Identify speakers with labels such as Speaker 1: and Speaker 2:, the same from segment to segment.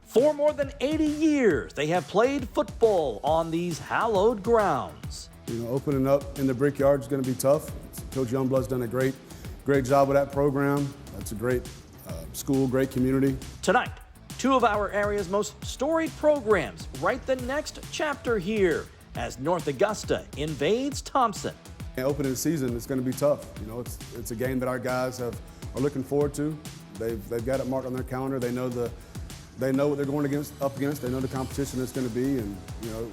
Speaker 1: For more than 80 years, they have played football on these hallowed grounds.
Speaker 2: Opening up in the Brickyard is going to be tough. Coach Youngblood's done a great job with that program. That's a great school, great community.
Speaker 1: Tonight, two of our area's most storied programs write the next chapter here as North Augusta invades Thomson.
Speaker 2: Opening the season, it's going to be tough. It's a game that our guys are looking forward to. They've got it marked on their calendar. They know what they're going up against. They know the competition it's going to be, and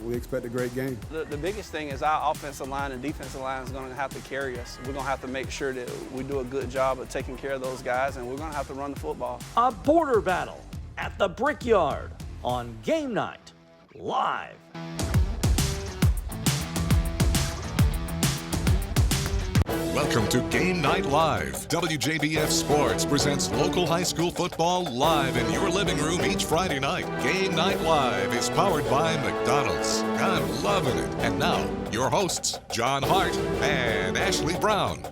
Speaker 2: we expect a great game.
Speaker 3: The biggest thing is our offensive line and defensive line is going to have to carry us. We're going to have to make sure that we do a good job of taking care of those guys, and we're going to have to run the football.
Speaker 1: A border battle at the Brickyard on Game Night Live.
Speaker 4: Welcome to Game Night Live. WJBF Sports presents local high school football live in your living room each Friday night. Game Night Live is powered by McDonald's. I'm loving it. And now, your hosts, John Hart and Ashley Brown.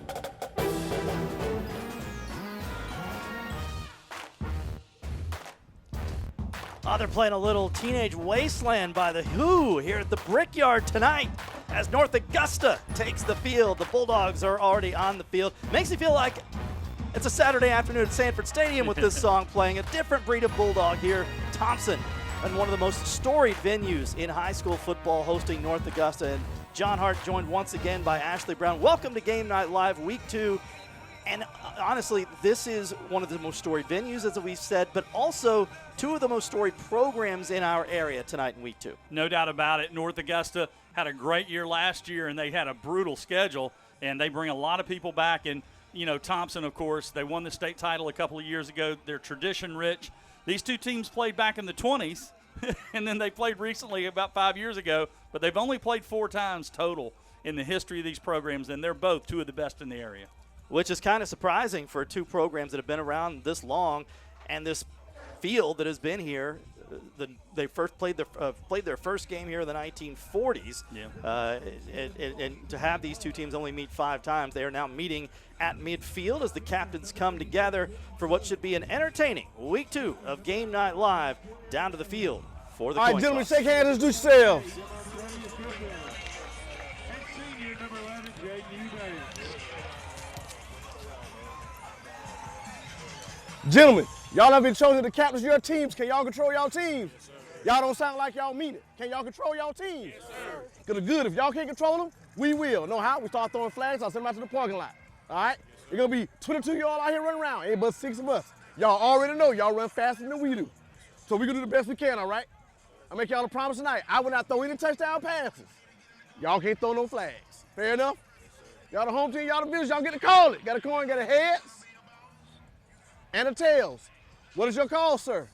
Speaker 5: Oh, they're playing a little Teenage Wasteland by the Who here at the Brickyard tonight as North Augusta takes the field. The Bulldogs are already on the field. Makes me feel like it's a Saturday afternoon at Sanford Stadium with this song playing. A different breed of Bulldog here. Thomson, and one of the most storied venues in high school football, hosting North Augusta. And John Hart joined once again by Ashley Brown. Welcome to Game Night Live, Week 2. And honestly, this is one of the most storied venues, as we've said, but also two of the most storied programs in our area tonight in Week 2.
Speaker 6: No doubt about it. North Augusta had a great year last year, and they had a brutal schedule, and they bring a lot of people back. And, Thomson, of course, they won the state title a couple of years ago. They're tradition-rich. These two teams played back in the 20s, and then they played recently about 5 years ago, but they've only played 4 times total in the history of these programs, and they're both two of the best in the area.
Speaker 5: Which is kind of surprising for two programs that have been around this long, and this field that has been here. They first played their first game here in the 1940s. Yeah. And to have these two teams only meet 5 times, they are now meeting at midfield as the captains come together for what should be an entertaining Week 2 of Game Night Live. Down to the field for the coin
Speaker 7: toss. All right, gentlemen,
Speaker 5: toss.
Speaker 7: shake hands and do yourselves. Gentlemen, y'all have been chosen the captains of your teams. Can y'all control y'all teams? Yes, y'all don't sound like y'all mean it. Can y'all control y'all teams? Yes, sir. Good. If y'all can't control them, we will. Know how? We start throwing flags. I'll send them out to the parking lot. All right? There's going to be 22 of y'all out here running around. Ain't but 6 of us. Y'all already know y'all run faster than we do. So we're going to do the best we can, all right? I make y'all a promise tonight. I will not throw any touchdown passes. Y'all can't throw no flags. Fair enough? Y'all the home team, y'all the business. Y'all get to call it. Got a coin, got a heads and a tails. What is your call, sir?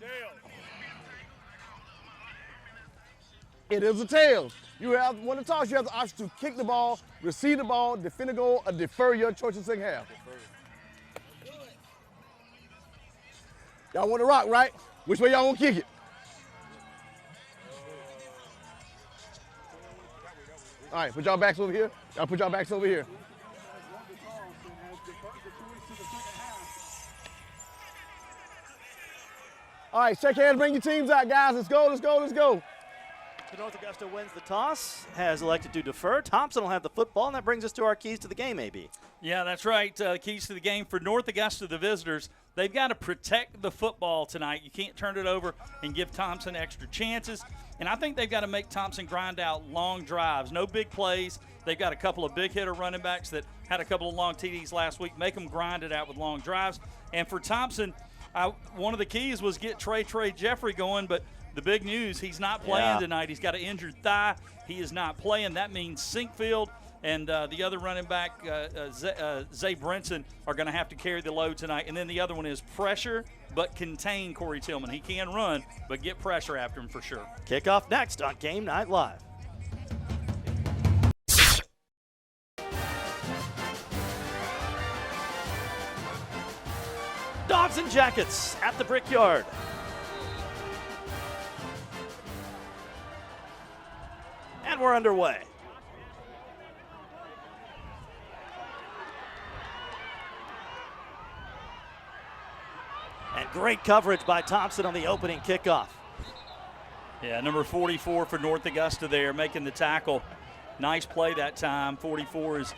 Speaker 7: Tails. It is a tails. You have, when to toss, you have the option to kick the ball, receive the ball, defend the goal, or defer your choice in second half. Y'all want to rock, right? Which way y'all want to kick it? All right, put y'all backs over here. Y'all put y'all backs over here. All right, shake hands, bring your teams out, guys. Let's go, let's go, let's go.
Speaker 5: So North Augusta wins the toss, has elected to defer. Thomson will have the football, and that brings us to our keys to the game, AB.
Speaker 6: Yeah, that's right. Keys to the game for North Augusta, the visitors. They've got to protect the football tonight. You can't turn it over and give Thomson extra chances. And I think they've got to make Thomson grind out long drives. No big plays. They've got a couple of big hitter running backs that had a couple of long TDs last week. Make them grind it out with long drives. And for Thomson, one of the keys was get Trey Jeffrey going, but the big news, he's not playing tonight. He's got an injured thigh. He is not playing. That means Sinkfield and the other running back, Zay Brinson, are going to have to carry the load tonight. And then the other one is pressure but contain Corey Tillman. He can run, but get pressure after him for sure.
Speaker 5: Kickoff next on Game Night Live. Dogs and Jackets at the Brickyard. And we're underway. And great coverage by Thomson on the opening kickoff.
Speaker 6: Yeah, number 44 for North Augusta there, making the tackle. Nice play that time. 44 is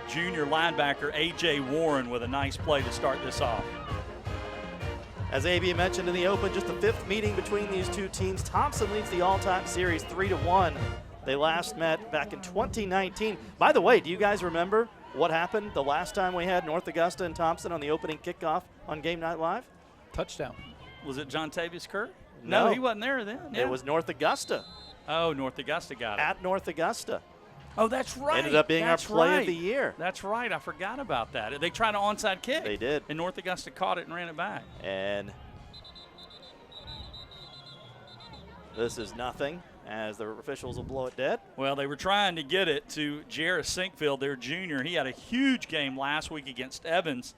Speaker 6: junior linebacker A.J. Warren with a nice play to start this off.
Speaker 5: As A.B. mentioned in the open, just the 5th meeting between these two teams. Thomson leads the all-time series 3-1. They last met back in 2019. By the way, do you guys remember what happened the last time we had North Augusta and Thomson on the opening kickoff on Game Night Live?
Speaker 8: Touchdown.
Speaker 6: Was it John Tavius Kirk?
Speaker 5: No,
Speaker 6: he wasn't there then. Yeah.
Speaker 5: It was North Augusta.
Speaker 6: Oh, North Augusta got it.
Speaker 5: At North Augusta.
Speaker 6: Oh, that's right.
Speaker 5: Ended up being
Speaker 6: that's
Speaker 5: our play
Speaker 6: right.
Speaker 5: of the year.
Speaker 6: That's right. I forgot about that. They tried an onside kick.
Speaker 5: They did.
Speaker 6: And North Augusta caught it and ran it back.
Speaker 5: And this is nothing, as the officials will blow it dead.
Speaker 6: Well, they were trying to get it to Jarrett Sinkfield, their junior. He had a huge game last week against Evans.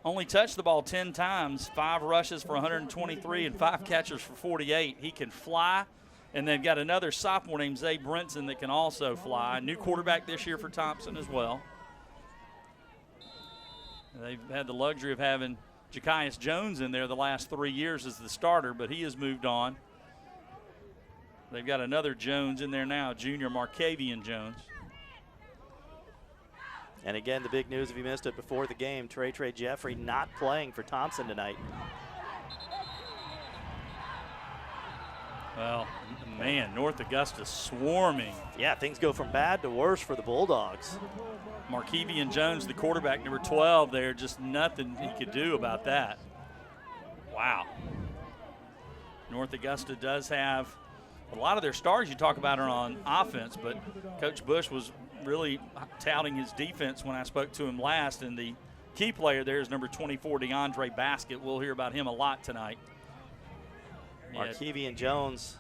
Speaker 6: Only touched the ball 10 times, 5 rushes for 123 and 5 catches for 48. He can fly. And they've got another sophomore named Zay Brinson that can also fly. New quarterback this year for Thomson as well. They've had the luxury of having Ja'Kias Jones in there the last 3 years as the starter, but he has moved on. They've got another Jones in there now, junior Markavian Jones.
Speaker 5: And again, the big news, if you missed it before the game, Trey Jeffrey not playing for Thomson tonight.
Speaker 6: Well, man, North Augusta swarming.
Speaker 5: Yeah, things go from bad to worse for the Bulldogs.
Speaker 6: Markavian Jones, the quarterback, number 12 there, just nothing he could do about that. Wow. North Augusta does have a lot of their stars you talk about are on offense, but Coach Bush was really touting his defense when I spoke to him last, and the key player there is number 24, DeAndre Baskett. We'll hear about him a lot tonight.
Speaker 5: Markavian Jones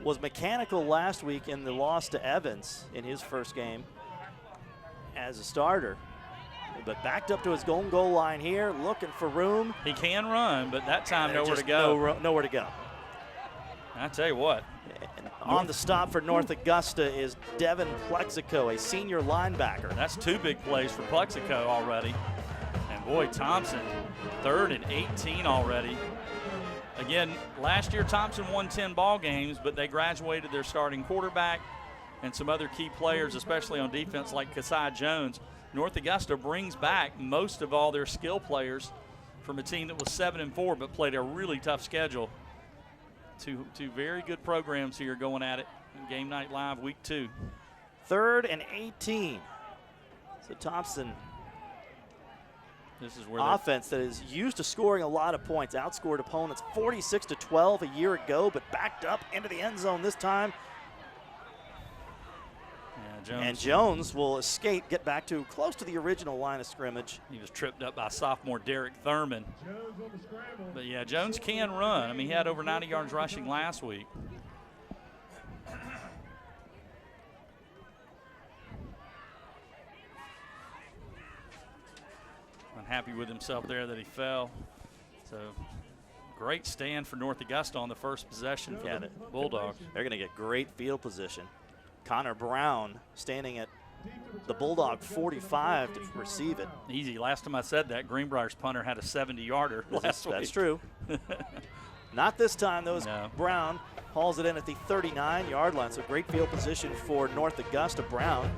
Speaker 5: was mechanical last week in the loss to Evans in his first game as a starter, but backed up to his own goal line here, looking for room.
Speaker 6: He can run, but that time nowhere to go.
Speaker 5: Nowhere to go.
Speaker 6: I tell you what.
Speaker 5: And on the stop for North Augusta is Devin Plexico, a senior linebacker.
Speaker 6: That's 2 big plays for Plexico already. And boy, Thomson, 3rd and 18 already. Again, last year Thomson won 10 ball games, but they graduated their starting quarterback and some other key players, especially on defense like Kasai Jones. North Augusta brings back most of all their skill players from a team that was 7-4 but played a really tough schedule. Two very good programs here going at it in Game Night Live Week 2.
Speaker 5: 3rd and 18. So Thomson,
Speaker 6: this is where
Speaker 5: offense that is used to scoring a lot of points, outscored opponents 46-12 a year ago, but backed up into the end zone this time. And Jones will escape, get back to close to the original line of scrimmage.
Speaker 6: He was tripped up by sophomore Derek Thurman. But yeah, Jones can run. I mean, he had over 90 yards rushing last week. Unhappy with himself there that he fell. So great stand for North Augusta on the first possession for the Bulldogs.
Speaker 5: They're going to get great field position. Connor Brown standing at the Bulldog 45 to receive it.
Speaker 6: Easy. Last time I said that, Greenbrier's punter had a 70-yarder last week.
Speaker 5: That's true. Not this time, though. No. Brown hauls it in at the 39-yard line, so great field position for North Augusta. Brown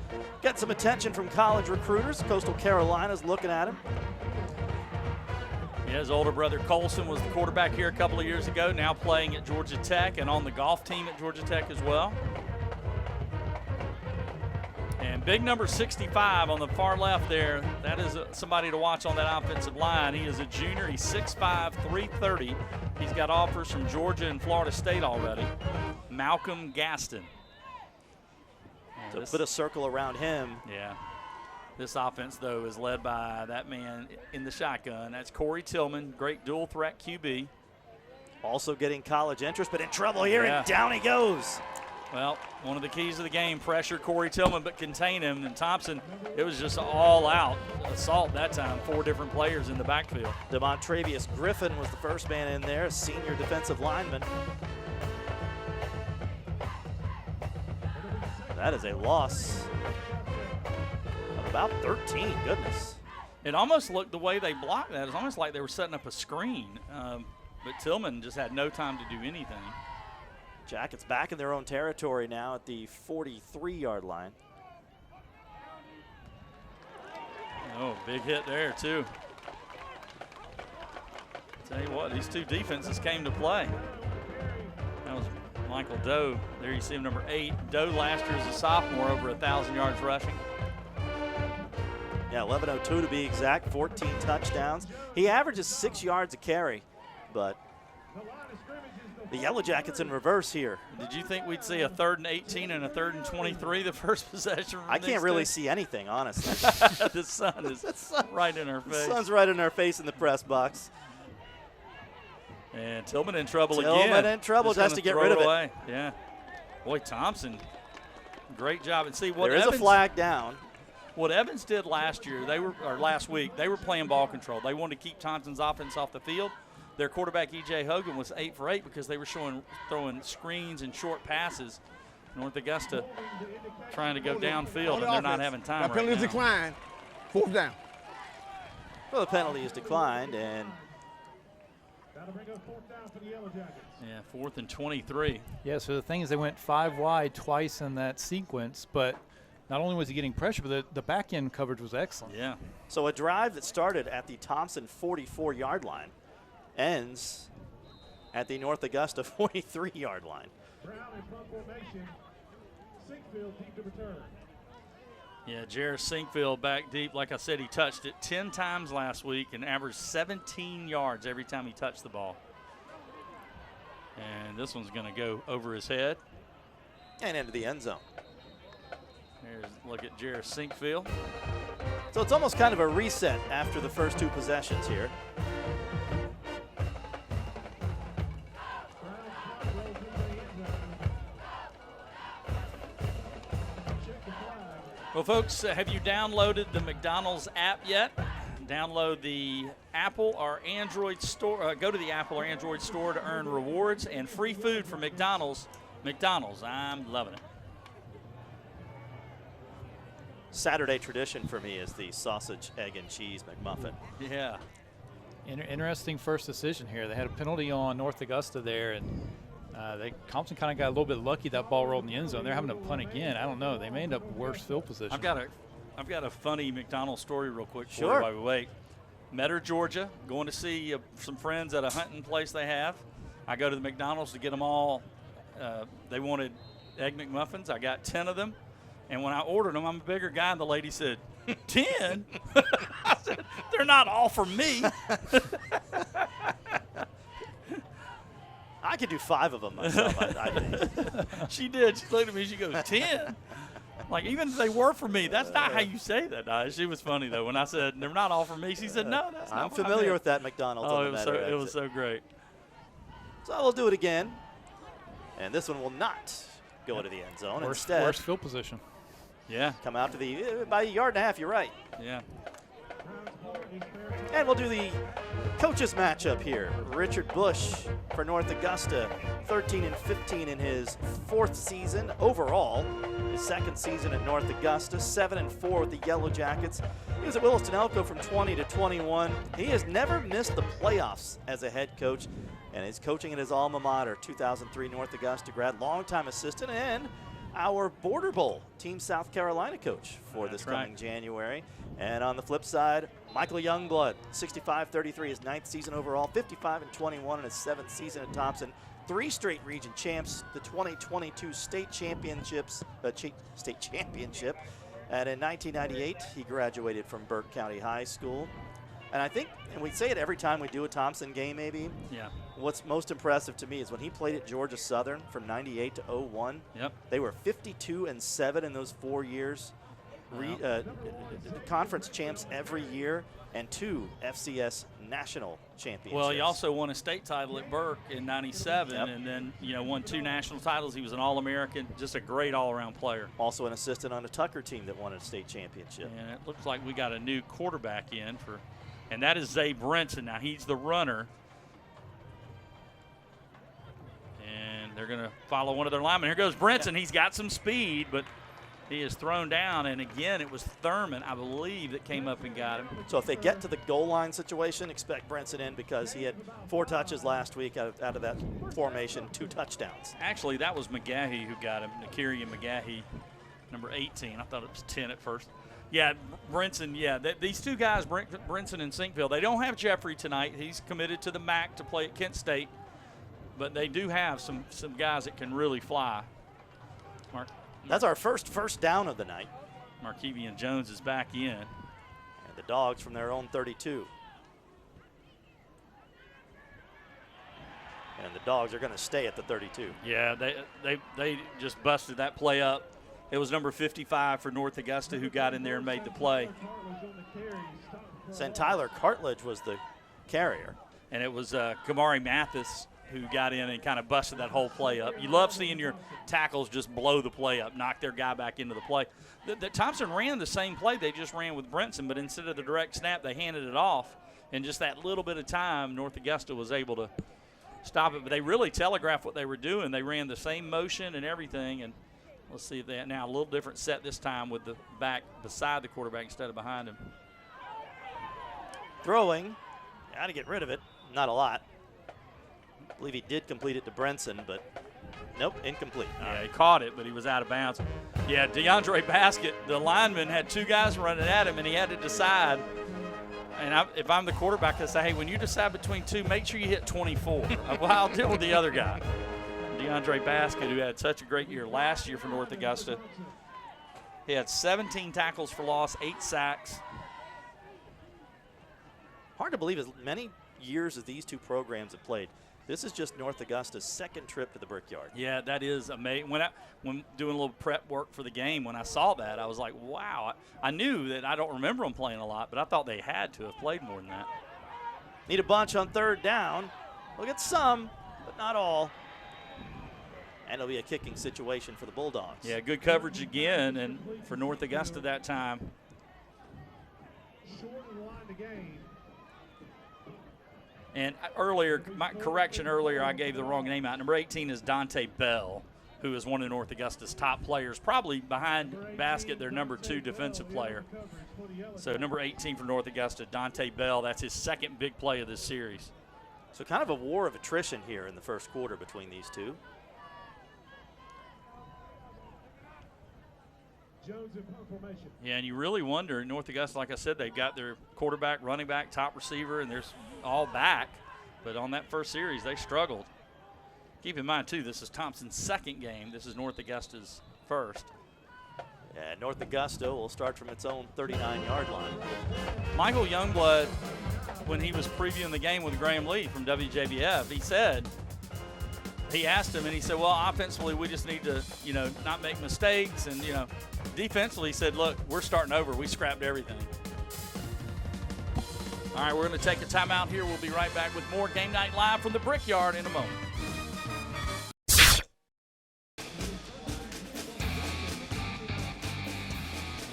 Speaker 5: got some attention from college recruiters. Coastal Carolina's looking at him.
Speaker 6: Yeah, his older brother Colson was the quarterback here a couple of years ago, now playing at Georgia Tech and on the golf team at Georgia Tech as well. And big number 65 on the far left there, that is somebody to watch on that offensive line. He is a junior. He's 6'5", 330. He's got offers from Georgia and Florida State already. Malcolm Gaston.
Speaker 5: So put a circle around him.
Speaker 6: Yeah. This offense, though, is led by that man in the shotgun. That's Corey Tillman, great dual threat QB.
Speaker 5: Also getting college interest, but in trouble here, and down he goes.
Speaker 6: Well, one of the keys of the game, pressure Corey Tillman, but contain him. And Thomson, it was just all-out assault that time, 4 different players in the backfield.
Speaker 5: Demontravius Griffin was the first man in there, a senior defensive lineman. That is a loss of about 13, goodness.
Speaker 6: It almost looked the way they blocked that. It was almost like they were setting up a screen. But Tillman just had no time to do anything.
Speaker 5: Jackets back in their own territory now at the 43-yard line.
Speaker 6: Oh, big hit there, too. Tell you what, these two defenses came to play. That was Michael Doe. There you see him, number 8. Doe last year as a sophomore, over 1,000 yards rushing.
Speaker 5: Yeah, 11:02 to be exact, 14 touchdowns. He averages 6 yards a carry, but the Yellow Jackets in reverse here.
Speaker 6: Did you think we'd see a 3rd and 18 and a 3rd and 23 the first possession?
Speaker 5: I can't really see anything, honestly.
Speaker 6: The sun is right in our face.
Speaker 5: The sun's right in our face in the press box.
Speaker 6: And Tillman in trouble again.
Speaker 5: Tillman in trouble, just has to get rid of it.
Speaker 6: Yeah. Boy, Thomson, great job. And see what
Speaker 5: there is a flag down.
Speaker 6: What Evans did last week, they were playing ball control. They wanted to keep Thompson's offense off the field. Their quarterback, E.J. Hogan, was 8 for 8 because they were throwing screens and short passes. North Augusta trying to go downfield, and they're not having time right now.
Speaker 7: Penalty declined. 4th down.
Speaker 5: Well, the penalty is declined, and
Speaker 6: yeah, 4th and 23.
Speaker 8: Yeah, so the thing is they went 5 wide twice in that sequence, but not only was he getting pressure, but the back end coverage was excellent.
Speaker 6: Yeah.
Speaker 5: So a drive that started at the Thomson 44-yard line ends at the North Augusta 43-yard line.
Speaker 6: Yeah, Jared Sinkfield back deep. Like I said, he touched it 10 times last week and averaged 17 yards every time he touched the ball. And this one's going to go over his head.
Speaker 5: And into the end zone.
Speaker 6: Here's a look at Jared Sinkfield.
Speaker 5: So it's almost kind of a reset after the first 2 possessions here.
Speaker 6: Well, folks, have you downloaded the McDonald's app yet? Download the Apple or Android store. Go to the Apple or Android store to earn rewards and free food from McDonald's. McDonald's, I'm loving it.
Speaker 5: Saturday tradition for me is the sausage, egg, and cheese McMuffin.
Speaker 6: Yeah.
Speaker 8: Interesting first decision here. They had a penalty on North Augusta there, and Thomson kind of got a little bit lucky. That ball rolled in the end zone. They're having to punt again. I don't know. They may end up worse field position.
Speaker 6: I've got a funny McDonald's story real quick for
Speaker 5: Sure.
Speaker 6: you while we wait. Metter, Georgia, going to see some friends at a hunting place they have. I go to the McDonald's to get them all. They wanted Egg McMuffins. I got 10 of them. And when I ordered them, I'm a bigger guy, and the lady said, 10? I said, they're not all for me.
Speaker 5: I could do 5 of them myself, I think.
Speaker 6: She did. She looked at me. She goes, 10? Like, even if they were for me, that's not how you say that. She was funny, though. When I said, they're not all for me, she said, no, that's not
Speaker 5: I'm
Speaker 6: what I
Speaker 5: familiar
Speaker 6: meant.
Speaker 5: with that McDonald's
Speaker 6: Oh,
Speaker 5: on the
Speaker 6: it
Speaker 5: Metter
Speaker 6: was so great.
Speaker 5: So we'll do it again. And this one will not go to the end zone. Instead,
Speaker 8: worst field position.
Speaker 6: Yeah.
Speaker 5: come out to the by 1.5 yards, you're right.
Speaker 6: Yeah.
Speaker 5: And we'll do the coaches matchup here. Richard Bush for North Augusta, 13 and 15 in his 4th season overall. His 2nd season at North Augusta, 7 and 4 with the Yellow Jackets. He was at Williston Elko from 20 to 21. He has never missed the playoffs as a head coach, and is coaching at his alma mater, 2003 North Augusta grad, longtime assistant, and our Border Bowl Team South Carolina coach for this coming January. And on the flip side, Michael Youngblood, 65-33, his 9th season overall, 55 and 21 in his 7th season at Thomson. 3 straight region champs, the 2022 state championship. And in 1998, he graduated from Burke County High School. And I think, and we say it every time we do a Thomson game maybe,
Speaker 6: Yeah.
Speaker 5: what's most impressive to me is when he played at Georgia Southern from 98 to 01.
Speaker 6: Yep.
Speaker 5: They were 52 and 7 in those 4 years. Conference champs every year, and 2 FCS national championships.
Speaker 6: Well, he also won a state title at Burke in 97, and then, won 2 national titles. He was an All-American, just a great all-around player.
Speaker 5: Also an assistant on a Tucker team that won a state championship.
Speaker 6: And it looks like we got a new quarterback in and that is Zay Brinson. Now, he's the runner. And they're going to follow one of their linemen. Here goes Brinson. He's got some speed, but He is thrown down, and again, it was Thurman, I believe, that came up and got him.
Speaker 5: So if they get to the goal line situation, expect Brinson in because he had 4 touches last week out of that formation, 2 touchdowns.
Speaker 6: Actually, that was McGahee who got him, Nakiri McGahee, number 18. I thought it was 10 at first. Yeah, Brinson, yeah. These two guys, Brinson and Sinkville, they don't have Jeffrey tonight. He's committed to the MAC to play at Kent State. But they do have some guys that can really fly.
Speaker 5: That's our first down of the night.
Speaker 6: Markevian Jones is back in.
Speaker 5: And the Dogs from their own 32. And the Dogs are going to stay at the 32.
Speaker 6: Yeah, they just busted that play up. It was number 55 for North Augusta who got in there and made the play.
Speaker 5: St. Tyler Cartledge was the carrier.
Speaker 6: And it was Kamari Mathis who got in and kind of busted that whole play up. You love seeing your tackles just blow the play up, knock their guy back into the play. Thomson ran the same play they just ran with Brinson, but instead of the direct snap, they handed it off. And just that little bit of time, North Augusta was able to stop it. But they really telegraphed what they were doing. They ran the same motion and everything. And let's see if they now a little different set this time with the back beside the quarterback instead of behind him.
Speaker 5: Throwing, got to get rid of it. Not a lot. I believe he did complete it to Brinson, but nope, incomplete.
Speaker 6: Yeah, he caught it, but he was out of bounds. Yeah, DeAndre Baskett, the lineman, had 2 guys running at him, and he had to decide. And if I'm the quarterback, I say, hey, when you decide between 2, make sure you hit 24. Well, I'll deal with the other guy. DeAndre Baskett, who had such a great year last year for North Augusta. He had 17 tackles for loss, 8 sacks.
Speaker 5: Hard to believe as many years as these 2 programs have played. This is just North Augusta's 2nd trip to the Brickyard.
Speaker 6: Yeah, that is amazing. When doing a little prep work for the game, when I saw that, I was like, wow. I knew that I don't remember them playing a lot, but I thought they had to have played more than that.
Speaker 5: Need a bunch on 3rd down. We'll get some, but not all. And it'll be a kicking situation for the Bulldogs.
Speaker 6: Yeah, good coverage again, and for North Augusta that time. And earlier, my correction earlier, I gave the wrong name out. Number 18 is Dante Bell, who is one of North Augusta's top players, probably behind Baskett, their number 2 defensive player. So number 18 for North Augusta, Dante Bell, that's his 2nd big play of this series.
Speaker 5: So kind of a war of attrition here in the first quarter between these 2.
Speaker 6: Yeah, and you really wonder, North Augusta, like I said, they've got their quarterback, running back, top receiver, and there's all back. But on that first series, they struggled. Keep in mind, too, this is Thompson's 2nd game. This is North Augusta's 1st.
Speaker 5: Yeah, North Augusta will start from its own 39-yard line.
Speaker 6: Michael Youngblood, when he was previewing the game with Graham Lee from WJBF, he asked him, and he said, well, offensively, we just need to, not make mistakes. And, defensively, he said, look, we're starting over. We scrapped everything. All right, we're going to take a timeout here. We'll be right back with more Game Night Live from the Brickyard in a moment.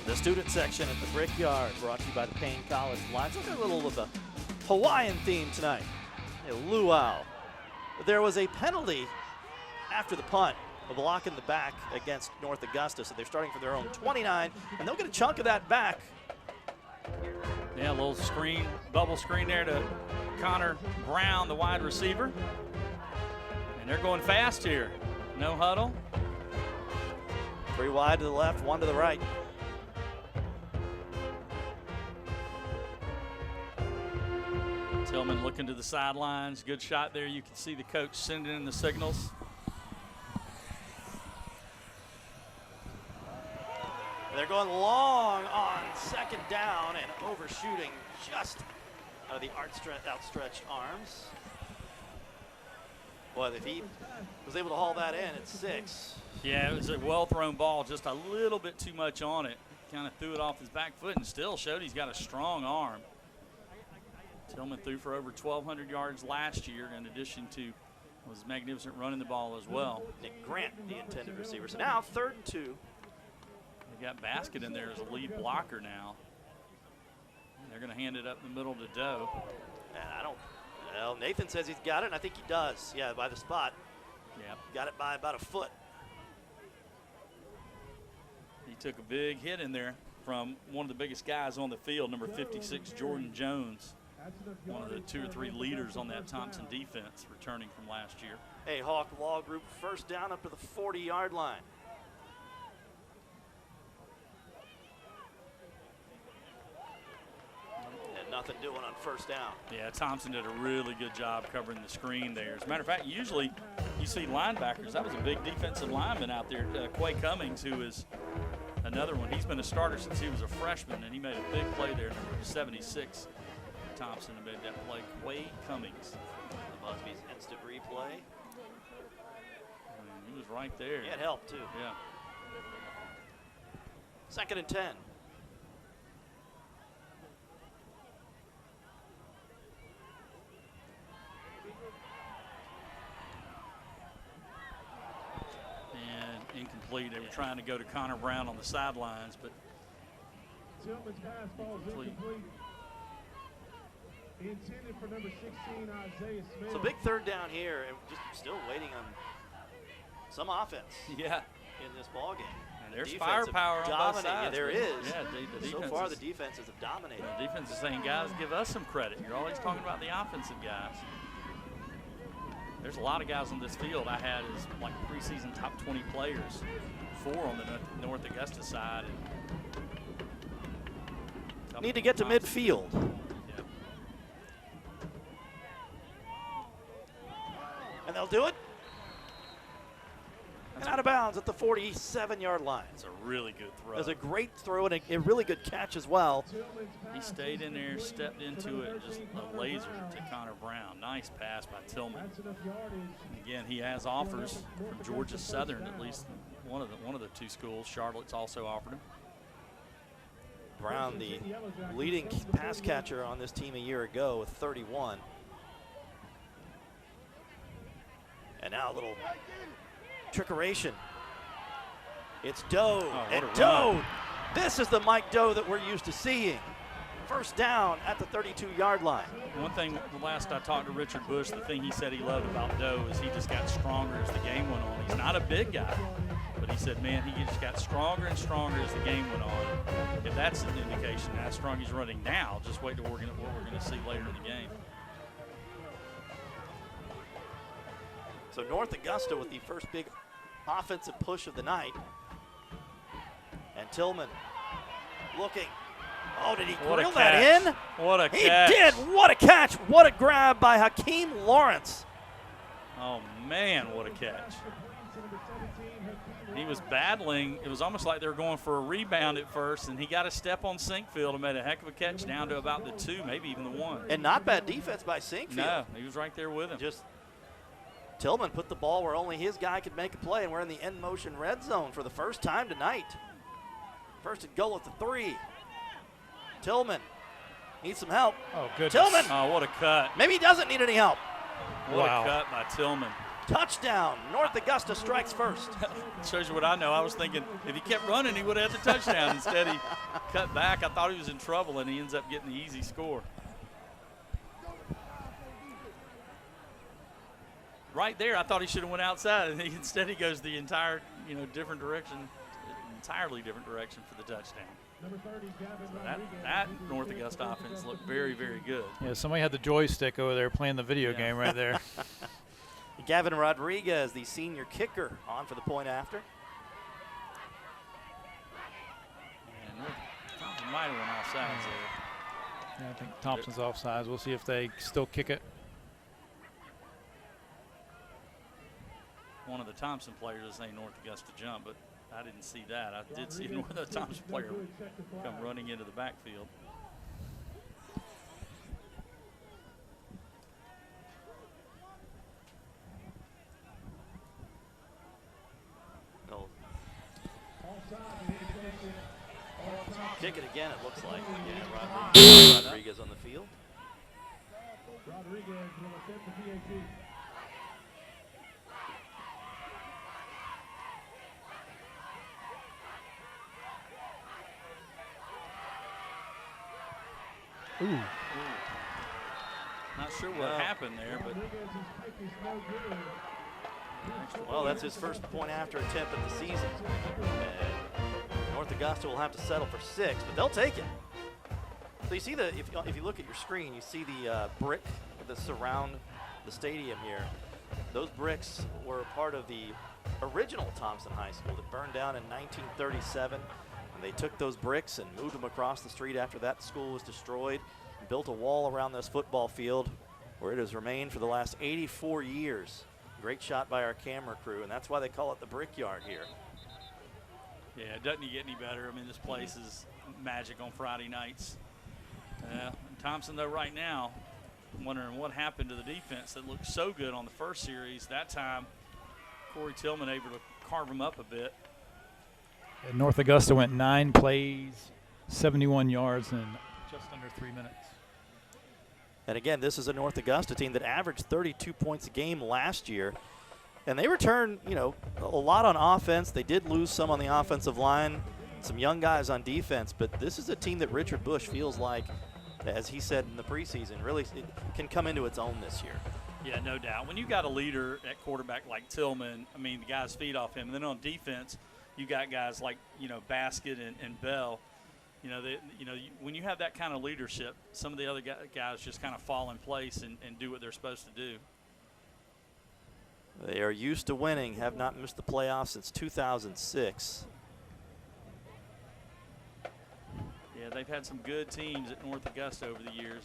Speaker 5: The student section at the Brickyard, brought to you by the Payne College Lions. Look at a little of the Hawaiian theme tonight. A luau. There was a penalty after the punt, a block in the back against North Augusta, so they're starting for their own 29, and they'll get a chunk of that back.
Speaker 6: Yeah, a little screen, bubble screen there to Connor Brown, the wide receiver. And they're going fast here. No huddle.
Speaker 5: 3 wide to the left, 1 to the right.
Speaker 6: Tillman looking to the sidelines. Good shot there. You can see the coach sending in the signals.
Speaker 5: They're going long on 2nd down and overshooting just out of the outstretched arms. Boy, if he was able to haul that in at 6.
Speaker 6: Yeah, it was a well-thrown ball, just a little bit too much on it. Kind of threw it off his back foot and still showed he's got a strong arm. Tillman threw for over 1,200 yards last year, in addition to was magnificent running the ball as well.
Speaker 5: Nick Grant, the intended receiver. So now 3rd and 2.
Speaker 6: They got Baskett in there as a lead blocker now. And they're going to hand it up the middle to Doe.
Speaker 5: And well, Nathan says he's got it, and I think he does. Yeah, by the spot.
Speaker 6: Yeah.
Speaker 5: Got it by about a foot.
Speaker 6: He took a big hit in there from one of the biggest guys on the field, number 56, Jordan Jones, one of the 2 or 3 leaders on that Thomson defense, returning from last year.
Speaker 5: Hey, Hawk Law Group, first down up to the 40-yard line. And nothing doing on first down.
Speaker 6: Yeah, Thomson did a really good job covering the screen there. As a matter of fact, usually you see linebackers. That was a big defensive lineman out there, Quay Cummings, who is another one. He's been a starter since he was a freshman, and he made a big play there, number 76. Thomson made that play. Quay Cummings.
Speaker 5: The Busby's instant replay.
Speaker 6: He was right there.
Speaker 5: He had help, too.
Speaker 6: Yeah.
Speaker 5: 2nd and 10.
Speaker 6: And incomplete. They were trying to go to Connor Brown on the sidelines, but incomplete.
Speaker 9: Intended for number 16, Isaiah Smith.
Speaker 5: So big third down here, and just still waiting on some offense.
Speaker 6: Yeah.
Speaker 5: In this ball game.
Speaker 6: And there's firepower on both sides.
Speaker 5: Yeah, there is.
Speaker 6: Yeah, the
Speaker 5: so far the defenses have dominated.
Speaker 6: The defense is saying, guys, give us some credit. You're always talking about the offensive guys. There's a lot of guys on this field I had as like preseason top 20 players. 4 on the North Augusta side. And
Speaker 5: need to get to midfield.
Speaker 6: Yep.
Speaker 5: And they'll do it. And out of bounds at the 47-yard line.
Speaker 6: It's a really good throw.
Speaker 5: It was a great throw and a really good catch as well.
Speaker 6: He stayed in there, stepped into it, just a laser to Connor Brown. Nice pass by Tillman. Again, he has offers from Georgia Southern, at least one of the 2 schools. Charlotte's also offered him.
Speaker 5: Brown, the leading pass catcher on this team a year ago with 31. And now a little trickeration. It's Doe, and Doe. This is the Mike Doe that we're used to seeing. First down at the 32-yard line.
Speaker 6: One thing, the last I talked to Richard Bush, the thing he said he loved about Doe is he just got stronger as the game went on. He's not a big guy, but he said, man, he just got stronger and stronger as the game went on. If that's an indication how strong he's running now, just wait till what we're going to see later in the game.
Speaker 5: So North Augusta with the first big offensive push of the night. And Tillman looking. Oh, did he grill that in?
Speaker 6: What a
Speaker 5: he
Speaker 6: catch.
Speaker 5: He did. What a catch. What a grab by Hakeem Lawrence.
Speaker 6: Oh, man, what a catch. He was battling. It was almost like they were going for a rebound at first, and he got a step on Sinkfield and made a heck of a catch down to about the 2, maybe even the 1.
Speaker 5: And not bad defense by Sinkfield.
Speaker 6: No, he was right there with him.
Speaker 5: Just Tillman put the ball where only his guy could make a play, and we're in the end motion red zone for the first time tonight. First and goal at the 3. Tillman needs some help.
Speaker 8: Oh, goodness.
Speaker 5: Tillman.
Speaker 6: Oh, what a cut.
Speaker 5: Maybe he doesn't need any help.
Speaker 6: What a cut by Tillman.
Speaker 5: Touchdown. North Augusta strikes first.
Speaker 6: Shows you what I know. I was thinking if he kept running, he would have had the touchdown. Instead, he cut back. I thought he was in trouble, and he ends up getting the easy score. Right there, I thought he should have went outside, and instead he goes the entire, different direction, entirely different direction for the touchdown. So that North Augusta offense looked very, very good.
Speaker 8: Yeah, somebody had the joystick over there playing the video game right there.
Speaker 5: Gavin Rodriguez, the senior kicker, on for the point after.
Speaker 6: And Thompson might have went offsides there.
Speaker 8: Yeah, I think Thompson's offsides. We'll see if they still kick it.
Speaker 6: One of the Thomson players is saying North Augusta jump, but I didn't see that. I did see the Thomson player come running into the backfield.
Speaker 5: Kick it again, it looks like. Yeah, Rodriguez on the field.
Speaker 9: Rodriguez will attempt the PAT.
Speaker 6: Ooh. Not sure what happened there, but
Speaker 5: well, that's his first point after attempt of the season. North Augusta will have to settle for 6, but they'll take it. So you see if you look at your screen, you see the brick that surround the stadium here. Those bricks were part of the original Thomson High School that burned down in 1937. And they took those bricks and moved them across the street after that school was destroyed, and built a wall around this football field where it has remained for the last 84 years. Great shot by our camera crew, and that's why they call it the Brickyard here.
Speaker 6: Yeah, it doesn't get any better. I mean, this place is magic on Friday nights. Thomson, though, right now, I'm wondering what happened to the defense that looked so good on the first series. That time, Corey Tillman able to carve them up a bit.
Speaker 8: And North Augusta went 9 plays, 71 yards in just under 3 minutes.
Speaker 5: And again, this is a North Augusta team that averaged 32 points a game last year. And they returned, a lot on offense. They did lose some on the offensive line, some young guys on defense. But this is a team that Richard Bush feels like, as he said in the preseason, really can come into its own this year.
Speaker 6: Yeah, no doubt. When you got a leader at quarterback like Tillman, I mean, the guys feed off him. And then on defense, you got guys like, Basket and Bell. When you have that kind of leadership, some of the other guys just kind of fall in place and do what they're supposed to do.
Speaker 5: They are used to winning, have not missed the playoffs since 2006.
Speaker 6: Yeah, they've had some good teams at North Augusta over the years.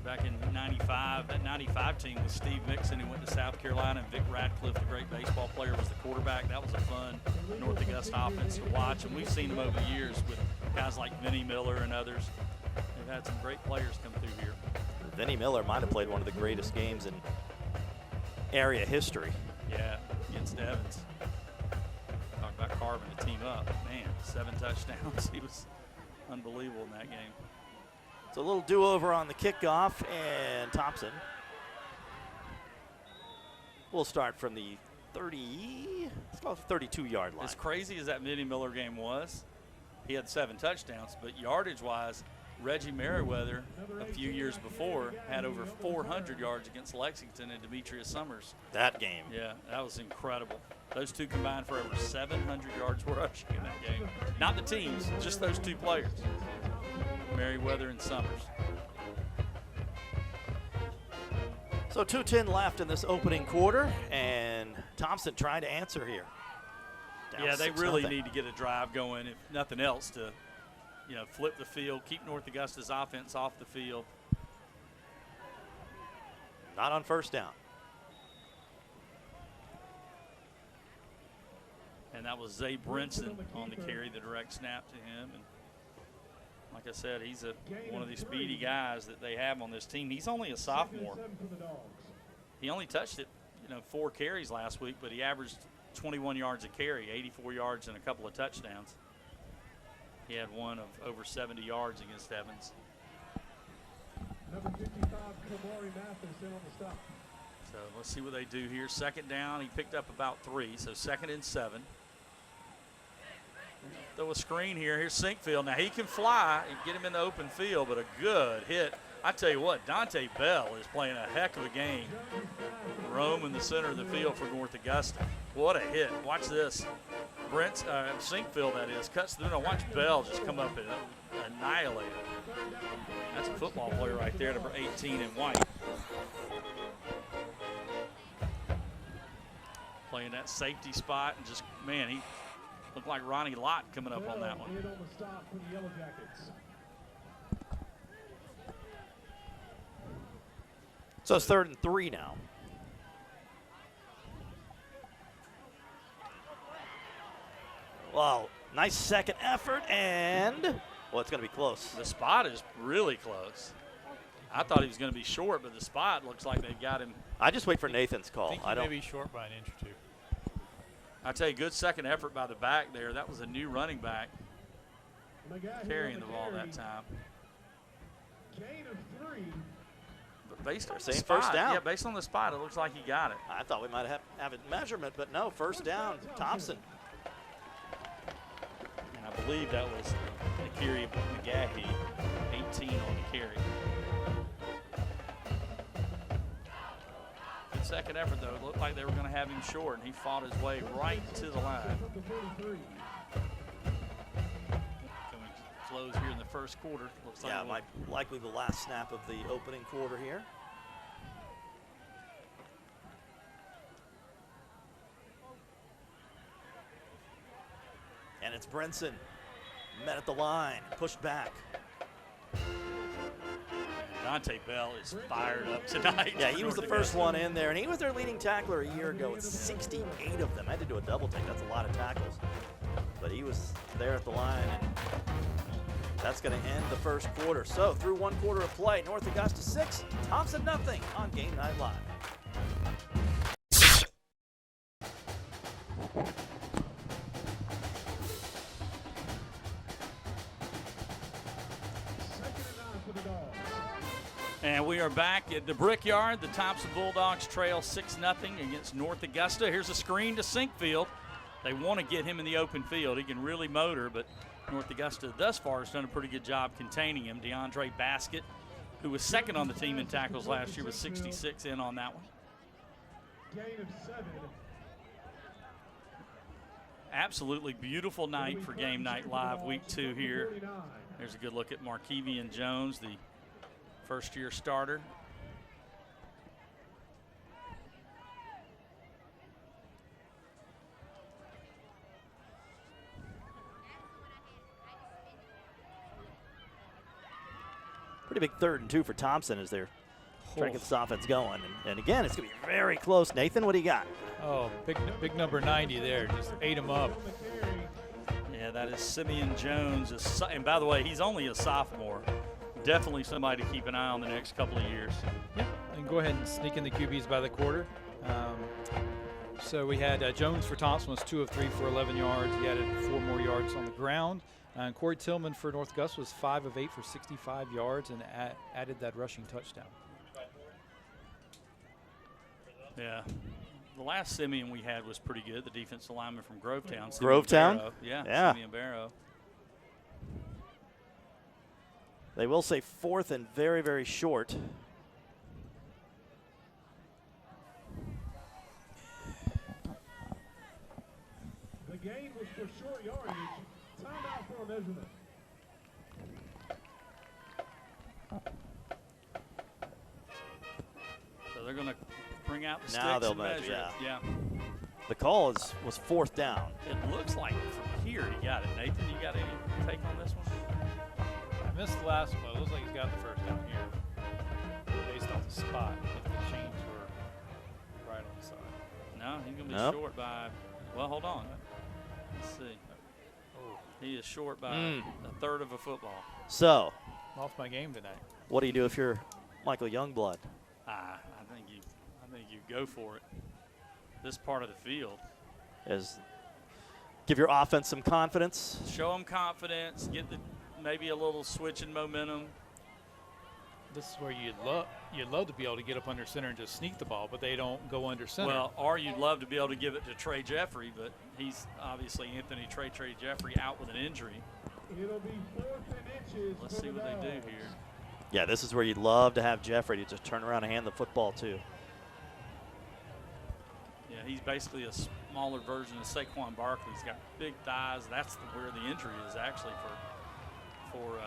Speaker 6: Back in '95, that '95 team with Steve Mixon, who went to South Carolina, and Vic Radcliffe, the great baseball player, was the quarterback. That was a fun North Augusta offense to watch, and we've seen them over the years with guys like Vinnie Miller and others. They've had some great players come through here.
Speaker 5: Vinnie Miller might have played one of the greatest games in area history.
Speaker 6: Yeah, against Evans. Talk about carving the team up. Man, 7 touchdowns. He was unbelievable in that game.
Speaker 5: It's a little do-over on the kickoff, and Thomson will start from the 32-yard line.
Speaker 6: As crazy as that Vinnie Miller game was, he had 7 touchdowns, but yardage-wise, Reggie Merriweather a few years before had over 400 yards against Lexington and Demetrius Summers.
Speaker 5: That game.
Speaker 6: Yeah, that was incredible. Those two combined for over 700 yards rushing in that game. Not the teams, just those two players, Merriweather and Summers.
Speaker 5: So 2:10 left in this opening quarter, and Thomson trying to answer here.
Speaker 6: Yeah, they really need to get a drive going, if nothing else, to flip the field, keep North Augusta's offense off the field.
Speaker 5: Not on first down.
Speaker 6: And that was Zay Brinson on the carry, the direct snap to him. And like I said, he's one of these speedy guys that they have on this team. He's only a sophomore. He only touched it, 4 carries last week, but he averaged 21 yards a carry, 84 yards and a couple of touchdowns. He had one of over 70 yards against Evans.
Speaker 9: Number 55, Kamari Mathis, in on the stop.
Speaker 6: So let's see what they do here. Second down, he picked up about 3, so 2nd and 7. Throw a screen here. Here's Sinkfield. Now he can fly and get him in the open field, but a good hit. I tell you what, Dante Bell is playing a heck of a game. Rome in the center of the field for North Augusta. What a hit. Watch this. Sinkfield, that is, cuts through. Now watch Bell just come up and annihilate it. That's a football player right there, number 18 in white. Playing that safety spot and just, man, he looked like Ronnie Lott coming up on that one.
Speaker 9: Hit on the stop for the Yellow Jackets.
Speaker 5: So it's 3rd and 3 now. Wow, nice second effort, and, well, it's going to be close.
Speaker 6: The spot is really close. I thought he was going to be short, but the spot looks like they've got him.
Speaker 5: I just wait for Nathan's call.
Speaker 8: I think he may be short by an inch or 2.
Speaker 6: I tell you, good second effort by the back there. That was a new running back carrying the ball that time.
Speaker 9: Gain of 3.
Speaker 6: But based on the
Speaker 5: Saying
Speaker 6: spot,
Speaker 5: first down.
Speaker 6: yeah, based on the spot, it looks like he got it.
Speaker 5: I thought we might have a measurement, but no, first down, Thomson.
Speaker 6: And I believe that was the carry of McGahee, 18 on the carry. Good second effort, though. It looked like they were going to have him short, and he fought his way right to the line. close here in the first quarter. Looks like
Speaker 5: Yeah, likely the last snap of the opening quarter here. And it's Brinson, met at the line, pushed back.
Speaker 6: Dante Bell is fired up tonight.
Speaker 5: Yeah, he was the first one in there, and he was their leading tackler a year ago with 68 of them. I had to do a double take. That's a lot of tackles. But he was there at the line, and that's going to end the first quarter. So through one quarter of play, North Augusta 6, Thomson nothing on Game Night Live.
Speaker 6: And we are back at the Brickyard. The Thomson Bulldogs trail 6-0 against North Augusta. Here's a screen to Sinkfield. They want to get him in the open field. He can really motor, but North Augusta thus far has done a pretty good job containing him. DeAndre Baskett, who was second on the team in tackles last year, was 66 in on that one.
Speaker 9: Gain of 7.
Speaker 6: Absolutely beautiful night for Game Night Live, week 2 here. There's a good look at Markevian Jones, the first-year starter.
Speaker 5: Pretty big 3rd and 2 for Thomson as they're trying to get this offense going. And again, it's going to be very close. Nathan, what do you got?
Speaker 8: Oh, big number 90 there. Just ate him up.
Speaker 6: Yeah, that is Simeon Jones. And by the way, he's only a sophomore. Definitely somebody to keep an eye on the next couple of years.
Speaker 8: Yep, and go ahead and sneak in the QBs by the quarter. So we had Jones for Thomson was 2 of 3 for 11 yards. He added 4 more yards on the ground. And Corey Tillman for North Augusta was 5 of 8 for 65 yards and added that rushing touchdown.
Speaker 6: Yeah. The last Simeon we had was pretty good, the defensive lineman from Grovetown.
Speaker 5: Grovetown?
Speaker 6: Barrow. Yeah, Simeon Barrow.
Speaker 5: They will say 4th and very, very short.
Speaker 9: The gain was for short yardage. Timeout for a measurement.
Speaker 6: So they're going to bring out the
Speaker 5: Now
Speaker 6: sticks
Speaker 5: they'll
Speaker 6: and
Speaker 5: measure,
Speaker 6: measure it. Yeah.
Speaker 5: The call was 4th down.
Speaker 6: It looks like from here he got it. Nathan, you got any take on this one?
Speaker 8: I missed the last one. It looks like he's got the first down here. Based off the spot, if the chains were right on the side.
Speaker 6: No, he's going to be short by, well, hold on. Let's see. Oh, he is short by a 1/3 of a football.
Speaker 5: So,
Speaker 8: Off my game tonight.
Speaker 5: what do you do if you're Michael Youngblood?
Speaker 6: I think you go for it. This part of the field.
Speaker 5: Give your offense some confidence.
Speaker 6: Show them confidence. Get maybe a little switch in momentum.
Speaker 8: This is where you'd love to be able to get up under center and just sneak the ball, but they don't go under center.
Speaker 6: Well, or you'd love to be able to give it to Trey Jeffrey, but he's obviously Trey Jeffrey out with an injury.
Speaker 9: It'll be 4th and inches.
Speaker 6: Let's see what they do here.
Speaker 5: Yeah, this is where you'd love to have Jeffrey to just turn around and hand the football to.
Speaker 6: Yeah, he's basically a smaller version of Saquon Barkley. He's got big thighs. That's where the injury is actually for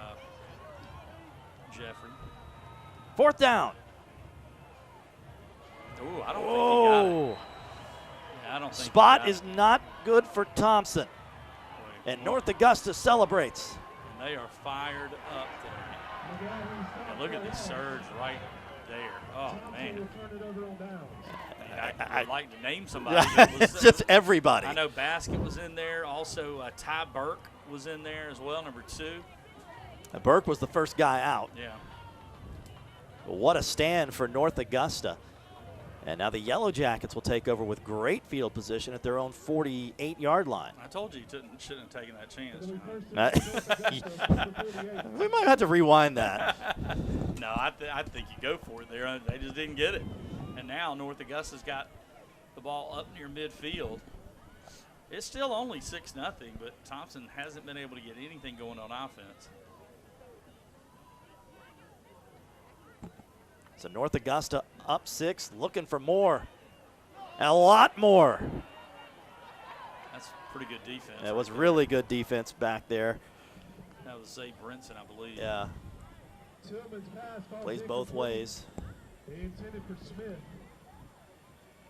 Speaker 6: Jeffrey.
Speaker 5: 4th down.
Speaker 6: Ooh, I don't think he got it. Yeah, I don't think
Speaker 5: Spot is not good for Thomson. And North Augusta celebrates.
Speaker 6: And they are fired up there. And look at the surge right there. Oh, man. I'd like to name somebody.
Speaker 5: It's just everybody.
Speaker 6: I know Baskett was in there. Also, Ty Burke was in there as well, number 2.
Speaker 5: Burke was the first guy out.
Speaker 6: Yeah.
Speaker 5: What a stand for North Augusta. And now the Yellow Jackets will take over with great field position at their own 48-yard line.
Speaker 6: I told you shouldn't have taken that chance.
Speaker 5: We might have to rewind that.
Speaker 6: No, I think you go for it there. They just didn't get it. And now North Augusta's got the ball up near midfield. It's still only 6-0, but Thomson hasn't been able to get anything going on offense.
Speaker 5: So North Augusta up 6, looking for more. A lot more.
Speaker 6: That's pretty good defense.
Speaker 5: It was really good defense back there.
Speaker 6: That was Zay Brinson, I believe.
Speaker 5: Yeah.
Speaker 9: Tillman's pass falls
Speaker 5: Plays both
Speaker 9: incomplete.
Speaker 5: ways.
Speaker 9: Intended for Smith.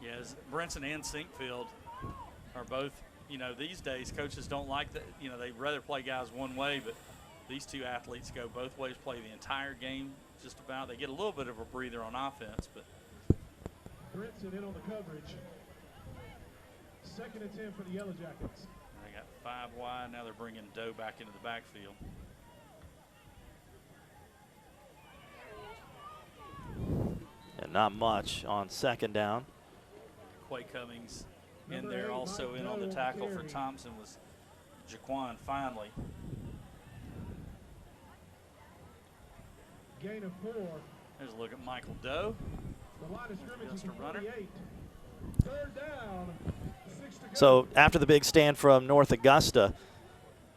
Speaker 6: Yes, Brinson and Sinkfield are both, these days coaches don't like that. They'd rather play guys one way, but these two athletes go both ways, play the entire game just about. They get a little bit of a breather on offense, but.
Speaker 9: Brinson in on the coverage. 2nd and 10 for the Yellow Jackets.
Speaker 6: They got 5 wide. Now they're bringing Doe back into the backfield.
Speaker 5: And not much on 2nd down.
Speaker 6: Quay Cummings in
Speaker 9: Number
Speaker 6: there,
Speaker 9: 8,
Speaker 6: also
Speaker 9: Mike
Speaker 6: in on the
Speaker 9: Doe
Speaker 6: tackle for
Speaker 9: carry.
Speaker 6: Thomson was Jaquan finally.
Speaker 9: Gain of 4.
Speaker 6: There's a look at Michael Doe.
Speaker 9: The line of scrimmage is
Speaker 6: Just a runner.
Speaker 9: 48. 3rd down. 6 to go.
Speaker 5: So after the big stand from North Augusta,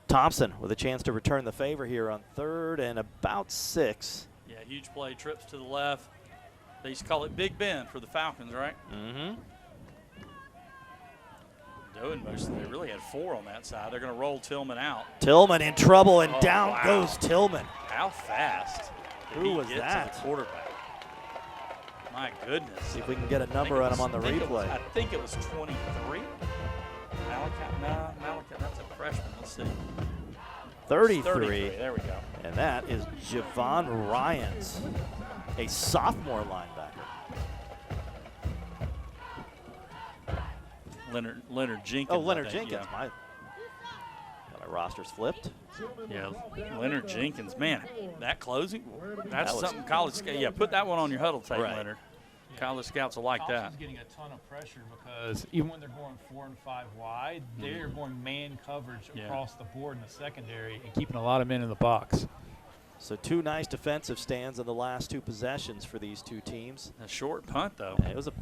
Speaker 5: Thomson with a chance to return the favor here on 3rd and about 6.
Speaker 6: Yeah, huge play, trips to the left. They used to call it Big Ben for the Falcons, right?
Speaker 5: Mm-hmm.
Speaker 6: Doe and they really had 4 on that side. They're going to roll Tillman out.
Speaker 5: Tillman in trouble, and
Speaker 6: Oh,
Speaker 5: down
Speaker 6: wow.
Speaker 5: goes Tillman.
Speaker 6: How fast did
Speaker 5: Who
Speaker 6: he
Speaker 5: was
Speaker 6: get
Speaker 5: that?
Speaker 6: to the quarterback? My goodness.
Speaker 5: See if we can get a number on him on the replay.
Speaker 6: I think it was 23. Malachi, that's a freshman. Let's see.
Speaker 5: 33.
Speaker 6: There we go.
Speaker 5: And that is Javon Ryans, a sophomore linebacker.
Speaker 6: Leonard Jenkins.
Speaker 5: Oh, Leonard
Speaker 6: I think,
Speaker 5: Jenkins.
Speaker 6: Yeah.
Speaker 5: Got my rosters flipped.
Speaker 6: Yeah, Leonard Jenkins. Man, that closing, that's
Speaker 5: That was-
Speaker 6: something college. Yeah, put that one on your huddle tape,
Speaker 5: Right.
Speaker 6: Leonard. College scouts will like that.
Speaker 8: Thompson's getting a ton of pressure because even when they're going 4 and 5 wide, they're going man coverage
Speaker 6: Yeah.
Speaker 8: across the board in the secondary and keeping a lot of men in the box.
Speaker 5: So 2 nice defensive stands in the last 2 possessions for these 2 teams.
Speaker 6: A short punt, though.
Speaker 5: It was a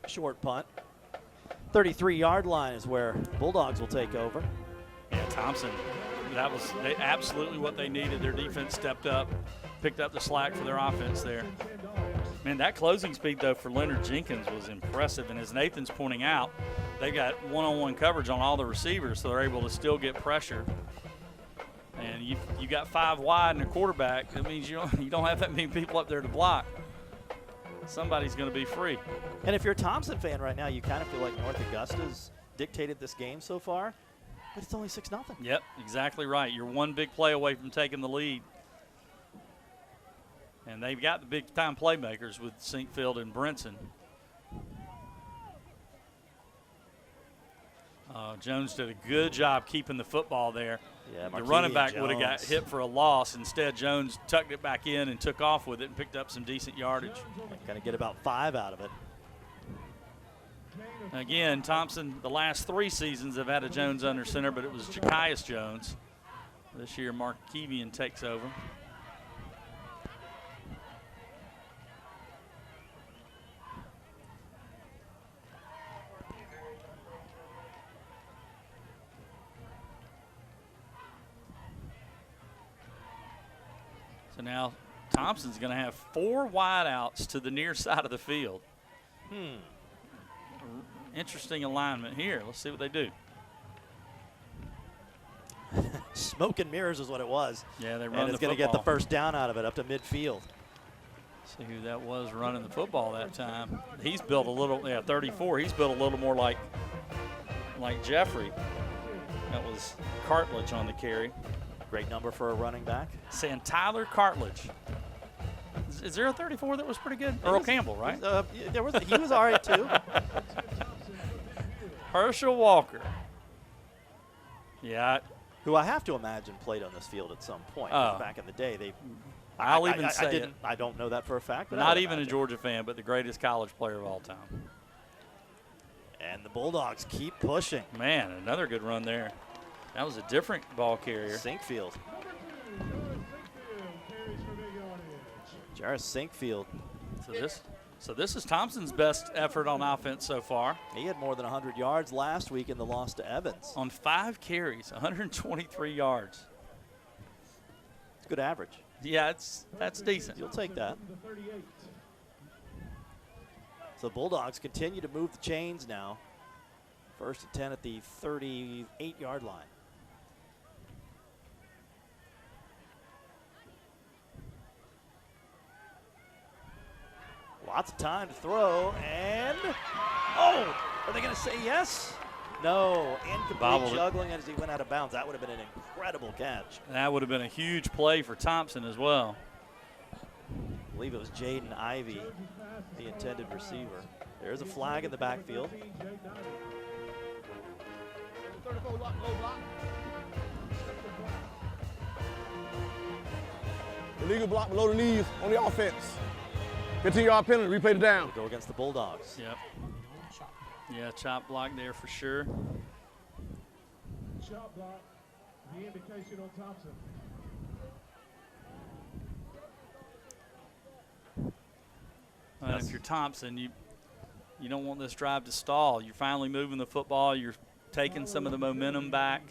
Speaker 5: short punt. 33-yard line is where Bulldogs will take over.
Speaker 6: Yeah, Thomson, that was absolutely what they needed. Their defense stepped up, picked up the slack for their offense there. Man, that closing speed, though, for Leonard Jenkins was impressive. And as Nathan's pointing out, they got one-on-one coverage on all the receivers, so they're able to still get pressure. And you got 5 wide and a quarterback. That means you don't have that many people up there to block. Somebody's going to be free.
Speaker 5: And if you're a Thomson fan right now, you kind of feel like North Augusta's dictated this game so far, but it's only 6-0.
Speaker 6: Yep, exactly right. You're one big play away from taking the lead. And they've got the big-time playmakers with Sinkfield and Brinson. Jones did a good job keeping the football there.
Speaker 5: Yeah,
Speaker 6: The running back
Speaker 5: Markevian
Speaker 6: would have got
Speaker 5: Jones.
Speaker 6: hit for a loss. Instead, Jones tucked it back in and took off with it and picked up some decent yardage.
Speaker 5: Going to get about 5 out of it.
Speaker 6: Again, Thomson, the last 3 seasons have had a Jones under center, but it was Jakias Jones. This year, Markevian takes over. So now Thompson's going to have 4 wideouts to the near side of the field. Interesting alignment here. Let's see what they do.
Speaker 5: Smoke and mirrors is what it was.
Speaker 6: Yeah, they run
Speaker 5: And
Speaker 6: the
Speaker 5: it's going to get the
Speaker 6: football.
Speaker 5: first down out of it up to midfield.
Speaker 6: See who that was running the football that time. He's built a little, 34. He's built a little more like Jeffrey. That was Cartledge on the carry.
Speaker 5: Great number for a running back.
Speaker 6: Tyler Cartledge. Is there a 34 that was pretty good? Earl Campbell, right?
Speaker 5: He was all right, too.
Speaker 6: Herschel Walker. Yeah.
Speaker 5: Who I have to imagine played on this field at some point.
Speaker 6: Oh.
Speaker 5: Back in the day,
Speaker 6: I
Speaker 5: don't know that for a fact. But
Speaker 6: Not even a Georgia fan, but the greatest college player of all time.
Speaker 5: And the Bulldogs keep pushing.
Speaker 6: Man, another good run there. That was a different ball carrier.
Speaker 5: Sinkfield. Jarvis Sinkfield.
Speaker 6: So this is Thompson's best effort on offense so far.
Speaker 5: He had more than 100 yards last week in the loss to Evans.
Speaker 6: On 5 carries, 123 yards.
Speaker 5: It's a good average.
Speaker 6: Yeah, that's decent.
Speaker 5: You'll take that. So Bulldogs continue to move the chains now. 1st and 10 at the 38-yard line. Lots of time to throw, and oh, are they going to say yes? No, incomplete
Speaker 6: Bobbled it.
Speaker 5: juggling as he went out of bounds. That would have been an incredible catch.
Speaker 6: That would have been a huge play for Thomson as well.
Speaker 5: I believe it was Jaden Ivey, the intended receiver. There's a flag in the backfield.
Speaker 7: 34 low block. Illegal block below the knees on the offense. 15-yard penalty, replay the down.
Speaker 5: Go against the Bulldogs.
Speaker 6: Yep. Yeah, chop block there for sure.
Speaker 9: Chop block, the indication on Thomson.
Speaker 6: And if you're Thomson, you don't want this drive to stall. You're finally moving the football. You're taking some of the momentum back.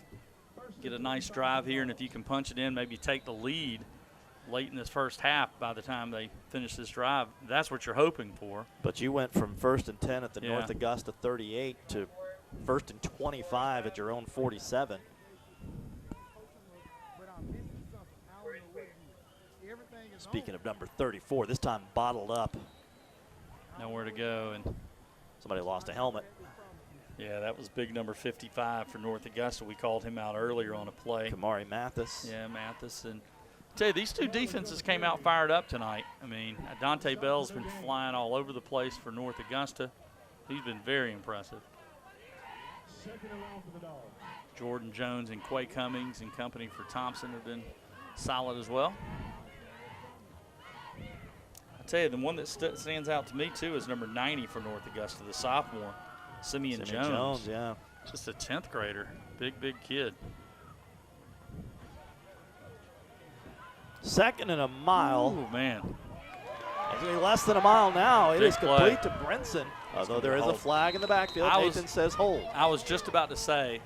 Speaker 6: Get a nice drive here, and if you can punch it in, maybe take the lead late in this first half by the time they finish this drive. That's what you're hoping for.
Speaker 5: But you went from 1st and 10 at the North Augusta 38 to 1st and 25 at your own 47. Speaking of number 34, this time bottled up.
Speaker 6: Nowhere to go, and
Speaker 5: somebody lost a helmet.
Speaker 6: Yeah, that was big number 55 for North Augusta. We called him out earlier on a play.
Speaker 5: Kamari Mathis.
Speaker 6: Yeah, Mathis. And I tell you, these two defenses came out fired up tonight. I mean, Dante Bell's been flying all over the place for North Augusta. He's been very impressive. Jordan Jones and Quay Cummings and company for Thomson have been solid as well. I tell you, the one that stands out to me, too, is number 90 for North Augusta, the sophomore, Simeon Jones.
Speaker 5: Yeah.
Speaker 6: Just a 10th grader. Big kid.
Speaker 5: 2nd and a mile.
Speaker 6: Oh, man.
Speaker 5: Actually less than a mile now. It
Speaker 6: Big
Speaker 5: is complete
Speaker 6: play.
Speaker 5: to Brinson. Although there is a flag in the backfield. Nathan says hold.
Speaker 6: I was just about to say,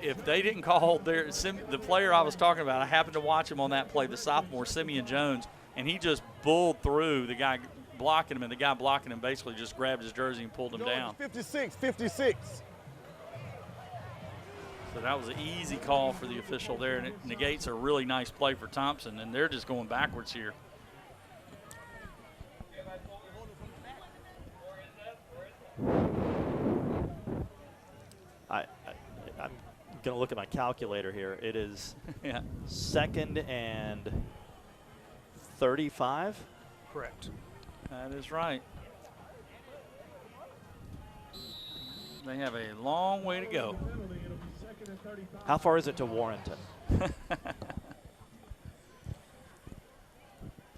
Speaker 6: if they didn't call the player I was talking about, I happened to watch him on that play, the sophomore, Simeon Jones, and he just bulled through the guy blocking him, and the guy blocking him basically just grabbed his jersey and pulled him down.
Speaker 7: 56.
Speaker 6: So that was an easy call for the official there, and it negates a really nice play for Thomson, and they're just going backwards here.
Speaker 5: I'm going to look at my calculator here. It is 2nd and 35.
Speaker 8: Correct.
Speaker 6: That is right. They have a long way to go.
Speaker 5: How far is it to Warrenton?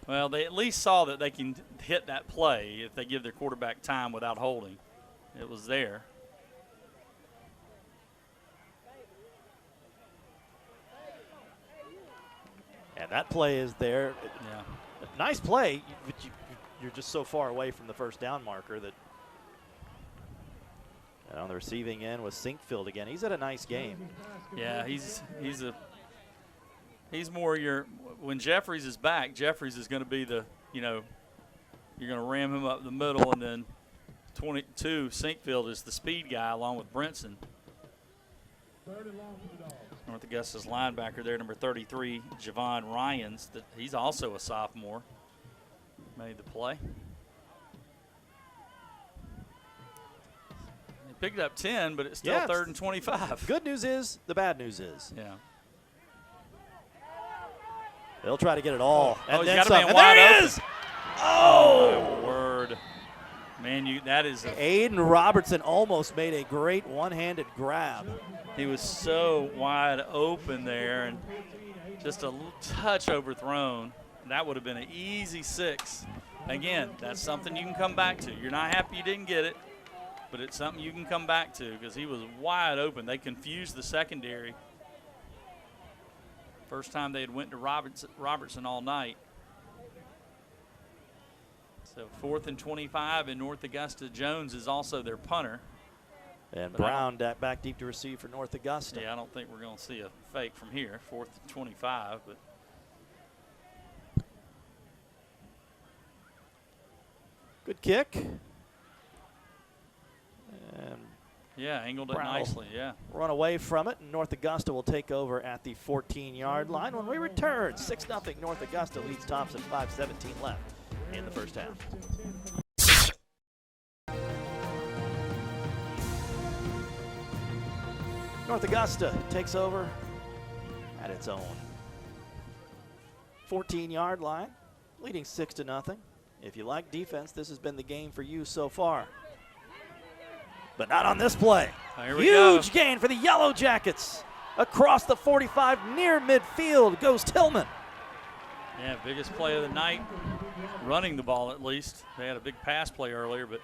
Speaker 6: Well, they at least saw that they can hit that play if they give their quarterback time without holding. It was there.
Speaker 5: And that play is there.
Speaker 6: Yeah.
Speaker 5: Nice play, but you're just so far away from the first down marker that. And on the receiving end was Sinkfield again. He's had a nice game.
Speaker 6: Yeah, he's more your when Jeffries is back. Jeffries is going to be the you're going to ram him up the middle, and then 22 Sinkfield is the speed guy along with Brinson. North Augusta's linebacker there, number 33, Javon Ryans. He's also a sophomore. Made the play. They picked up 10, but it's still 3rd and 25.
Speaker 5: Good news is, the bad news is.
Speaker 6: Yeah.
Speaker 5: They'll try to get it all.
Speaker 6: Oh,
Speaker 5: and
Speaker 6: he's
Speaker 5: then
Speaker 6: got a
Speaker 5: some.
Speaker 6: man
Speaker 5: And
Speaker 6: wide
Speaker 5: there he
Speaker 6: open.
Speaker 5: is! Oh!
Speaker 6: My word. Man, that is
Speaker 5: Aiden Robertson almost made a great one-handed grab.
Speaker 6: He was so wide open there, and just a little touch overthrown. That would have been an easy 6. Again, that's something you can come back to. You're not happy you didn't get it, but it's something you can come back to because he was wide open. They confused the secondary. First time they had went to Robertson all night. So 4th and 25, and North Augusta. Jones is also their punter.
Speaker 5: And Brown back deep to receive for North Augusta.
Speaker 6: Yeah, I don't think we're going to see a fake from here. 4th and 25, but
Speaker 5: good kick. And
Speaker 6: Yeah, angled it
Speaker 5: Brown will
Speaker 6: nicely, yeah.
Speaker 5: run away from it, and North Augusta will take over at the 14-yard line. When we return, 6-0 North Augusta leads Thomson, 5:17 left in the first half. North Augusta takes over at its own 14-yard line, leading 6-0. If you like defense, this has been the game for you so far. But not on this play.
Speaker 6: Here we
Speaker 5: Huge
Speaker 6: go.
Speaker 5: gain for the Yellow Jackets. Across the 45, near midfield, goes Tillman.
Speaker 6: Yeah, biggest play of the night, running the ball at least. They had a big pass play earlier, but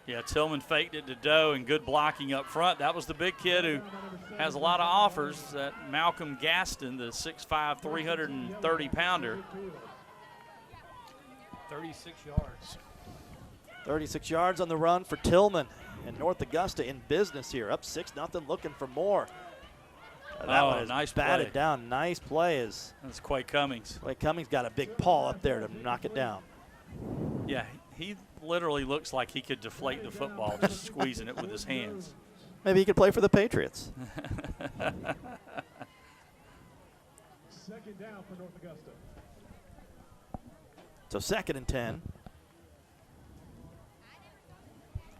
Speaker 6: yeah, Tillman faked it to Doe and good blocking up front. That was the big kid who has a lot of offers, that Malcolm Gaston, the 6'5", 330-pounder.
Speaker 8: 36 yards.
Speaker 5: 36 yards on the run for Tillman. And North Augusta in business here, up 6-0, looking for more. That one is
Speaker 6: nice
Speaker 5: batted
Speaker 6: play.
Speaker 5: down. Nice play.
Speaker 6: That's Quay Cummings.
Speaker 5: Quay Cummings got a big paw up there to knock it down.
Speaker 6: Yeah, he literally looks like he could deflate the football just squeezing it with his hands.
Speaker 5: Maybe he could play for the Patriots.
Speaker 9: Second down for North Augusta.
Speaker 5: So 2nd and 10.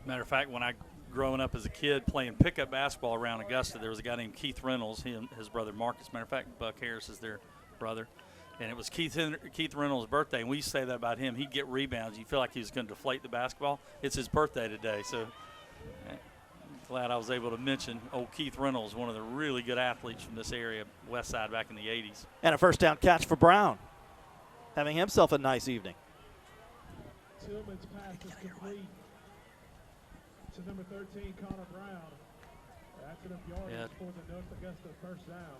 Speaker 6: Matter of fact, when I growing up as a kid playing pickup basketball around Augusta, there was a guy named Keith Reynolds. He and his brother Marcus. Matter of fact, Buck Harris is their brother. And it was Keith Reynolds' birthday, and we used to say that about him. He'd get rebounds. You feel like he was going to deflate the basketball. It's his birthday today, so I'm glad I was able to mention old Keith Reynolds, one of the really good athletes from this area, West Side, back in the 80s.
Speaker 5: And a first down catch for Brown, having himself a nice evening.
Speaker 9: Tillman's pass is complete to number 13, Connor Brown. That's enough yardage for the North Augusta first down.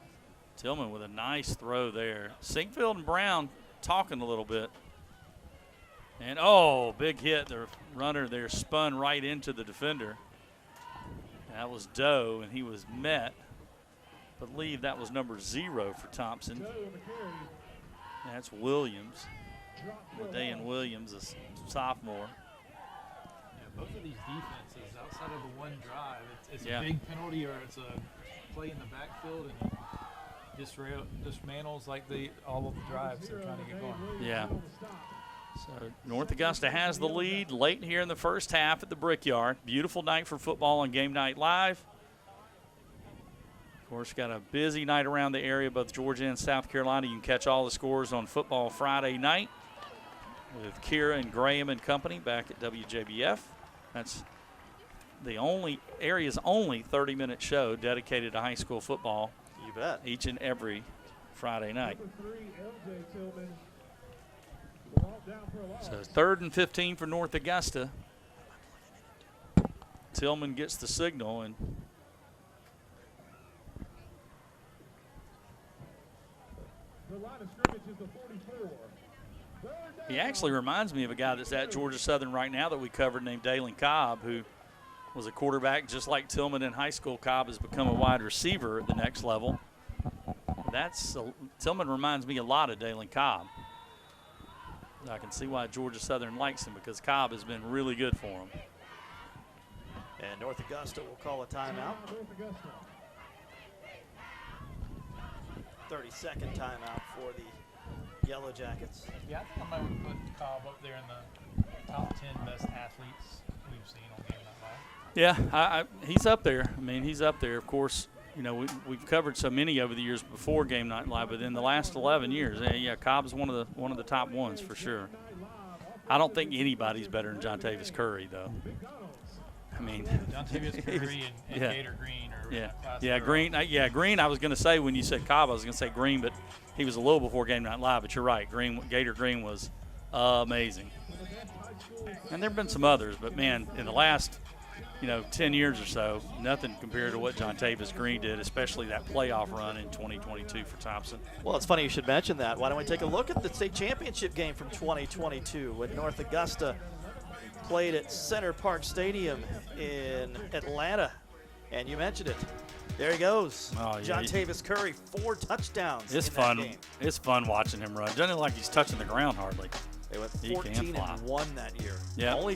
Speaker 6: Tillman with a nice throw there. Sinkfield and Brown talking a little bit. And, big hit. The runner there spun right into the defender. That was Doe, and he was met. I believe that was number 0 for Thomson. That's Williams. Dayan Williams, a sophomore.
Speaker 8: Both of these defenses, outside of the one drive, it's
Speaker 6: Yeah.
Speaker 8: a big penalty or it's a play in the backfield, and it dismantles like all of the drives they're trying to get going.
Speaker 6: Yeah. So North Augusta has the lead late here in the first half at the Brickyard. Beautiful night for football on Game Night Live. Of course, got a busy night around the area, both Georgia and South Carolina. You can catch all the scores on Football Friday night with Kira and Graham and company back at WJBF. That's the area's only 30-minute show dedicated to high school football.
Speaker 5: You bet.
Speaker 6: Each and every Friday night. So 3rd and 15 for North Augusta. Tillman gets the signal, and
Speaker 9: The line of scrimmage is the 44.
Speaker 6: he actually reminds me of a guy that's at Georgia Southern right now that we covered named Dalen Cobb, who was a quarterback just like Tillman in high school. Cobb has become a wide receiver at the next level. Tillman reminds me a lot of Dalen Cobb. I can see why Georgia Southern likes him, because Cobb has been really good for him.
Speaker 5: And North Augusta will call a timeout. 30-second timeout for the Yellow Jackets.
Speaker 8: Yeah, I think I might want to put Cobb up there in the top 10 best athletes we've seen on Game Night Live.
Speaker 6: Yeah, he's up there. I mean, he's up there. Of course, you know, we've covered so many over the years before Game Night Live, but in the last 11 years, yeah, Cobb's one of the top ones for sure. I don't think anybody's better than John Tavis Curry, though. I mean,
Speaker 8: John Tavis Curry and Gator Green are
Speaker 6: Green. I was going to say when you said Cobb, I was going to say Green, but he was a little before Game Night Live. But you're right, Gator Green was amazing. And there've been some others, but man, in the last 10 years or so, nothing compared to what John Tavis Green did, especially that playoff run in 2022 for Thomson.
Speaker 5: Well, it's funny you should mention that. Why don't we take a look at the state championship game from 2022 when North Augusta played at Center Park Stadium in Atlanta. And you mentioned it. There he goes.
Speaker 6: Oh, yeah.
Speaker 5: John Tavis Curry, 4 touchdowns.
Speaker 6: It's fun. It's fun watching him run. Doesn't look like he's touching the ground hardly.
Speaker 5: They went 14-1 that year.
Speaker 6: Yeah.
Speaker 5: Only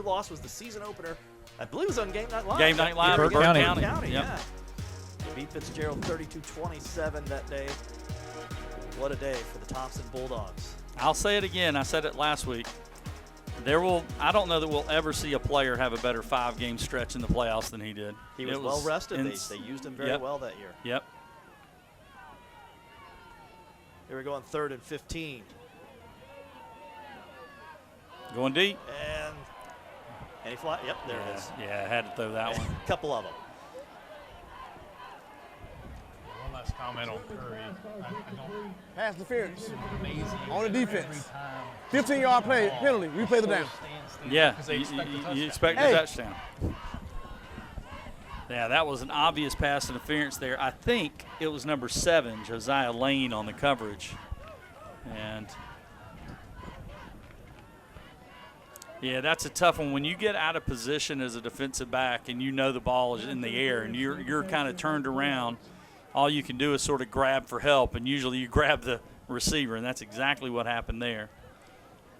Speaker 5: loss was the season opener I believe it was on Game Night Live.
Speaker 6: Game Night Live,
Speaker 8: Burke
Speaker 6: Burke
Speaker 8: County.
Speaker 6: County. Yep.
Speaker 5: Yeah. Beat Fitzgerald 32-27 that day. What a day for the Thomson Bulldogs.
Speaker 6: I'll say it again. I said it last week. I don't know that we'll ever see a player have a better 5-game stretch in the playoffs than he did.
Speaker 5: He was well rested. They used him very well that year.
Speaker 6: Yep.
Speaker 5: Here we go on 3rd and 15.
Speaker 6: Going deep.
Speaker 5: And he fly. Yep, there it is.
Speaker 6: Yeah, I had to throw that one.
Speaker 5: A couple of them.
Speaker 10: One last comment on Curry.
Speaker 7: Pass interference
Speaker 10: Amazing.
Speaker 7: on the defense. 15-yard play penalty. We play the down.
Speaker 6: Yeah,
Speaker 10: Because they
Speaker 6: you expect a touchdown. Yeah, that was an obvious pass interference there. I think it was number 7, Josiah Lane, on the coverage. And yeah, that's a tough one. When you get out of position as a defensive back and you know the ball is in the air and you're kind of turned around, all you can do is sort of grab for help, and usually you grab the receiver, and that's exactly what happened there.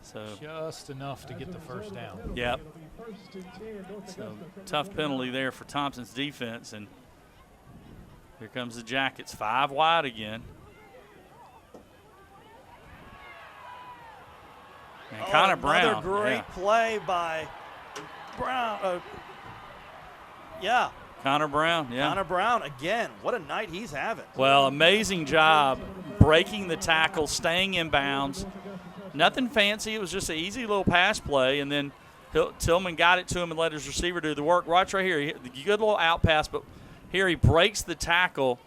Speaker 6: So
Speaker 10: Just enough to get the first down.
Speaker 6: yep. So tough penalty there for Thompson's defense, and here comes the Jackets, 5 wide again. And Connor Brown.
Speaker 5: Another great play by Brown.
Speaker 6: Connor Brown, yeah.
Speaker 5: Connor Brown again. What a night he's having.
Speaker 6: Well, amazing job breaking the tackle, staying in bounds. Nothing fancy. It was just an easy little pass play, and then Tillman got it to him and let his receiver do the work. Watch right here. Good little out pass, but here he breaks the tackle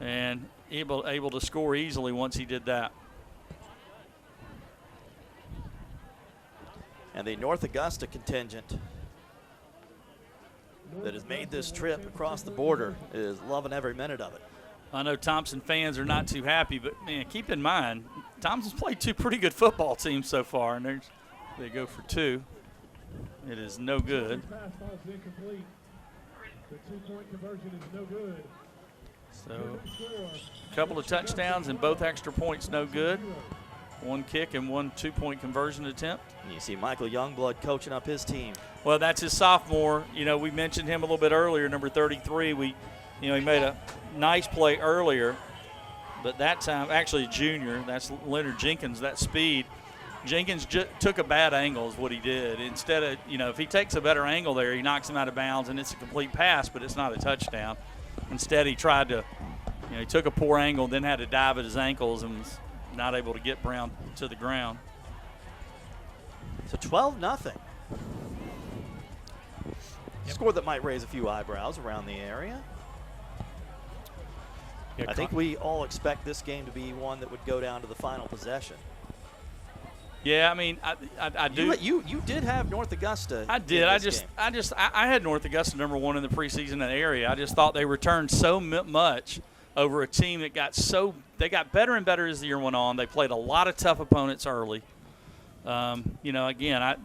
Speaker 6: and able to score easily once he did that.
Speaker 5: And the North Augusta contingent that has made this trip across the border is loving every minute of it.
Speaker 6: I know Thomson fans are not too happy, but, man, keep in mind, Thomson's played 2 pretty good football teams so far, and they go for 2. It is no good.
Speaker 9: Pass ball is incomplete. The 2-point conversion is no good.
Speaker 6: So a couple of touchdowns and both extra points no good. 1 kick and 1 2-point conversion attempt.
Speaker 5: And you see Michael Youngblood coaching up his team.
Speaker 6: Well, that's his sophomore. You know, we mentioned him a little bit earlier, number 33. He made a nice play earlier, but that time, actually junior, that's Leonard Jenkins, that speed. Jenkins took a bad angle is what he did. Instead of, if he takes a better angle there, he knocks him out of bounds, and it's a complete pass, but it's not a touchdown. Instead, he tried to, he took a poor angle, then had to dive at his ankles and was not able to get Brown to the ground.
Speaker 5: So 12-0. Score that might raise a few eyebrows around the area.
Speaker 6: Yeah,
Speaker 5: I think we all expect this game to be one that would go down to the final possession.
Speaker 6: Yeah, I mean, I do.
Speaker 5: You did have North Augusta.
Speaker 6: I did. I had North Augusta number 1 in the preseason in that area. I just thought they returned so much over a team that they got better and better as the year went on. They played a lot of tough opponents early. Again,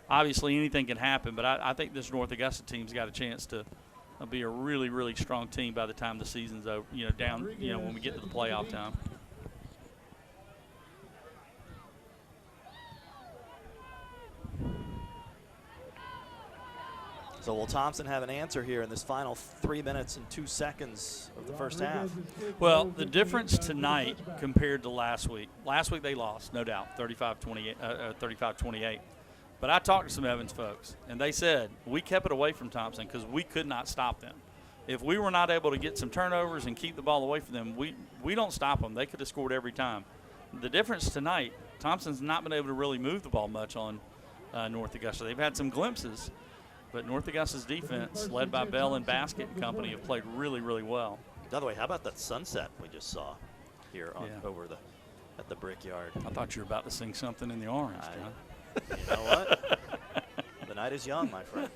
Speaker 6: obviously anything can happen, but I think this North Augusta team's got a chance to be a really, really strong team by the time the season's over. When we get to the playoff time.
Speaker 5: So will Thomson have an answer here in this final 3 minutes and 2 seconds of the first half?
Speaker 6: Well, the difference tonight compared to last week they lost, no doubt, 35-28. But I talked to some Evans folks, and they said we kept it away from Thomson because we could not stop them. If we were not able to get some turnovers and keep the ball away from them, we don't stop them. They could have scored every time. The difference tonight, Thompson's not been able to really move the ball much on North Augusta. They've had some glimpses. But North Augusta's defense, led by Bell and Basket and company, have played really, really well.
Speaker 5: By the way, how about that sunset we just saw here at the Brickyard?
Speaker 6: I thought you were about to sing something in the orange, John.
Speaker 5: You know what? The night is young, my friend.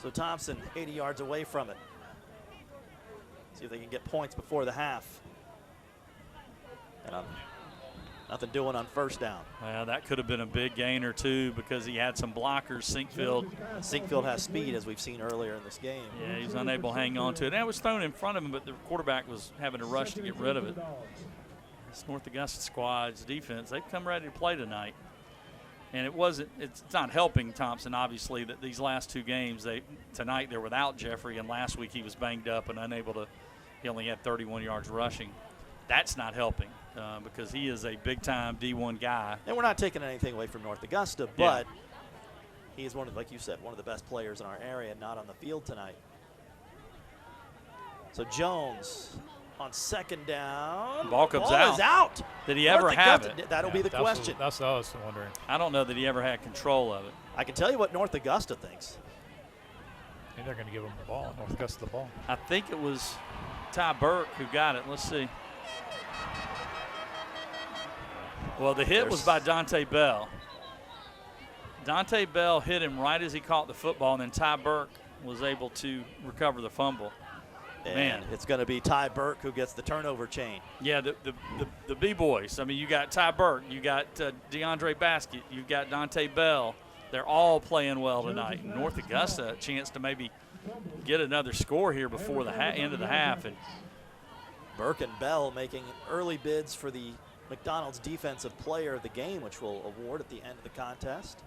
Speaker 5: So Thomson, 80 yards away from it. See if they can get points before the half. And nothing doing on first down.
Speaker 6: Well, that could have been a big gain or two because he had some blockers.
Speaker 5: Sinkfield has speed, as we've seen earlier in this game.
Speaker 6: Yeah, he was unable to hang on to it. And it was thrown in front of him, but the quarterback was having to rush to get rid of it. This North Augusta squad's defense, they've come ready to play tonight. And it's not helping Thomson, obviously, that these last two games, tonight they're without Jeffrey, and last week he was banged up and he only had 31 yards rushing. That's not helping because he is a big-time D1 guy.
Speaker 5: And we're not taking anything away from North Augusta, but he is like you said, one of the best players in our area, not on the field tonight. So Jones on second down.
Speaker 6: Ball comes
Speaker 5: Ball is out.
Speaker 6: Did he ever have it?
Speaker 5: That'll be the question.
Speaker 10: That's what I was wondering.
Speaker 6: I don't know that he ever had control of it.
Speaker 5: I can tell you what North Augusta thinks.
Speaker 10: I think they're going to give him the ball. North Augusta the ball.
Speaker 6: I think it was Ty Burke who got it. Let's see. Well, the hit was by Dante Bell. Dante Bell hit him right as he caught the football, and then Ty Burke was able to recover the fumble.
Speaker 5: And it's going to be Ty Burke who gets the turnover chain.
Speaker 6: Yeah, the B-boys. I mean, you got Ty Burke, you got DeAndre Baskett, you got Dante Bell. They're all playing well tonight. North Augusta, a chance to maybe get another score here before the end of the half. And
Speaker 5: Burke and Bell making early bids for the McDonald's Defensive Player of the Game, which we'll award at the end of the contest.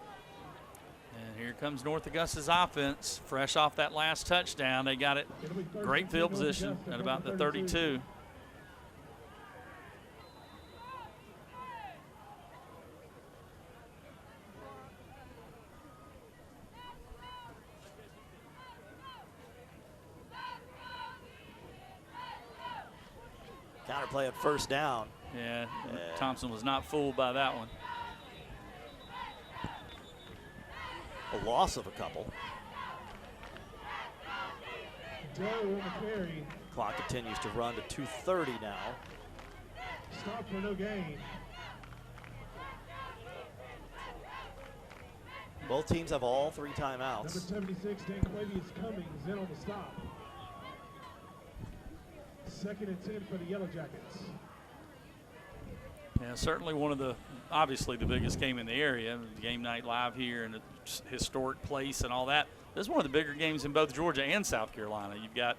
Speaker 6: And here comes North Augusta's offense, fresh off that last touchdown. They got it great field position at about the 32.
Speaker 5: Counterplay at first down.
Speaker 6: Yeah, Thomson was not fooled by that one.
Speaker 5: A loss of a couple. Clock continues to run to 2:30 now.
Speaker 9: Stop for no gain.
Speaker 5: Both teams have all 3 timeouts.
Speaker 9: Number 76, Danquavius Cummings in on the stop. 2nd and 10 for the Yellow Jackets.
Speaker 6: Yeah, certainly one of obviously the biggest game in the area. Game night live here in a historic place and all that. This is one of the bigger games in both Georgia and South Carolina. You've got,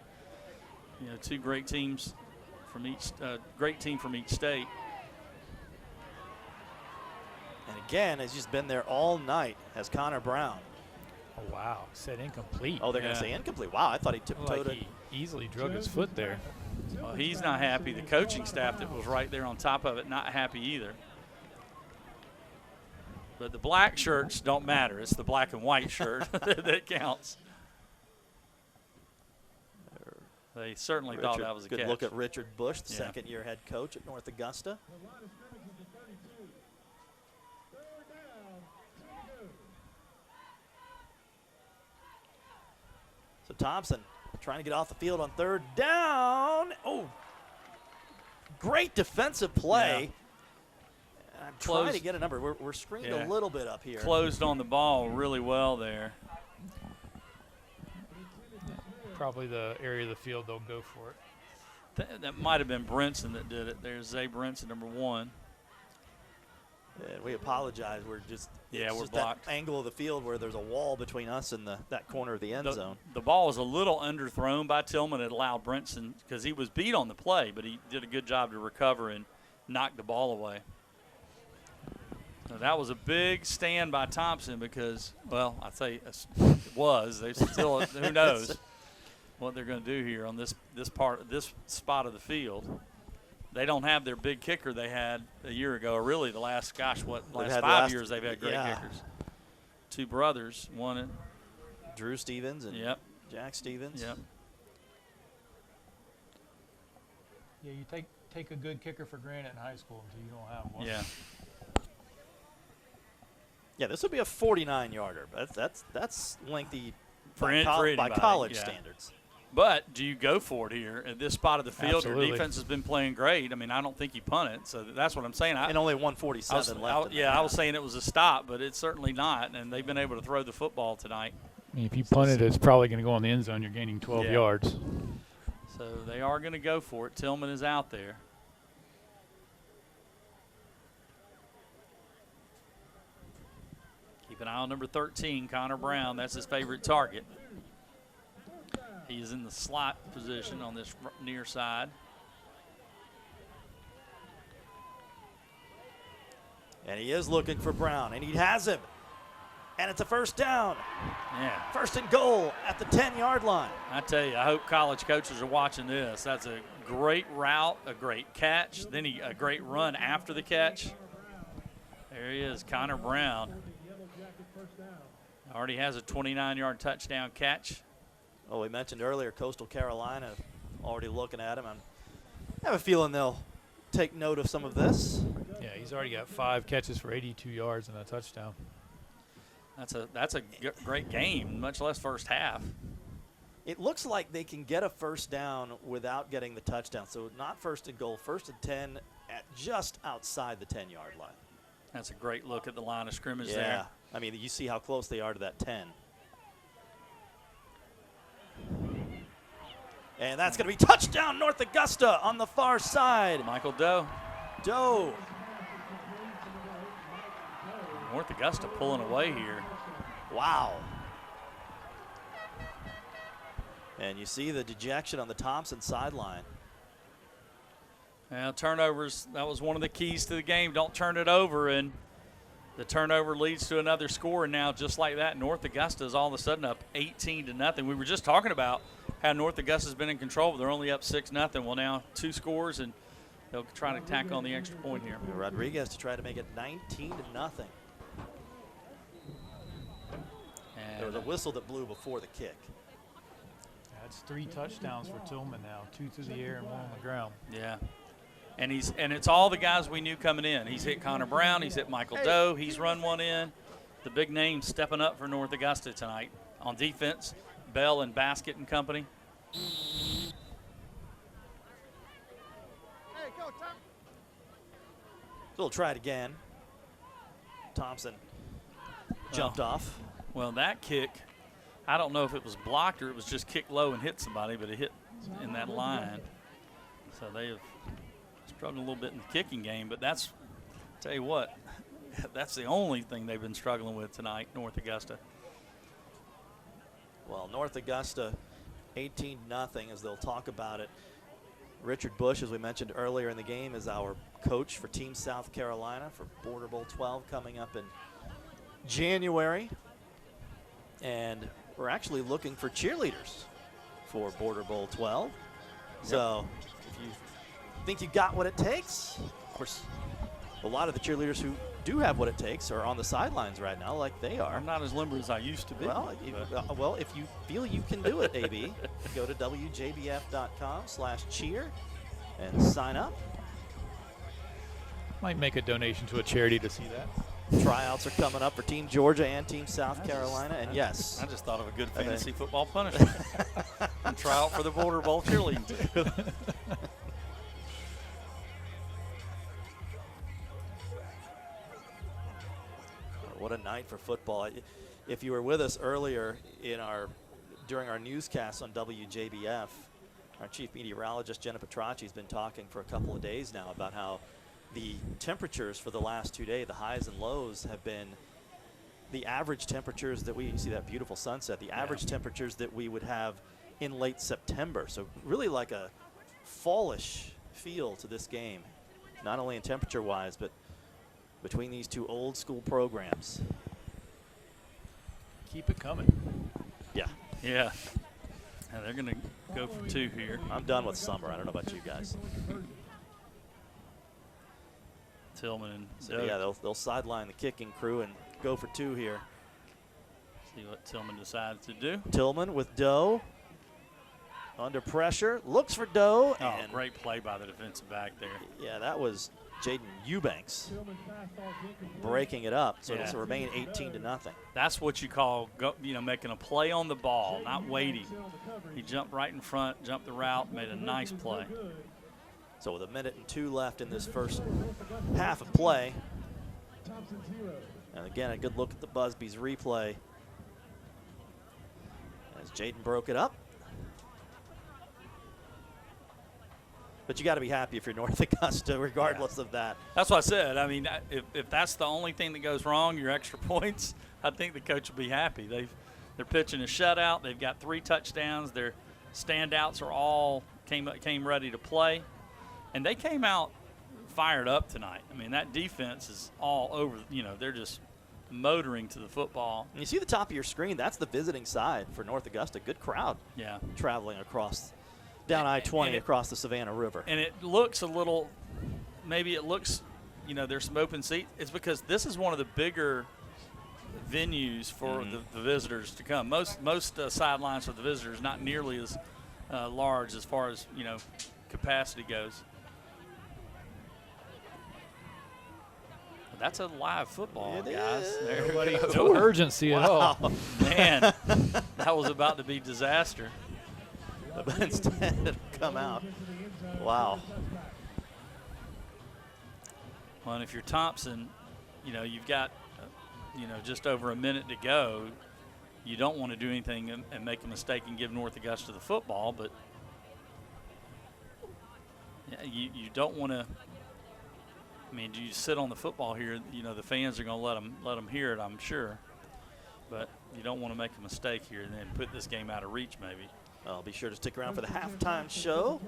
Speaker 6: two great teams from each, great team from each state.
Speaker 5: And again, has just been there all night as Connor Brown.
Speaker 10: Oh, wow. Said incomplete.
Speaker 5: Oh, they're going to say incomplete. Wow, I thought he tiptoed
Speaker 10: like he easily drug his foot there.
Speaker 6: Well, he's not happy. The coaching staff that was right there on top of it, not happy either. But the black shirts don't matter. It's the black and white shirt that counts. They certainly thought that was a
Speaker 5: good
Speaker 6: catch.
Speaker 5: Look at Richard Bush, the second-year head coach at North Augusta. So Thomson trying to get off the field on 3rd down. Oh, great defensive play. Yeah. I'm trying to get a number. We're screened a little bit up here.
Speaker 6: Closed on the ball really well there.
Speaker 10: Probably the area of the field they'll go for it.
Speaker 6: That might have been Brinson that did it. There's Zay Brinson, number 1.
Speaker 5: And we apologize. We're just
Speaker 6: we're
Speaker 5: just
Speaker 6: blocked.
Speaker 5: That angle of the field where there's a wall between us and that corner of the end zone.
Speaker 6: The ball was a little underthrown by Tillman. It allowed Brinson, because he was beat on the play, but he did a good job to recover and knock the ball away. Now, that was a big stand by Thomson because, well, I'd say it was. They still, who knows what they're going to do here on this spot of the field. They don't have their big kicker they had a year ago, or really the last 5 years they've had great kickers. 2 brothers, one
Speaker 5: Drew Stevens and Jack Stevens.
Speaker 6: Yep.
Speaker 10: Yeah, you take a good kicker for granted in high school until you don't have one.
Speaker 6: Yeah.
Speaker 5: Yeah, this would be a 49-yarder. That's lengthy
Speaker 6: by
Speaker 5: college standards.
Speaker 6: But do you go for it here at this spot of the field?
Speaker 10: Absolutely.
Speaker 6: Your defense has been playing great. I mean, I don't think you punt it, so that's what I'm saying.
Speaker 5: And only 147 left.
Speaker 6: I was saying it was a stop, but it's certainly not, and they've been able to throw the football tonight.
Speaker 10: I mean, if you punt it, it's probably going to go in the end zone. You're gaining 12 yards.
Speaker 6: So they are going to go for it. Tillman is out there. Keep an eye on number 13, Connor Brown. That's his favorite target. He is in the slot position on this near side.
Speaker 5: And he is looking for Brown, and he has him. And it's a first down.
Speaker 6: Yeah.
Speaker 5: First and goal at the 10-yard line.
Speaker 6: I tell you, I hope college coaches are watching this. That's a great route, a great catch, then a great run after the catch. There he is, Connor Brown. Already has a 29-yard touchdown catch.
Speaker 5: Oh, we mentioned earlier Coastal Carolina already looking at him. I have a feeling they'll take note of some of this.
Speaker 8: Yeah, he's already got 5 catches for 82 yards and a touchdown.
Speaker 6: That's a great game, much less first half.
Speaker 5: It looks like they can get a first down without getting the touchdown. So not first and goal, first and 10 at just outside the 10-yard line.
Speaker 6: That's a great look at the line of scrimmage
Speaker 5: Yeah.
Speaker 6: there.
Speaker 5: I mean, you see how close they are to that 10. And that's going to be touchdown North Augusta on the far side.
Speaker 6: Michael Doe.
Speaker 5: Doe.
Speaker 6: North Augusta pulling away here.
Speaker 5: Wow. And you see the dejection on the Thomson sideline.
Speaker 6: Now, turnovers, that was one of the keys to the game. Don't turn it over, and the turnover leads to another score. And now, just like that, North Augusta is all of a sudden up 18-0. We were just talking about how North Augusta's been in control, but they're only up 6-0. Well, now 2 scores, and they'll try to tack on the extra point here.
Speaker 5: Rodriguez to try to make it 19-0. There was a whistle that blew before the kick.
Speaker 8: That's 3 touchdowns for Tillman now, 2 through the air and 1 on the ground.
Speaker 6: Yeah. And it's all the guys we knew coming in. He's hit Connor Brown. He's hit Michael Doe. He's run one in. The big names stepping up for North Augusta tonight. On defense, Bell and Basket and company.
Speaker 5: We'll try it again. Thomson jumped off.
Speaker 6: Well, that kick, I don't know if it was blocked or it was just kicked low and hit somebody, but it hit in that line. So they have struggled a little bit in the kicking game, but that's, tell you what, that's the only thing they've been struggling with tonight, North Augusta.
Speaker 5: Well, North Augusta 18-0 as they'll talk about it. Richard Bush, as we mentioned earlier in the game, is our coach for Team South Carolina for Border Bowl 12 coming up in January. And we're actually looking for cheerleaders for Border Bowl 12. So if you think you got what it takes, of course, a lot of the cheerleaders who do have what it takes are on the sidelines right now like they are.
Speaker 6: I'm not as limber as I used to be.
Speaker 5: Well, if you feel you can do it, AB, go to WJBF.com/cheer and sign up.
Speaker 8: Might make a donation to a charity to see that.
Speaker 5: Tryouts are coming up for Team Georgia and Team South Carolina, and yes.
Speaker 6: I just thought of a good fantasy football punishment. And try out for the Border Bowl cheerleading team.
Speaker 5: What a night for football. If you were with us earlier during our newscast on WJBF, our chief meteorologist, Jenna Petracci, has been talking for a couple of days now about how the temperatures for the last 2 days, the highs and lows, have been the average temperatures that we see, that beautiful sunset, the average temperatures that we would have in late September. So really like a fallish feel to this game, not only in temperature-wise, but between these two old school programs.
Speaker 8: Keep it coming.
Speaker 5: Yeah.
Speaker 6: Yeah. And they're going to go for 2 here.
Speaker 5: I'm done with summer. I don't know about you guys.
Speaker 6: Tillman and
Speaker 5: so yeah, they'll sideline the kicking crew and go for 2 here.
Speaker 6: See what Tillman decides to do.
Speaker 5: Tillman with Doe under pressure, looks for Doe.
Speaker 6: Oh, great play by the defensive back there.
Speaker 5: Yeah, that was Jaden Eubanks breaking it up, so it'll remain 18-0.
Speaker 6: That's what you call making a play on the ball, not waiting. He jumped right in front, jumped the route, made a nice play.
Speaker 5: So with 1 minute and 2 left in this first half of play, and again a good look at the Busby's replay as Jaden broke it up. But you got to be happy if you're North Augusta, regardless of that.
Speaker 6: That's what I said. I mean, if that's the only thing that goes wrong, your extra points, I think the coach will be happy. They're pitching a shutout. They've got 3 touchdowns. Their standouts are all came ready to play, and they came out fired up tonight. I mean, that defense is all over. They're just motoring to the football.
Speaker 5: And you see the top of your screen, that's the visiting side for North Augusta. Good crowd traveling across down I-20 across the Savannah River.
Speaker 6: And it looks a little, maybe it looks, there's some open seats. It's because this is one of the bigger venues for the visitors to come. Most sidelines for the visitors not nearly as large as far as, capacity goes. That's a live football, guys.
Speaker 8: No urgency at all.
Speaker 6: Man, that was about to be disaster.
Speaker 5: But instead, it'll come out. Wow.
Speaker 6: Well, and if you're Thomson, you've got, just over a minute to go. You don't want to do anything and make a mistake and give North Augusta the football, but you don't want to. I mean, do you sit on the football here? The fans are going to let them hear it, I'm sure. But you don't want to make a mistake here and then put this game out of reach, maybe.
Speaker 5: Well, be sure to stick around for the halftime show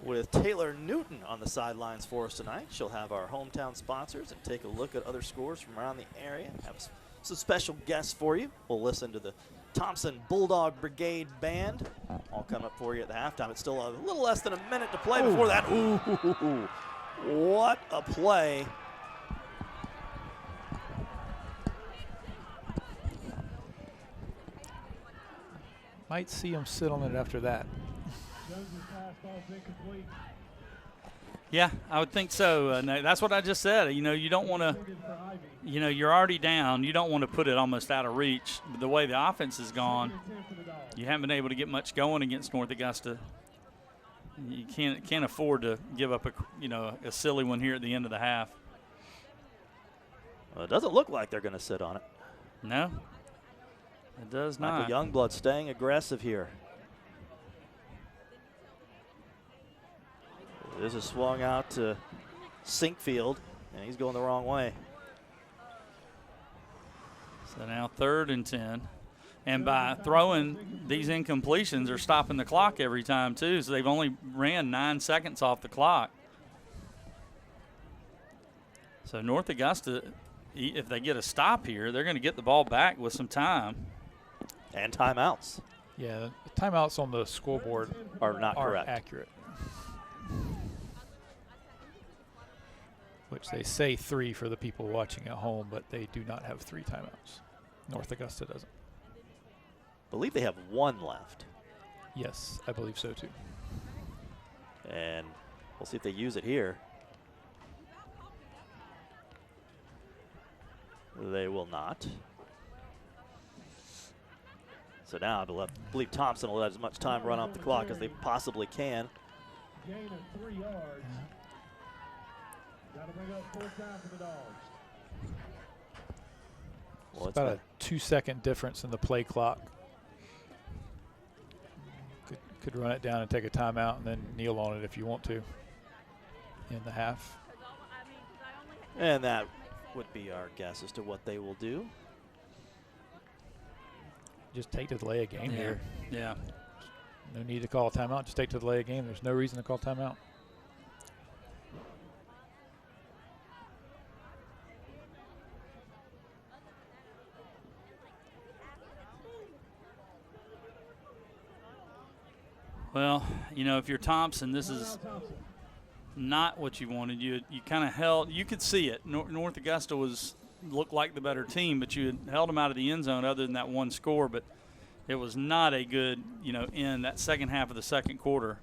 Speaker 5: with Taylor Newton on the sidelines for us tonight. She'll have our hometown sponsors and take a look at other scores from around the area. Have some special guests for you. We'll listen to the Thomson Bulldog Brigade Band. All coming up for you at the halftime. It's still a little less than a minute to play before that. Ooh. What a play.
Speaker 8: Might see him sit on it after that.
Speaker 6: Yeah, I would think so. That's what I just said. You don't want to, you're already down. You don't want to put it almost out of reach. The way the offense has gone, you haven't been able to get much going against North Augusta. You can't afford to give up a silly one here at the end of the half.
Speaker 5: Well, it doesn't look like they're going to sit on it.
Speaker 6: No, it does not.
Speaker 5: Michael Youngblood staying aggressive here. This is swung out to Sinkfield, and he's going the wrong way.
Speaker 6: So now 3rd and 10. And by throwing these incompletions, they're stopping the clock every time, too. So they've only ran 9 seconds off the clock. So North Augusta, if they get a stop here, they're going to get the ball back with some time.
Speaker 5: And timeouts.
Speaker 8: Yeah, the timeouts on the scoreboard
Speaker 5: are not correct.
Speaker 8: Accurate. Which they say 3 for the people watching at home, but they do not have 3 timeouts. North Augusta doesn't.
Speaker 5: I believe they have 1 left.
Speaker 8: Yes, I believe so too.
Speaker 5: And we'll see if they use it here. They will not. So now I believe Thomson will let as much time run off the clock as they possibly can.
Speaker 9: Gain of 3 yards. Got to bring up full time for the Dogs.
Speaker 5: Well,
Speaker 8: it's about a 2-second difference in the play clock. Could run it down and take a timeout and then kneel on it if you want to in the half.
Speaker 5: And that would be our guess as to what they will do.
Speaker 8: Just take to delay a game here.
Speaker 6: Yeah.
Speaker 8: No need to call a timeout. Just take to delay a game. There's no reason to call timeout.
Speaker 6: Well, if you're Thomson, this is not what you wanted. You kind of held. You could see it. North Augusta looked like the better team, but you had held them out of the end zone other than that one score. But it was not a good, in that second half of the second quarter,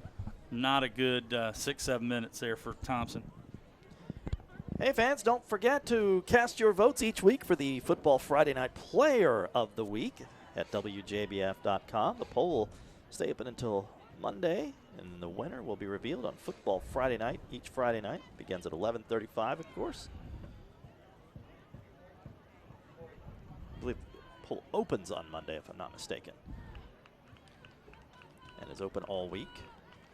Speaker 6: not a good 6-7 minutes there for Thomson.
Speaker 5: Hey, fans, don't forget to cast your votes each week for the Football Friday Night Player of the Week at WJBF.com. The poll will stay open until Monday, and the winner will be revealed on Football Friday night. Each Friday night begins at 11:35, of course. I believe the poll opens on Monday, if I'm not mistaken, and is open all week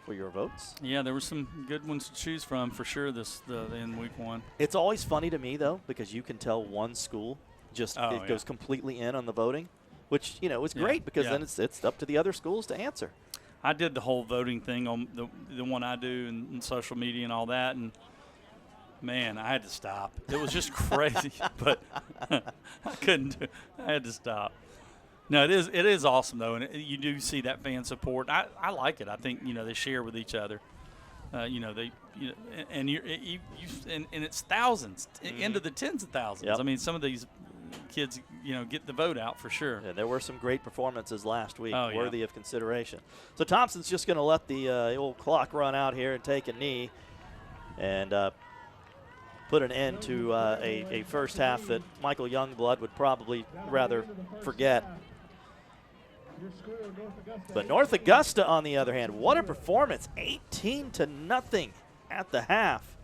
Speaker 5: for your votes.
Speaker 6: Yeah, there were some good ones to choose from for sure in week 1.
Speaker 5: It's always funny to me, though, because you can tell one school goes completely in on the voting, which, is great because then it's up to the other schools to answer.
Speaker 6: I did the whole voting thing on the one I do and social media and all that, and Man, I had to stop. It was just crazy, but I couldn't do it. I had to stop. No, it is awesome, though, and you do see that fan support. I like it. I think, they share with each other. And it's thousands, into the tens of thousands.
Speaker 5: Yep.
Speaker 6: I mean, some of these kids, get the vote out for sure.
Speaker 5: Yeah, there were some great performances last week,
Speaker 6: Oh, yeah.
Speaker 5: worthy of consideration. So Thomson's just going to let the old clock run out here and take a knee and put an end to a first half that Michael Youngblood would probably rather forget. But North Augusta, on the other hand, what a performance. 18-0 at the half.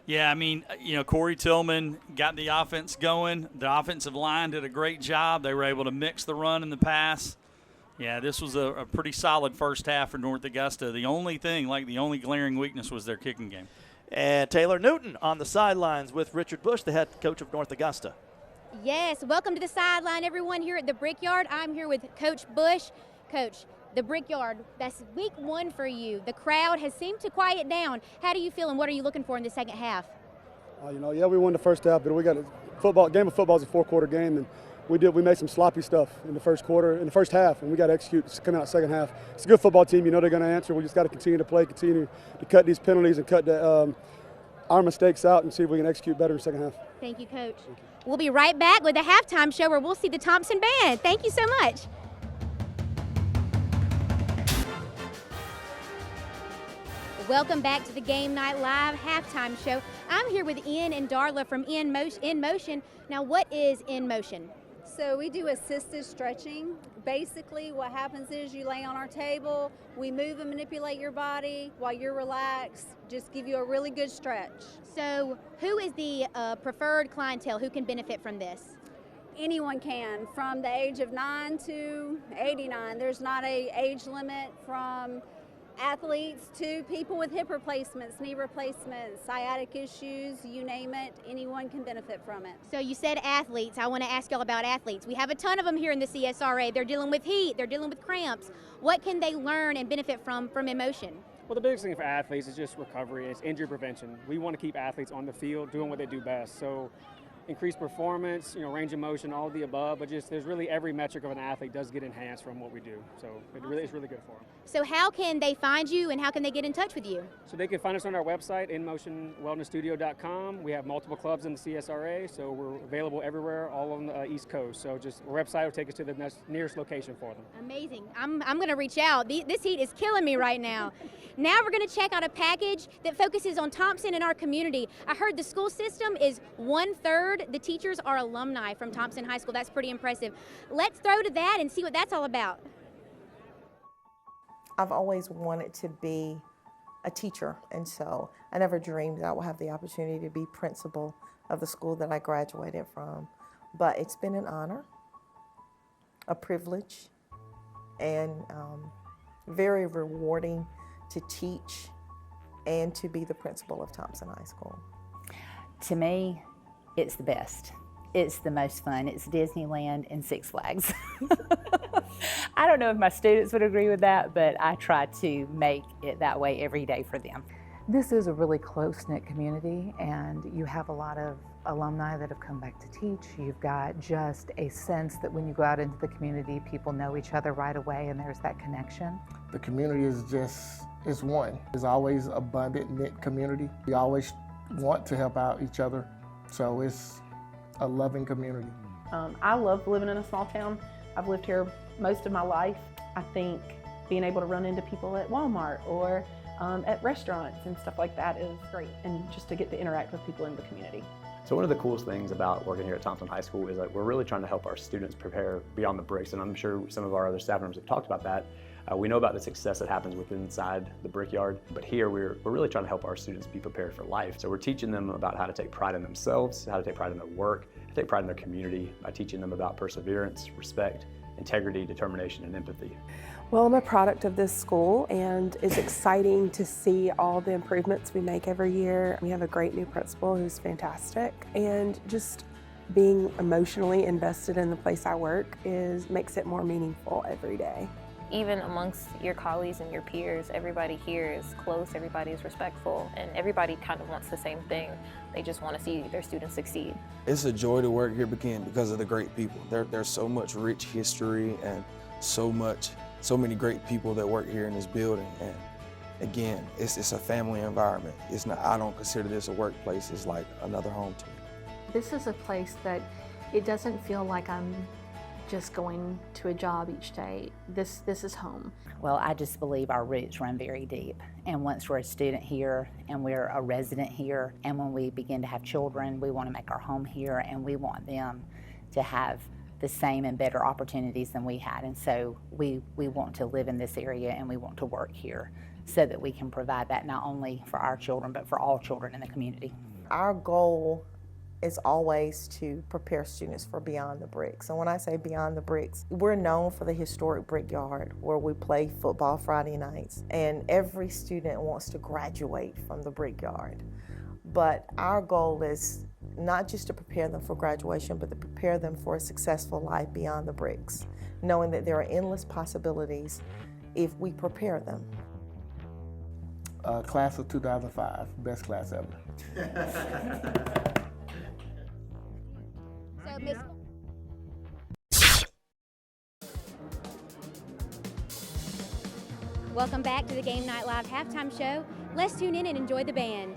Speaker 6: Yeah, I mean, Corey Tillman got the offense going. The offensive line did a great job. They were able to mix the run and the pass. Yeah, this was a pretty solid first half for North Augusta. The only glaring weakness was their kicking game.
Speaker 5: And Taylor Newton on the sidelines with Richard Bush, the head coach of North Augusta.
Speaker 11: Yes, welcome to the sideline, everyone here at the Brickyard. I'm here with Coach Bush. Coach, the Brickyard, that's week 1 for you. The crowd has seemed to quiet down. How do you feel, and what are you looking for in the second half?
Speaker 2: Yeah, we won the first half, but we got game of football is a 4-quarter game, and we made some sloppy stuff in the first half, and we got to execute coming out second half. It's a good football team. They're going to answer. We just got to continue to play, continue to cut these penalties and cut our mistakes out and see if we can execute better in the second half.
Speaker 11: Thank you, Coach. Thank you. We'll be right back with the halftime show where we'll see the Thomson Band. Thank you so much. Welcome back to the Game Night Live halftime show. I'm here with Ian and Darla from In Motion. Now, what is In Motion?
Speaker 12: So we do assisted stretching. Basically, what happens is you lay on our table, we move and manipulate your body while you're relaxed, just give you a really good stretch.
Speaker 11: So who is the preferred clientele who can benefit from this?
Speaker 12: Anyone can, from the age of 9 to 89. There's not an age limit, from athletes to people with hip replacements, knee replacements, sciatic issues, you name it, anyone can benefit from it.
Speaker 11: So you said athletes. I want to ask y'all about athletes. We have a ton of them here in the CSRA. They're dealing with heat, they're dealing with cramps. What can they learn and benefit from In Motion?
Speaker 13: Well, the biggest thing for athletes is just recovery. It's injury prevention. We want to keep athletes on the field doing what they do best. So increased performance, range of motion, all of the above, but just there's really every metric of an athlete does get enhanced from what we do. So it's really good for them.
Speaker 11: So how can they find you and how can they get in touch with you?
Speaker 13: So they can find us on our website, inmotionwellnessstudio.com. We have multiple clubs in the CSRA, so we're available everywhere, all on the East Coast. So just our website will take us to the nearest location for them.
Speaker 11: Amazing. I'm going to reach out. This heat is killing me right now. Now we're going to check out a package that focuses on Thomson and our community. I heard the school system is 1/3. The teachers are alumni from Thomson High School. That's pretty impressive. Let's throw to that and see what that's all about.
Speaker 14: I've always wanted to be a teacher, and so I never dreamed that I would have the opportunity to be principal of the school that I graduated from. But it's been an honor, a privilege, and very rewarding to teach and to be the principal of Thomson High School.
Speaker 15: To me, it's the best. It's the most fun. It's Disneyland and Six Flags. I don't know if my students would agree with that, but I try to make it that way every day for them.
Speaker 16: This is a really close-knit community, and you have a lot of alumni that have come back to teach. You've got just a sense that when you go out into the community, people know each other right away, and there's that connection.
Speaker 7: The community is one. It's always abundant, knit community. We always want to help out each other, so it's a loving community.
Speaker 17: I love living in a small town. I've lived here most of my life. I think being able to run into people at Walmart or at restaurants and stuff like that is great, and just to get to interact with people in the community.
Speaker 18: So one of the coolest things about working here at Thomson High School is that we're really trying to help our students prepare beyond the bricks, and I'm sure some of our other staff members have talked about that. We know about the success that happens inside the Brickyard, but here we're really trying to help our students be prepared for life. So we're teaching them about how to take pride in themselves, how to take pride in their work, how to take pride in their community by teaching them about perseverance, respect, integrity, determination, and empathy.
Speaker 19: Well, I'm a product of this school, and it's exciting to see all the improvements we make every year. We have a great new principal who's fantastic, and just being emotionally invested in the place I work makes it more meaningful every day.
Speaker 20: even amongst your colleagues and your peers, everybody here is close, everybody is respectful, and everybody kind of wants the same thing. They just want to see their students succeed.
Speaker 21: It's a joy to work here because of the great people. There's so much rich history and so many great people that work here in this building. And again, it's a family environment. It's not, I don't consider this a workplace. It's like another home to me.
Speaker 22: This is a place that it doesn't feel like I'm just going to a job each day. This is home.
Speaker 15: Well, I just believe our roots run very deep. And once we're a student here and we're a resident here, and when we begin to have children, we want to make our home here, and we want them to have the same and better opportunities than we had. And so we want to live in this area and we want to work here so that we can provide that not only for our children, but for all children in the community.
Speaker 14: Our goal is always to prepare students for Beyond the Bricks. And when I say Beyond the Bricks, we're known for the historic Brickyard where we play football Friday nights, and every student wants to graduate from the Brickyard. But our goal is not just to prepare them for graduation, but to prepare them for a successful life beyond the bricks, knowing that there are endless possibilities if we prepare them.
Speaker 23: Class of 2005, best class ever.
Speaker 11: Welcome back to the Game Night Live halftime show. Let's tune in and enjoy the band.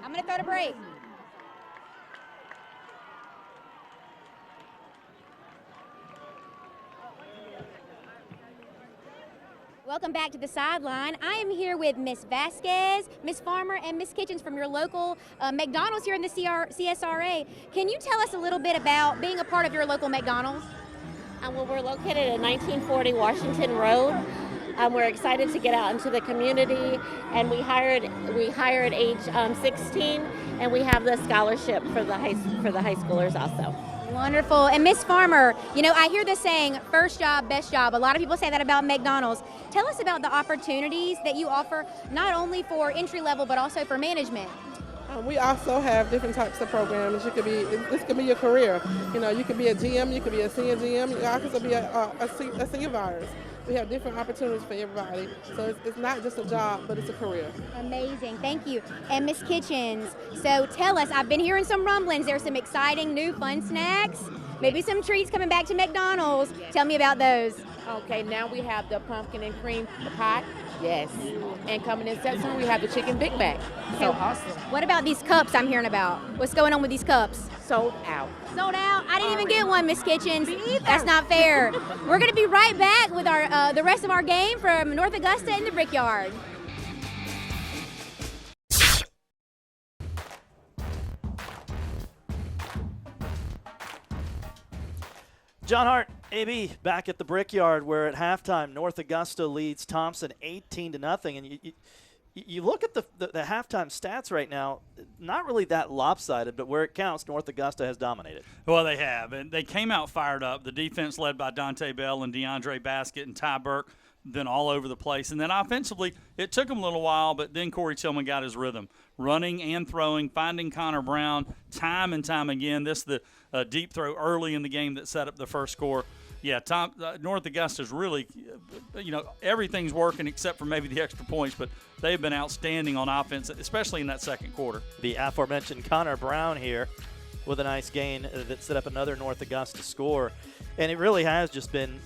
Speaker 11: I'm going to throw the break. Welcome back to the sideline. I am here with Miss Vasquez, Miss Farmer, and Miss Kitchens from your local McDonald's here in the CSRA. Can you tell us a little bit about being a part of your local McDonald's?
Speaker 1: Well, we're located at 1940 Washington Road. We're excited to get out into the community, and we hired age 16, and we have the scholarship for the high schoolers also.
Speaker 11: Wonderful. And Miss Farmer, you know, I hear the saying, first job, best job. A lot of people say that about McDonald's. Tell us about the opportunities that you offer, not only for entry level, but also for management.
Speaker 3: We also have different types of programs. This could be your career. You know, you could be a GM, you could be a senior GM, you could also be a senior virus. We have different opportunities for everybody. So it's not just a job, but it's a career.
Speaker 11: Amazing, thank you. And Miss Kitchens, so tell us, I've been hearing some rumblings. There's some exciting new fun snacks, maybe some treats coming back to McDonald's. Tell me about those.
Speaker 4: Okay, now we have the pumpkin and cream pie. Yes. And coming in September, we have the chicken Big Mac. So awesome.
Speaker 11: What about these cups I'm hearing about? What's going on with these cups?
Speaker 4: Sold out.
Speaker 11: Sold out? I didn't even get one, Miss Kitchens. That's not fair. We're going to be right back with our the rest of our game from North Augusta in the Brickyard.
Speaker 5: John Hart, AB, back at the Brickyard, where at halftime North Augusta leads Thomson 18-0, and you look at the halftime stats right now, not really that lopsided, but where it counts, North Augusta has dominated.
Speaker 6: Well, they have, and they came out fired up. The defense led by Dante Bell and DeAndre Baskett and Ty Burke, been all over the place. And then offensively, it took them a little while, but then Corey Tillman got his rhythm, running and throwing, finding Connor Brown time and time again. This is the deep throw early in the game that set up the first score. Yeah, North Augusta's really, everything's working except for maybe the extra points, but they've been outstanding on offense, especially in that second quarter.
Speaker 5: The aforementioned Connor Brown here with a nice gain that set up another North Augusta score. And it really has just been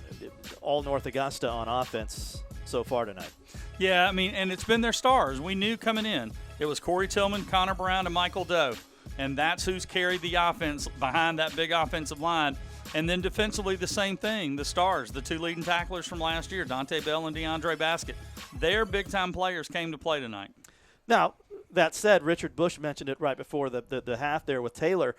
Speaker 5: all North Augusta on offense so far tonight.
Speaker 6: Yeah, I mean, and it's been their stars. We knew coming in it was Corey Tillman, Connor Brown, and Michael Doe. And that's who's carried the offense behind that big offensive line. And then defensively, the same thing. The stars, the two leading tacklers from last year, Dante Bell and DeAndre Baskett. Their big-time players came to play tonight.
Speaker 5: Now, that said, Richard Bush mentioned it right before the half there with Taylor.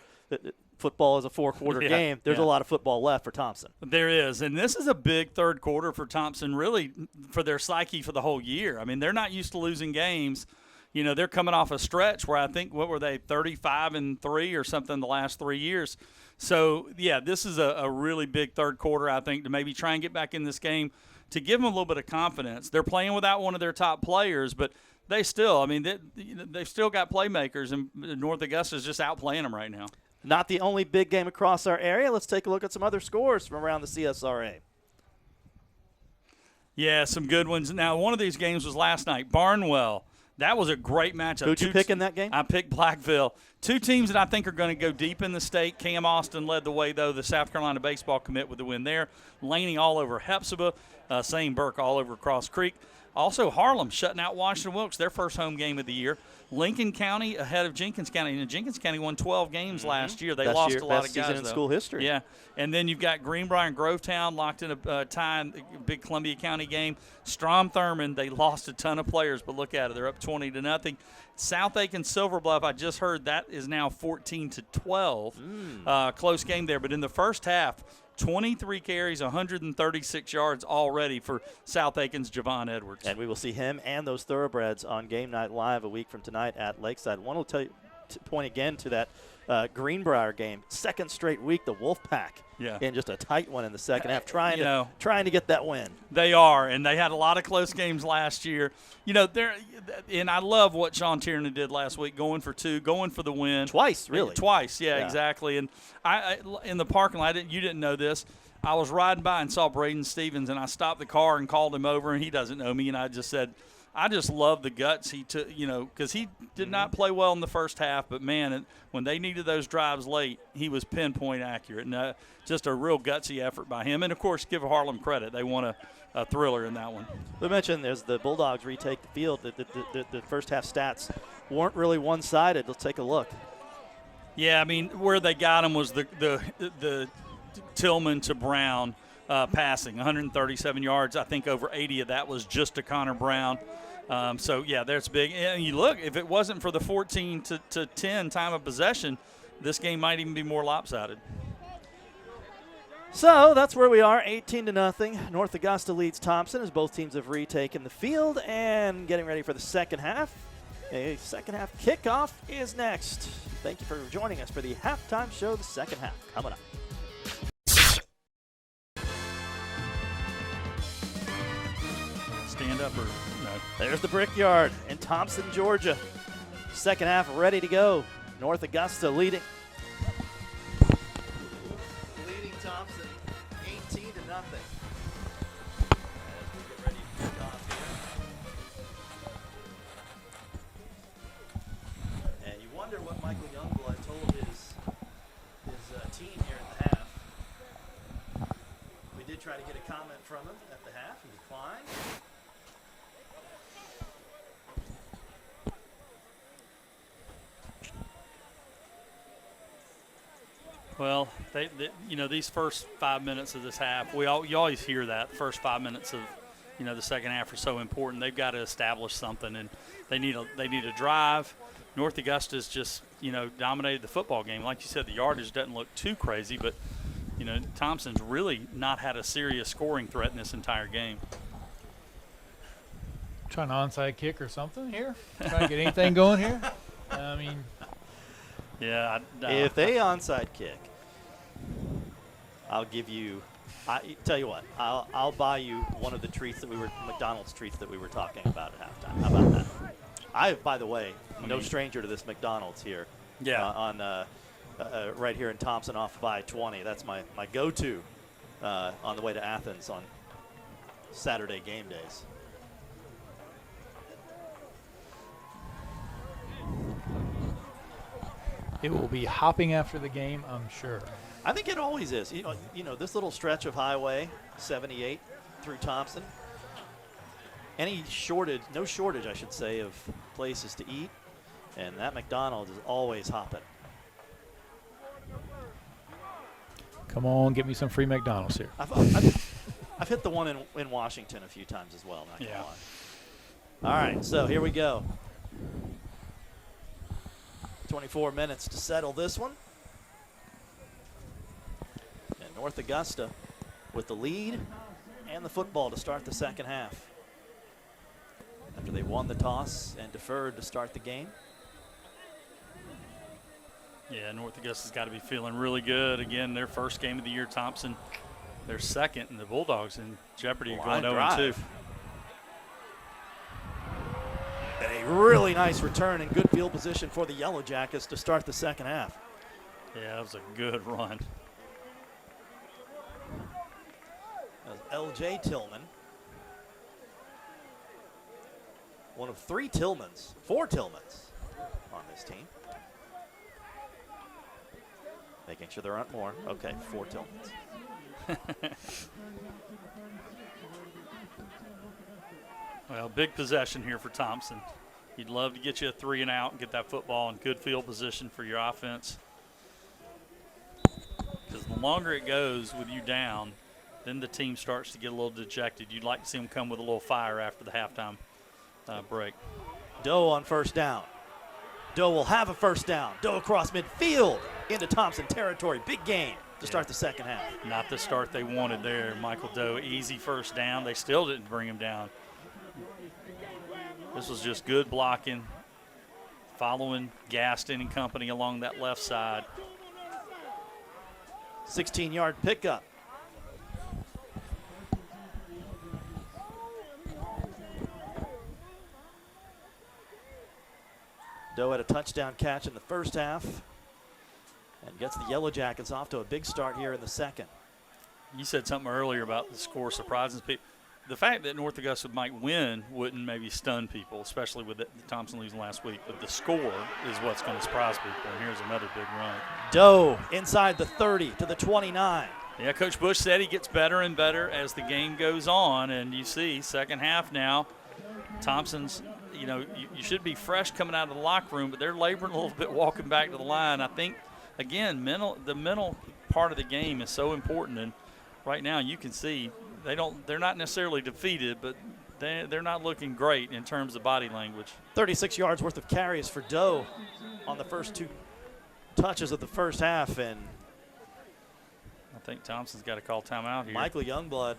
Speaker 5: Football is a four-quarter game. There's a lot of football left for Thomson.
Speaker 6: There is, and this is a big third quarter for Thomson, really, for their psyche for the whole year. I mean, they're not used to losing games. You know, they're coming off a stretch where I think, what were they, 35-3 or something the last 3 years. So, yeah, this is a really big third quarter, I think, to maybe try and get back in this game to give them a little bit of confidence. They're playing without one of their top players, but they still, I mean, they've still got playmakers, and North Augusta's just outplaying them right now.
Speaker 5: Not the only big game across our area. Let's take a look at some other scores from around the CSRA.
Speaker 6: Yeah, some good ones. Now, one of these games was last night, Barnwell. That was a great matchup.
Speaker 5: Who'd you pick in that game?
Speaker 6: I picked Blackville. Two teams that I think are going to go deep in the state. Cam Austin led the way, though. The South Carolina baseball commit with the win there. Laney all over Hepzibah. Sane Burke all over Cross Creek. Also, Harlem shutting out Washington Wilkes, their first home game of the year. Lincoln County ahead of Jenkins County. And Jenkins County won 12 games last year. They lost a lot of guys,
Speaker 5: season in school history.
Speaker 6: Yeah. And then you've got Greenbrier and Grovetown locked in a tie in the big Columbia County game. Strom Thurmond, they lost a ton of players, but look at it. They're up 20-0. South Aiken Silver Bluff, I just heard that is now 14-12. Close game there. But in the first half, 23 carries, 136 yards already for South Aiken's Javon Edwards.
Speaker 5: And we will see him and those Thoroughbreds on Game Night Live a week from tonight at Lakeside. One will point again to that Greenbrier game. Second straight week, the Wolfpack in just a tight one in the second half, trying to get that win.
Speaker 6: They are, and they had a lot of close games last year. You know, and I love what Sean Tierney did last week, going for two, going for the win.
Speaker 5: Twice, really.
Speaker 6: Twice, yeah, exactly. And I in the parking lot, you didn't know this, I was riding by and saw Braden Stevens, and I stopped the car and called him over, and he doesn't know me, and I just said, I just love the guts he took, because he did not play well in the first half, but, man, when they needed those drives late, he was pinpoint accurate. And just a real gutsy effort by him. And, of course, give Harlem credit. They won a a thriller in that one.
Speaker 5: We mentioned as the Bulldogs retake the field, the first half stats weren't really one-sided. Let's take a look.
Speaker 6: Yeah, I mean, where they got him was the Tillman to Brown passing, 137 yards. I think over 80 of that was just to Connor Brown. So, yeah, that's big. And you look, if it wasn't for the 14 to 10 time of possession, this game might even be more lopsided.
Speaker 5: So that's where we are, 18-0. North Augusta leads Thomson as both teams have retaken the field and getting ready for the second half. A second half kickoff is next. Thank you for joining us for the halftime show, the second half. Coming up.
Speaker 6: Stand up or no?
Speaker 5: There's the Brickyard in Thomson, Georgia. Second half ready to go. North Augusta leading Thomson 18-0. As we get ready to kick off here. And you wonder what Michael Youngblood told his team here at the half. We did try to get a comment from him at the half. He declined.
Speaker 6: Well, these first 5 minutes of this half, you always hear that. First 5 minutes of, the second half are so important. They've got to establish something, and they need a drive. North Augusta's just, dominated the football game. Like you said, the yardage doesn't look too crazy, but, Thompson's really not had a serious scoring threat in this entire game.
Speaker 8: Trying to onside kick or something here? Trying to get anything going here? I mean.
Speaker 6: Yeah.
Speaker 5: If they onside kick, I'll give you. Tell you what, I'll buy you one of the McDonald's treats that we were talking about at halftime. How about that? By the way, no stranger to this McDonald's here.
Speaker 6: Yeah.
Speaker 5: On right here in Thomson off by 20. That's my go-to on the way to Athens on Saturday game days.
Speaker 8: It will be hopping after the game, I'm sure.
Speaker 5: I think it always is. This little stretch of Highway 78 through Thomson. No shortage, I should say, of places to eat, and that McDonald's is always hopping.
Speaker 8: Come on, get me some free McDonald's here.
Speaker 5: I've hit the one in Washington a few times as well. Not gonna lie. All right, so here we go. 24 minutes to settle this one. And North Augusta with the lead and the football to start the second half. After they won the toss and deferred to start the game.
Speaker 6: Yeah, North Augusta's got to be feeling really good. Again, their first game of the year. Thomson, their second, and the Bulldogs in jeopardy of going 0-2.
Speaker 5: And a really nice return and good field position for the Yellow Jackets to start the second half.
Speaker 6: Yeah, that was a good run.
Speaker 5: L.J. Tillman. One of four Tillmans on this team. Making sure there aren't more. Okay, 4 Tillmans.
Speaker 6: Well, big possession here for Thomson. You'd love to get you a 3 and out and get that football in good field position for your offense. Because the longer it goes with you down, then the team starts to get a little dejected. You'd like to see them come with a little fire after the halftime break.
Speaker 5: Doe on first down. Doe will have a first down. Doe across midfield into Thomson territory. Big game to start the second half.
Speaker 6: Not the start they wanted there. Michael Doe, easy first down. They still didn't bring him down. This was just good blocking, following Gaston and company along that left side.
Speaker 5: 16-yard pickup. Doe had a touchdown catch in the first half and gets the Yellow Jackets off to a big start here in the second.
Speaker 6: You said something earlier about the score surprises people. The fact that North Augusta might win wouldn't maybe stun people, especially with the Thomson losing last week. But the score is what's going to surprise people. And here's another big run.
Speaker 5: Doe inside the 30 to the 29.
Speaker 6: Yeah, Coach Bush said he gets better and better as the game goes on, and you see second half now, Thomson's, you should be fresh coming out of the locker room, but they're laboring a little bit walking back to the line. I think, again, the mental part of the game is so important, and right now you can see they're not necessarily defeated, but they're not looking great in terms of body language.
Speaker 5: 36 yards worth of carries for Doe on the first 2 touches of the first half, and
Speaker 6: I think Thompson's got to call timeout here.
Speaker 5: Michael Youngblood.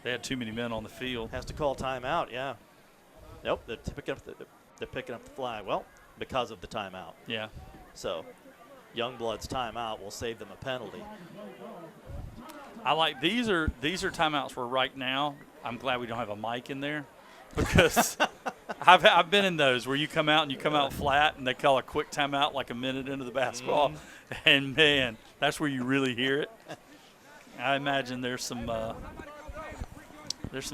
Speaker 6: They had too many men on the field.
Speaker 5: Has to call timeout, yeah. Nope, they're picking up the flag. Well, because of the timeout.
Speaker 6: Yeah.
Speaker 5: So Youngblood's timeout will save them a penalty.
Speaker 6: I like these are timeouts where right now I'm glad we don't have a mic in there, because I've been in those where you come out and you come out flat and they call a quick timeout like a minute into the basketball, and man, that's where you really hear it. I imagine there's some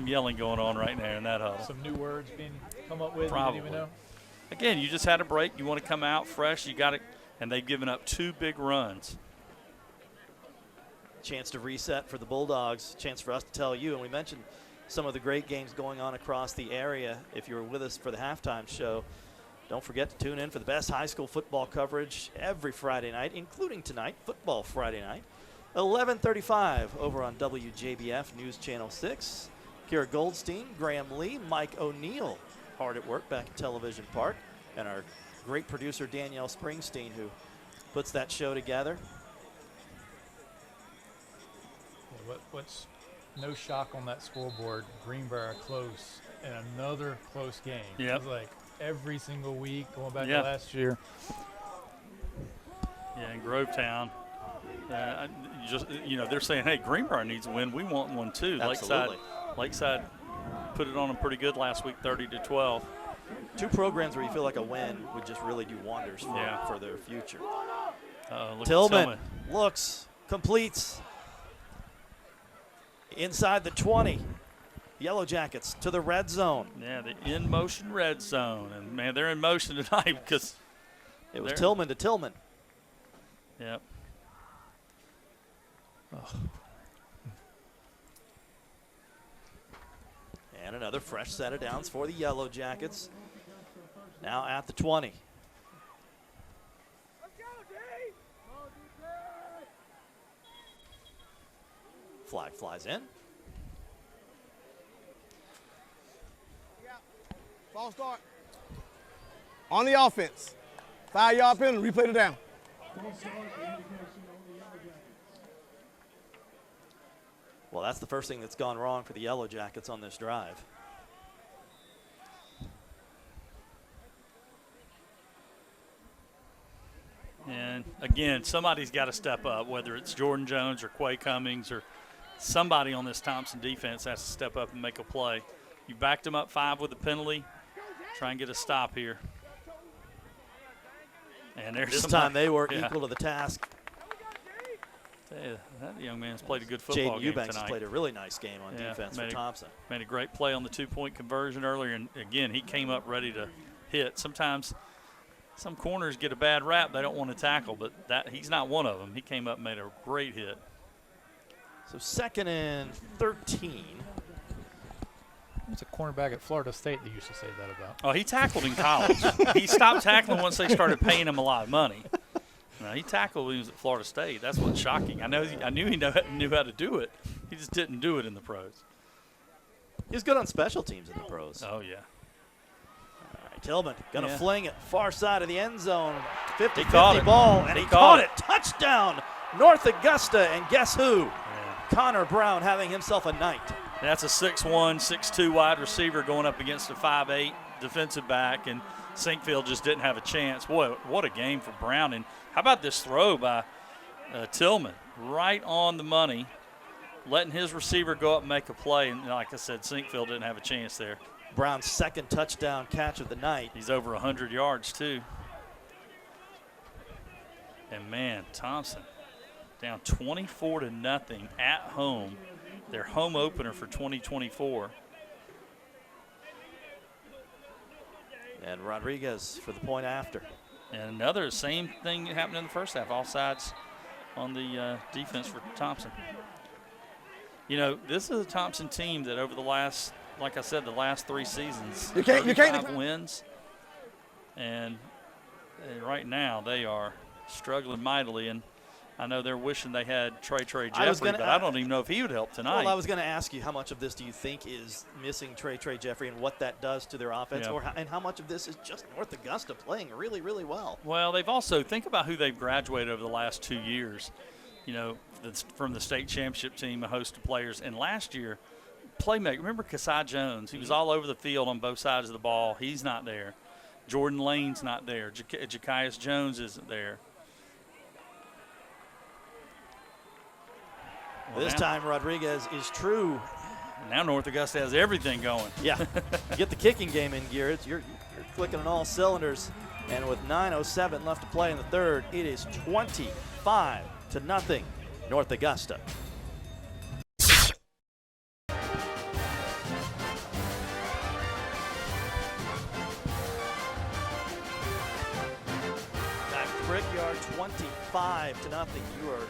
Speaker 6: yelling going on right now in that huddle.
Speaker 8: Some new words being come up with.
Speaker 6: Probably.
Speaker 8: You didn't even know.
Speaker 6: Again, you just had a break. You want to come out fresh. You got it, and they've given up 2 big runs.
Speaker 5: Chance to reset for the Bulldogs. Chance for us to tell you, and we mentioned some of the great games going on across the area. If you were with us for the halftime show, don't forget to tune in for the best high school football coverage every Friday night, including tonight, Football Friday night, 11:35 over on WJBF News Channel 6. Kira Goldstein, Graham Lee, Mike O'Neill, hard at work back at Television Park, and our great producer Danielle Springsteen, who puts that show together.
Speaker 8: What's no shock on that scoreboard? Greenbrier close and another close game.
Speaker 6: Yep.
Speaker 8: It was like every single week going back to last year.
Speaker 6: Yeah, in Grovetown. They're saying, hey, Greenbrier needs a win. We want one too.
Speaker 5: Absolutely.
Speaker 6: Lakeside put it on them pretty good last week, 30-12.
Speaker 5: 2 programs where you feel like a win would just really do wonders for their future. Tillman looks, completes. Inside the 20. Yellow Jackets to the red zone.
Speaker 6: Yeah, the in-motion red zone. And, man, they're in motion tonight because
Speaker 5: it was Tillman to Tillman.
Speaker 6: Yep.
Speaker 5: Oh. And another fresh set of downs for the Yellow Jackets. Now at the 20. Flag flies in.
Speaker 7: False start. On the offense. 5-yard penalty, replay the down.
Speaker 5: Well, that's the first thing that's gone wrong for the Yellow Jackets on this drive.
Speaker 6: And, again, somebody's got to step up, whether it's Jordan Jones or Quay Cummings or somebody on this Thomson defense has to step up and make a play. You backed them up 5 with a penalty. Try and get a stop here. And there's
Speaker 5: this
Speaker 6: somebody.
Speaker 5: Time they were equal to the task.
Speaker 6: That young man's played a good football
Speaker 5: Jaden
Speaker 6: game
Speaker 5: Eubanks
Speaker 6: tonight.
Speaker 5: has played a really nice game on defense for Thomson.
Speaker 6: Made a great play on the 2-point conversion earlier, and again, he came up ready to hit. Sometimes some corners get a bad rap. They don't want to tackle, but he's not one of them. He came up and made a great hit.
Speaker 5: So 2nd and 13.
Speaker 8: It's a cornerback at Florida State that used to say that about.
Speaker 6: Oh, he tackled in college. He stopped tackling once they started paying him a lot of money. No, he tackled when he was at Florida State. That's what's shocking. I knew he knew how to do it. He just didn't do it in the pros.
Speaker 5: He was good on special teams in the pros.
Speaker 6: Oh, yeah.
Speaker 5: All right, Tillman going to fling it far side of the end zone.
Speaker 6: 50-50
Speaker 5: ball, and he caught it. Touchdown, North Augusta, and guess who? Yeah. Connor Brown having himself a night.
Speaker 6: That's a 6'1", 6'2" wide receiver going up against a 5'8" defensive back, and Sinkfield just didn't have a chance. Boy, what a game for Brown. And how about this throw by Tillman? Right on the money, letting his receiver go up and make a play. And like I said, Sinkfield didn't have a chance there.
Speaker 5: Brown's 2nd touchdown catch of the night.
Speaker 6: He's over 100 yards, too. And, man, Thomson down 24-0 at home. Their home opener for 2024.
Speaker 5: And Rodriguez for the point after.
Speaker 6: And another same thing happened in the first half. All sides on the defense for Thomson. You know, this is a Thomson team that over the last, like I said, the last 3 seasons,
Speaker 7: you can't
Speaker 6: 35 wins. And right now they are struggling mightily. And I know they're wishing they had Trey Jeffrey, but I don't even know if he would help tonight.
Speaker 5: Well, I was going to ask you how much of this do you think is missing Trey Jeffrey and what that does to their offense, and how much of this is just North Augusta playing really, really well?
Speaker 6: Well, they've also, think about who they've graduated over the last 2 years. You know, from the state championship team, a host of players. And last year, playmaker, remember Kasai Jones? He was all over the field on both sides of the ball. He's not there. Jordan Lane's not there. Jakias Jones isn't there.
Speaker 5: Well, this time Rodriguez is true.
Speaker 6: Now North Augusta has everything going.
Speaker 5: Yeah. Get the kicking game in gear. You're clicking on all cylinders. And with 9:07 left to play in the third, it is 25-0 North Augusta. Back to Brickyard, 25-0. You are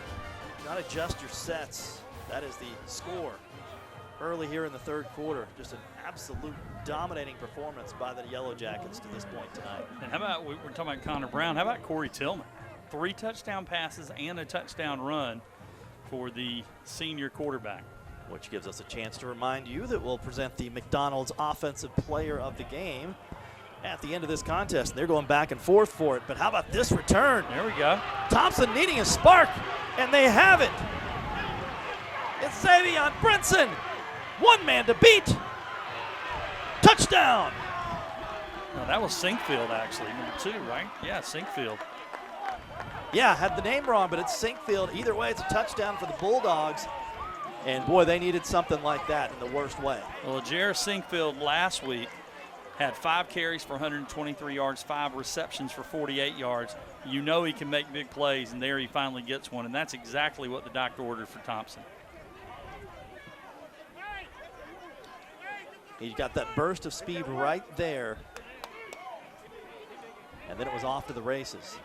Speaker 5: not adjust your sets. That is the score early here in the third quarter. Just an absolute dominating performance by the Yellow Jackets to this point tonight.
Speaker 6: And how about, we're talking about Connor Brown, how about Corey Tillman? 3 touchdown passes and a touchdown run for the senior quarterback.
Speaker 5: Which gives us a chance to remind you that we'll present the McDonald's Offensive Player of the Game at the end of this contest. They're going back and forth for it, but how about this return?
Speaker 6: There we go.
Speaker 5: Thomson needing a spark, and they have it. It's Xavion Brinson. One man to beat. Touchdown.
Speaker 6: No, that was Sinkfield, actually, number 2, right? Yeah, Sinkfield.
Speaker 5: Yeah, had the name wrong, but it's Sinkfield. Either way, it's a touchdown for the Bulldogs. And, boy, they needed something like that in the worst way.
Speaker 6: Well, Jair Sinkfield last week had 5 carries for 123 yards, 5 receptions for 48 yards. You know he can make big plays, and there he finally gets one, and that's exactly what the doctor ordered for Thomson.
Speaker 5: He got that burst of speed right there. And then it was off to the races.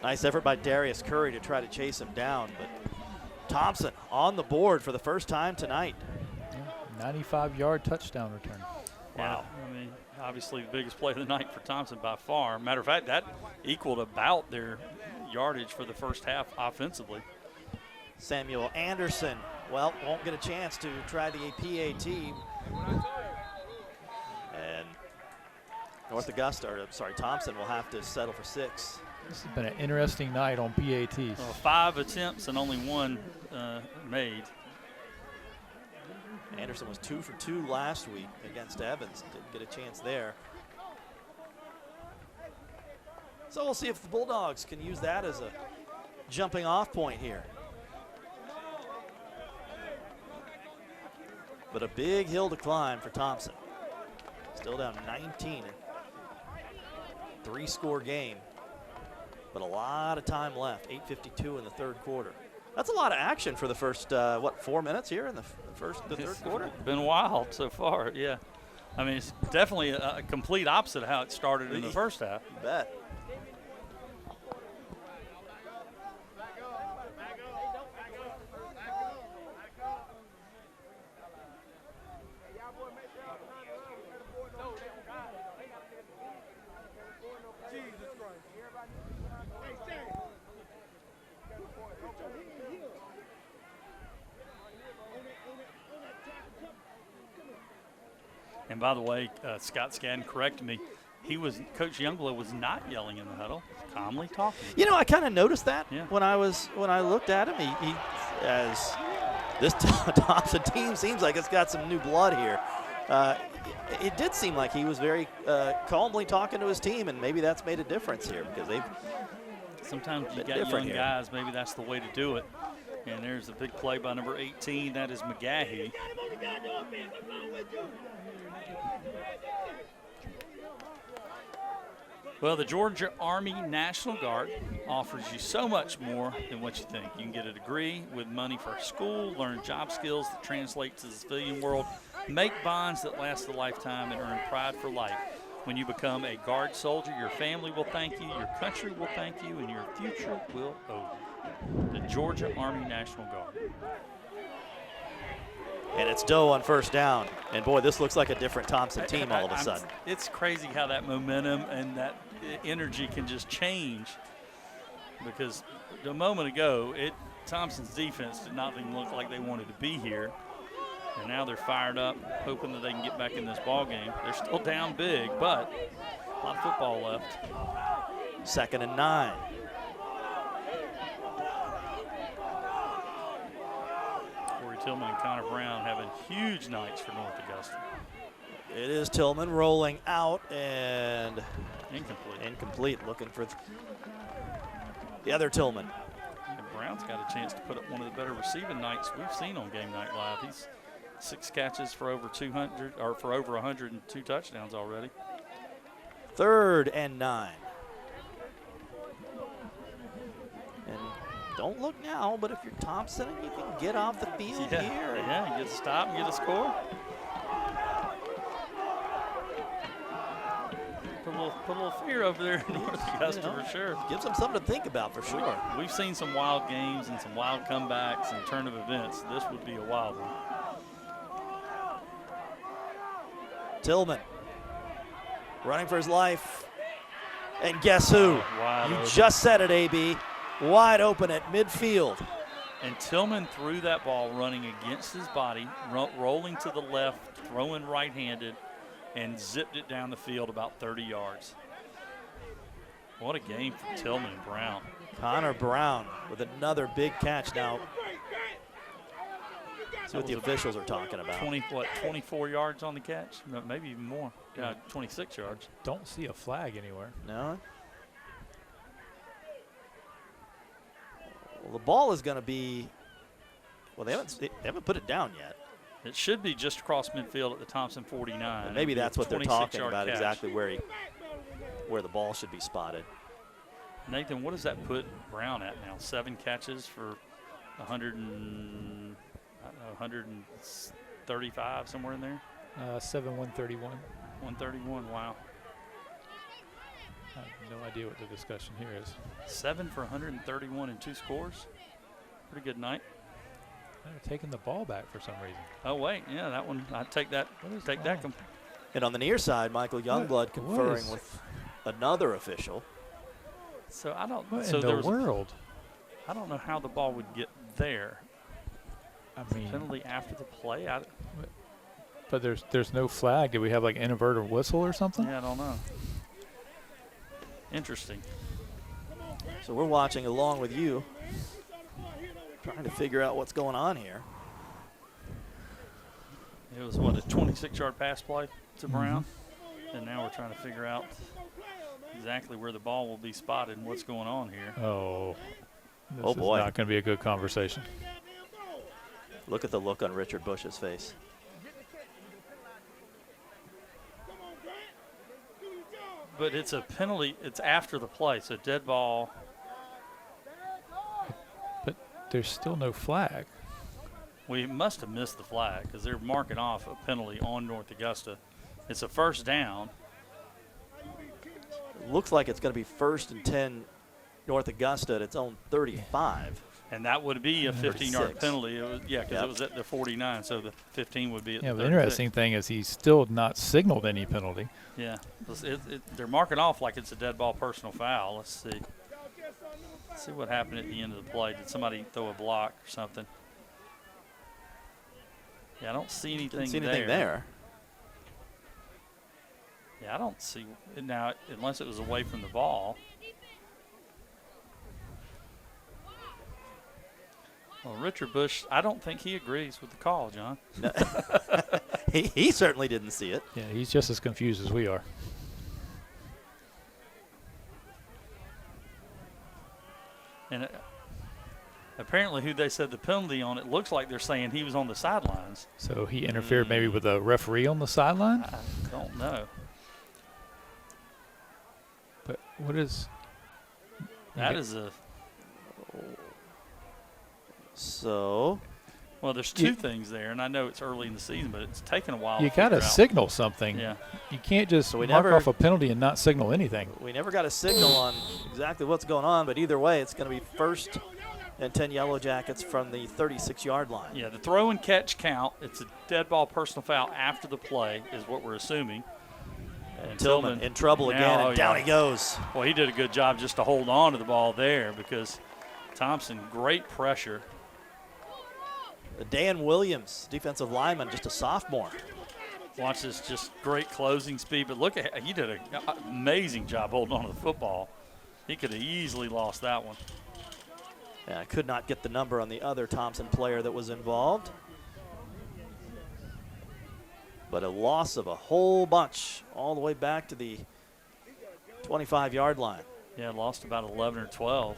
Speaker 5: Nice effort by Darius Curry to try to chase him down, but Thomson on the board for the first time tonight.
Speaker 8: 95-yard touchdown return.
Speaker 6: Wow. I mean, obviously the biggest play of the night for Thomson by far. Matter of fact, that equaled about their yardage for the first half offensively.
Speaker 5: Samuel Anderson, well, won't get a chance to try the PAT. And Thomson will have to settle for 6.
Speaker 8: This has been an interesting night on PATs.
Speaker 6: Well, 5 attempts and only 1 made.
Speaker 5: Anderson was 2 for 2 last week against Evans. Didn't get a chance there. So we'll see if the Bulldogs can use that as a jumping off point here. But a big hill to climb for Thomson. Still down 19. 3-score game. But a lot of time left, 8:52 in the third quarter. That's a lot of action for the first, 4 minutes here in the third quarter?
Speaker 6: It's been wild so far, yeah. I mean, it's definitely a complete opposite of how it started in the first half.
Speaker 5: You bet.
Speaker 6: And by the way, Scott Skadden corrected me. Coach Youngblood was not yelling in the huddle, calmly talking.
Speaker 5: You know, I kind of noticed that when I looked at him. He as this Thomson team seems like it's got some new blood here. It did seem like he was very calmly talking to his team, and maybe that's made a difference here because they've
Speaker 6: sometimes you got young guys. Maybe that's the way to do it. And there's a big play by number 18. That is McGahee. Well, the Georgia Army National Guard offers you so much more than what you think. You can get a degree with money for school, learn job skills that translate to the civilian world, make bonds that last a lifetime, and earn pride for life. When you become a guard soldier, your family will thank you, your country will thank you, and your future will owe you. The Georgia Army National Guard.
Speaker 5: And it's Doe on first down. And boy, this looks like a different Thomson team all of a sudden.
Speaker 6: It's crazy how that momentum and that energy can just change, because a moment ago, Thompson's defense did not even look like they wanted to be here. And now they're fired up, hoping that they can get back in this ball game. They're still down big, but a lot of football left.
Speaker 5: 2nd and 9.
Speaker 6: Corey Tillman and Connor Brown having huge nights for North Augusta.
Speaker 5: It is Tillman rolling out and
Speaker 6: incomplete.
Speaker 5: Incomplete, looking for the other Tillman.
Speaker 6: And Brown's got a chance to put up one of the better receiving nights we've seen on Game Night Live. He's 6 catches for over 200, or for over 102 touchdowns already.
Speaker 5: 3rd and 9. And don't look now, but if you're Thomson and you can get off the field here.
Speaker 6: Yeah, you get a stop and get a score. Put a little fear over there in North Augusta for sure.
Speaker 5: Gives them something to think about for sure.
Speaker 6: We've seen some wild games and some wild comebacks and turn of events. This would be a wild one.
Speaker 5: Tillman running for his life. And guess who? You just said it, AB. Wide open at midfield.
Speaker 6: And Tillman threw that ball running against his body, rolling to the left, throwing right-handed, and zipped it down the field about 30 yards. What a game for Tillman and Brown.
Speaker 5: Connor Brown with another big catch now. See what the officials are talking about.
Speaker 6: 24 yards on the catch? Maybe even more. 26 yards.
Speaker 8: Don't see a flag anywhere.
Speaker 5: No. Well, the ball is going to be, well, they haven't put it down yet.
Speaker 6: It should be just across midfield at the Thomson 49.
Speaker 5: And maybe that's what they're talking about,
Speaker 6: catch.
Speaker 5: exactly where the ball should be spotted.
Speaker 6: Nathan, what does that put Brown at now? 7 catches for 135, somewhere in there?
Speaker 8: 131.
Speaker 6: 131, wow.
Speaker 8: I have no idea what the discussion here is.
Speaker 6: 7 for 131 and 2 scores. Pretty good night.
Speaker 8: They're taking the ball back for some reason.
Speaker 6: Oh, wait. Yeah, that one. I'd take that. Take that.
Speaker 5: And on the near side, Michael Youngblood conferring with another official.
Speaker 6: So I don't.
Speaker 8: What
Speaker 6: so
Speaker 8: in the world?
Speaker 6: I don't know how the ball would get there.
Speaker 8: I mean,
Speaker 6: penalty after the play.
Speaker 8: But there's no flag. Do we have like an inverted whistle or something?
Speaker 6: Yeah, I don't know. Interesting.
Speaker 5: So we're watching along with you, trying to figure out what's going on here.
Speaker 6: It was, what, a 26-yard pass play to Brown? And now we're trying to figure out exactly where the ball will be spotted and what's going on here.
Speaker 8: Oh, this
Speaker 5: oh boy.
Speaker 8: is not going to be a good conversation.
Speaker 5: Look at the look on Richard Bush's face.
Speaker 6: But it's a penalty. It's after the play, so dead ball.
Speaker 8: But there's still no flag.
Speaker 6: We must have missed the flag because they're marking off a penalty on North Augusta. It's a first down.
Speaker 5: It looks like it's going to be 1st and 10 North Augusta at its own 35.
Speaker 6: And that would be a 15-yard penalty. It was, because it was at the 49, so the 15 would be at the 36.
Speaker 8: The interesting thing is he's still not signaled any penalty.
Speaker 6: Yeah, they're marking off like it's a dead ball personal foul. Let's see. Let's see what happened at the end of the play. Did somebody throw a block or something? Yeah, I don't see anything
Speaker 5: there.
Speaker 6: Yeah, I don't see it now, unless it was away from the ball. Well, Richard Bush, I don't think he agrees with the call, John.
Speaker 5: No. he certainly didn't see it.
Speaker 8: Yeah, he's just as confused as we are.
Speaker 6: And apparently who they said the penalty on, it looks like they're saying he was on the sidelines.
Speaker 8: So he interfered maybe with a referee on the sideline?
Speaker 6: I don't know.
Speaker 8: But what is...
Speaker 6: That is a...
Speaker 5: So...
Speaker 6: Well, there's two things there, and I know it's early in the season, but it's taken a while.
Speaker 8: You got to signal something.
Speaker 6: Yeah.
Speaker 8: You can't just
Speaker 5: So we
Speaker 8: mark
Speaker 5: never-
Speaker 8: off a penalty and not signal anything.
Speaker 5: We never got a signal on exactly what's going on, but either way, it's going to be 1st and 10 Yellow Jackets from the 36-yard line.
Speaker 6: Yeah, the throw and catch count. It's a dead ball personal foul after the play is what we're assuming.
Speaker 5: And Tillman in trouble again, and down he goes.
Speaker 6: Well, he did a good job just to hold on to the ball there because Thomson, great pressure.
Speaker 5: Dan Williams, defensive lineman, just a sophomore.
Speaker 6: Watch this, just great closing speed. But look at, he did an amazing job holding on to the football. He could have easily lost that one.
Speaker 5: Yeah, I could not get the number on the other Thomson player that was involved. But a loss of a whole bunch all the way back to the 25-yard line.
Speaker 6: Yeah, lost about 11 or 12.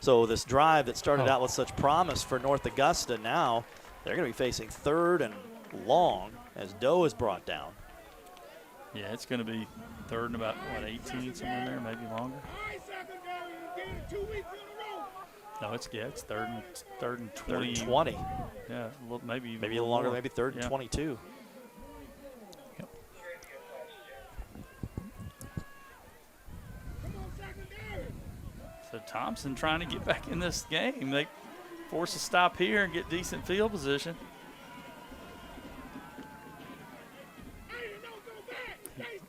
Speaker 5: So this drive that started out with such promise for North Augusta, now they're going to be facing 3rd and long as Doe is brought down.
Speaker 6: Yeah, it's going to be 3rd and about, 18, somewhere in there, maybe longer. No, it's 3rd and 20.
Speaker 5: 3rd and 20.
Speaker 6: Yeah, maybe
Speaker 5: a little longer,
Speaker 6: more.
Speaker 5: maybe 3rd and 22.
Speaker 6: Yep. So Thomson trying to get back in this game. They force a stop here and get decent field position.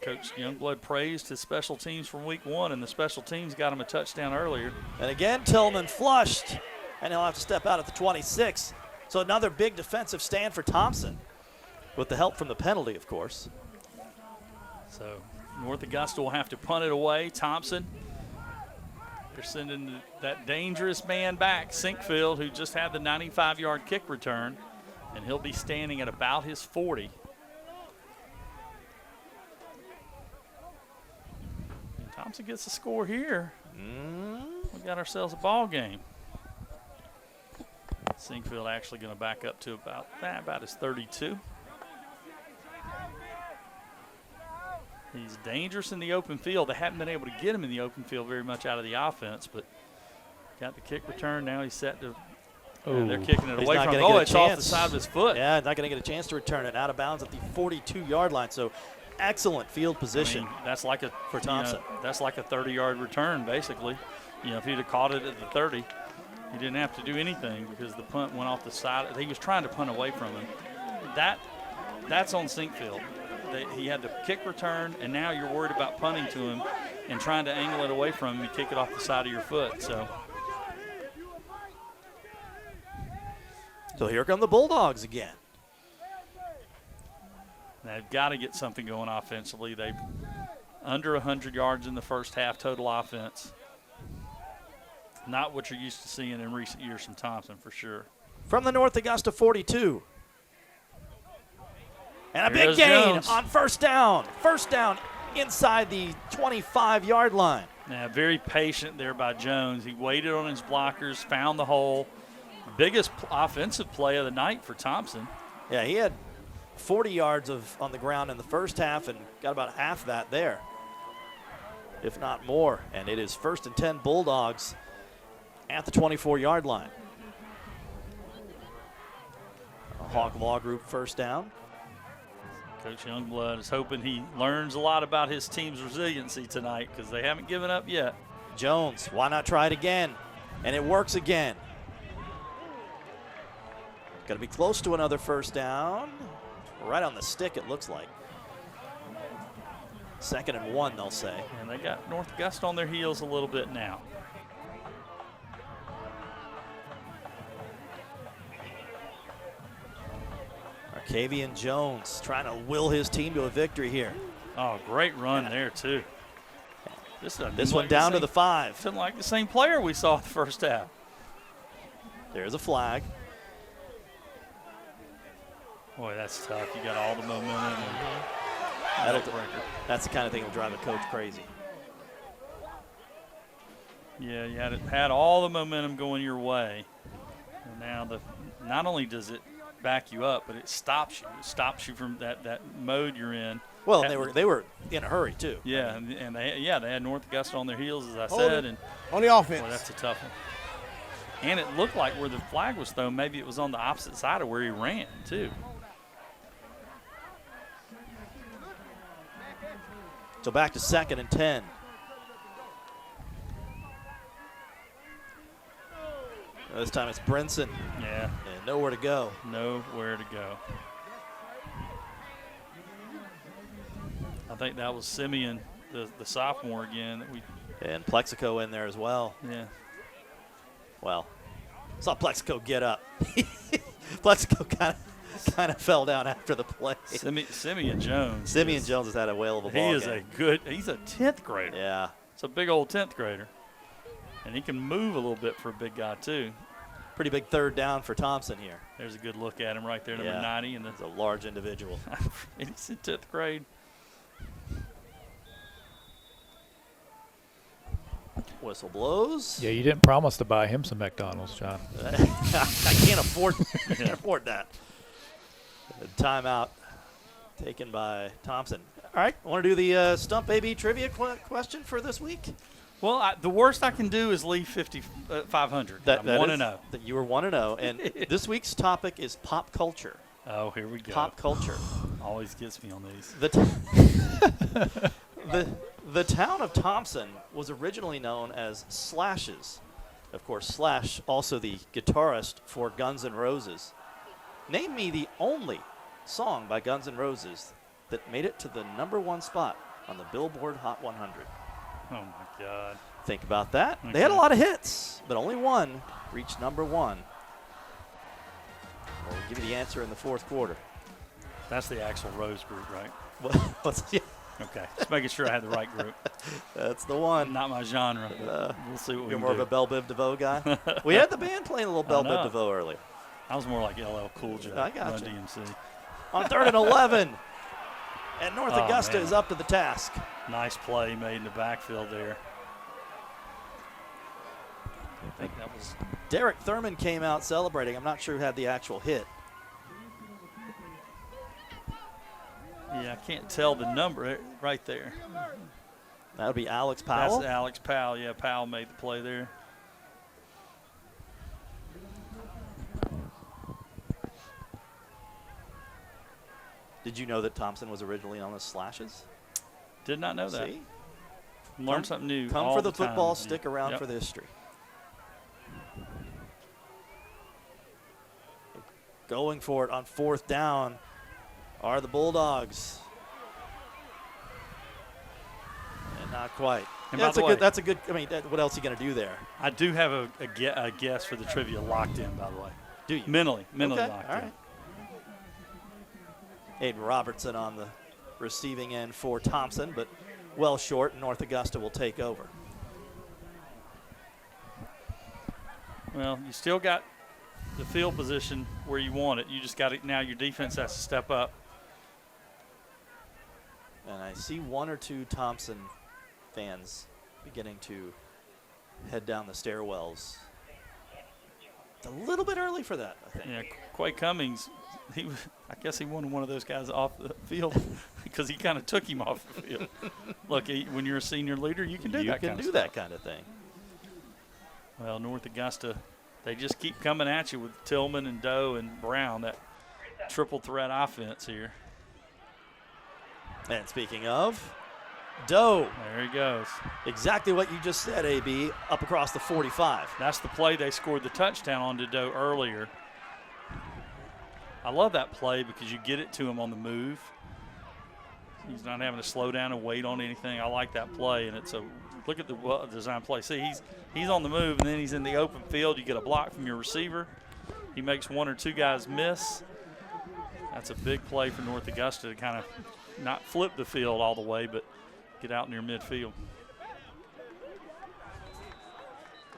Speaker 6: Coach Youngblood praised his special teams from week 1, and the special teams got him a touchdown earlier.
Speaker 5: And again, Tillman flushed, and he'll have to step out at the 26. So another big defensive stand for Thomson, with the help from the penalty, of course.
Speaker 6: So North Augusta will have to punt it away. Thomson, they're sending that dangerous man back, Sinkfield, who just had the 95-yard kick return, and he'll be standing at about his 40. Thomson gets a score here. We got ourselves a ball game. Sinkfield actually going to back up to about his 32. He's dangerous in the open field. They haven't been able to get him in the open field very much out of the offense, but got the kick return. Now he's set to. They're kicking it away from him. Oh, it's off the side of his foot.
Speaker 5: Yeah, not going to get a chance to return it. Out of bounds at the 42-yard line. So excellent field position.
Speaker 6: I mean, that's like
Speaker 5: for Thomson.
Speaker 6: That's like a 30-yard return, basically. If he'd have caught it at the 30, he didn't have to do anything because the punt went off the side. He was trying to punt away from him. That's on Sinkfield. He had the kick return, and now you're worried about punting to him and trying to angle it away from him. You kick it off the side of your foot.
Speaker 5: So here come the Bulldogs again.
Speaker 6: They've got to get something going offensively. They've under 100 yards in the first half total offense. Not what you're used to seeing in recent years from Thomson, for sure.
Speaker 5: From the North Augusta 42. And a
Speaker 6: Here
Speaker 5: big gain
Speaker 6: Jones
Speaker 5: on first down. First down inside the 25-yard line.
Speaker 6: Yeah, very patient there by Jones. He waited on his blockers, found the hole. Biggest offensive play of the night for Thomson.
Speaker 5: Yeah, he had 40 yards on the ground in the first half and got about half that there, if not more. And it is 1st and 10 Bulldogs at the 24-yard line. A Hawk Law Group first down.
Speaker 6: Coach Youngblood is hoping he learns a lot about his team's resiliency tonight because they haven't given up yet.
Speaker 5: Jones, why not try it again? And it works again. Got to be close to another first down. Right on the stick, it looks like. 2nd and 1, they'll say.
Speaker 6: And they got North Augusta on their heels a little bit now.
Speaker 5: Arcavian Jones trying to will his team to a victory here.
Speaker 6: Oh, great run there, too.
Speaker 5: This one down to the 5.
Speaker 6: Doesn't like the same player we saw in the first half.
Speaker 5: There's a flag.
Speaker 6: Boy, that's tough. You got all the momentum.
Speaker 5: That's the kind of thing that will drive a coach crazy.
Speaker 6: Yeah, you had all the momentum going your way. And now not only does it back you up, but it stops you. It stops you from that mode you're in.
Speaker 5: Well, they were in a hurry too.
Speaker 6: Yeah, and they had North Augusta on their heels, as I said. And
Speaker 7: on the offense.
Speaker 6: Boy, that's a tough one. And it looked like where the flag was thrown, maybe it was on the opposite side of where he ran, too.
Speaker 5: So back to 2nd and 10. This time it's Brinson.
Speaker 6: Yeah.
Speaker 5: And nowhere to go.
Speaker 6: Nowhere to go. I think that was Simeon, the sophomore again.
Speaker 5: And Plexico in there as well.
Speaker 6: Yeah.
Speaker 5: Well, saw Plexico get up. Plexico kind of fell down after the play.
Speaker 6: Simeon Jones.
Speaker 5: Simeon Jones has had a whale of a ball game.
Speaker 6: He's a 10th grader.
Speaker 5: Yeah.
Speaker 6: It's a big old 10th grader. And he can move a little bit for a big guy, too.
Speaker 5: Pretty big 3rd down for Thomson here.
Speaker 6: There's a good look at him right there, number 90. And
Speaker 5: it's a large individual.
Speaker 6: He's in 10th grade.
Speaker 5: Whistle blows.
Speaker 8: Yeah, you didn't promise to buy him some McDonald's, John.
Speaker 5: I can't afford that. Timeout taken by Thomson. All right, want to do the Stump AB trivia question for this week?
Speaker 6: Well, the worst I can do is leave 500. I'm 1-0.
Speaker 5: You were 1-0, and this week's topic is pop culture.
Speaker 6: Oh, here we go.
Speaker 5: Pop culture.
Speaker 6: Always gets me on these.
Speaker 5: The town of Thomson was originally known as Slash's. Of course, Slash, also the guitarist for Guns N' Roses. Name me the only song by Guns N' Roses that made it to the #1 spot on the Billboard Hot 100.
Speaker 6: Oh, my God.
Speaker 5: Think about that.
Speaker 6: Okay.
Speaker 5: They had a lot of hits, but only one reached #1. We'll give you the answer in the 4th quarter.
Speaker 6: That's the Axl Rose group, right?
Speaker 5: Yeah.
Speaker 6: Okay, just making sure I had the right group.
Speaker 5: That's the one.
Speaker 6: Not my genre. We'll see what we
Speaker 5: You're
Speaker 6: can
Speaker 5: more
Speaker 6: do.
Speaker 5: of a Belle Biv DeVoe guy? We had the band playing a little Belle Biv DeVoe earlier.
Speaker 6: I was more like LL Cool J.
Speaker 5: I got
Speaker 6: Run
Speaker 5: you.
Speaker 6: DMC.
Speaker 5: On 3rd and 11. And North
Speaker 6: Oh,
Speaker 5: Augusta
Speaker 6: man.
Speaker 5: is up to the task.
Speaker 6: Nice play made in the backfield there.
Speaker 5: I think that was Derek Thurman came out celebrating. I'm not sure who had the actual hit.
Speaker 6: Yeah, I can't tell the number right there.
Speaker 5: That would be Alex Powell.
Speaker 6: That's Alex Powell. Yeah, Powell made the play there.
Speaker 5: Did you know that Thomson was originally known as Slashes?
Speaker 6: Did not know that.
Speaker 5: See?
Speaker 6: Learn something new.
Speaker 5: Come
Speaker 6: all
Speaker 5: for the
Speaker 6: time.
Speaker 5: football, stick
Speaker 6: Yeah.
Speaker 5: around
Speaker 6: Yep.
Speaker 5: for the history. Going for it on 4th down are the Bulldogs. And not quite.
Speaker 6: And
Speaker 5: Yeah,
Speaker 6: by the way,
Speaker 5: that's a good. I mean, what else are you going to do there?
Speaker 6: I do have a guess for the trivia locked in, by the way.
Speaker 5: Do you?
Speaker 6: Mentally
Speaker 5: Okay,
Speaker 6: locked
Speaker 5: all
Speaker 6: in.
Speaker 5: right. Aiden Robertson on the receiving end for Thomson, but well short, and North Augusta will take over.
Speaker 6: Well, you still got the field position where you want it. You just got it now. Your defense has to step up.
Speaker 5: And I see 1 or 2 Thomson fans beginning to head down the stairwells. It's a little bit early for that, I think.
Speaker 6: Yeah, Quay Cummings, I guess he wanted one of those guys off the field because he kind of took him off the field. Look, when you're a senior leader, you can do that kind of stuff.
Speaker 5: that kind of thing.
Speaker 6: Well, North Augusta, they just keep coming at you with Tillman and Doe and Brown, that triple threat offense here.
Speaker 5: And speaking of, Doe.
Speaker 6: There he goes.
Speaker 5: Exactly what you just said, AB, up across the 45.
Speaker 6: That's the play they scored the touchdown on to Doe earlier. I love that play because you get it to him on the move. He's not having to slow down and wait on anything. I like that play, and it's a look at the design play. See, he's on the move, and then he's in the open field. You get a block from your receiver. He makes 1 or 2 guys miss. That's a big play for North Augusta to kind of not flip the field all the way, but get out near midfield.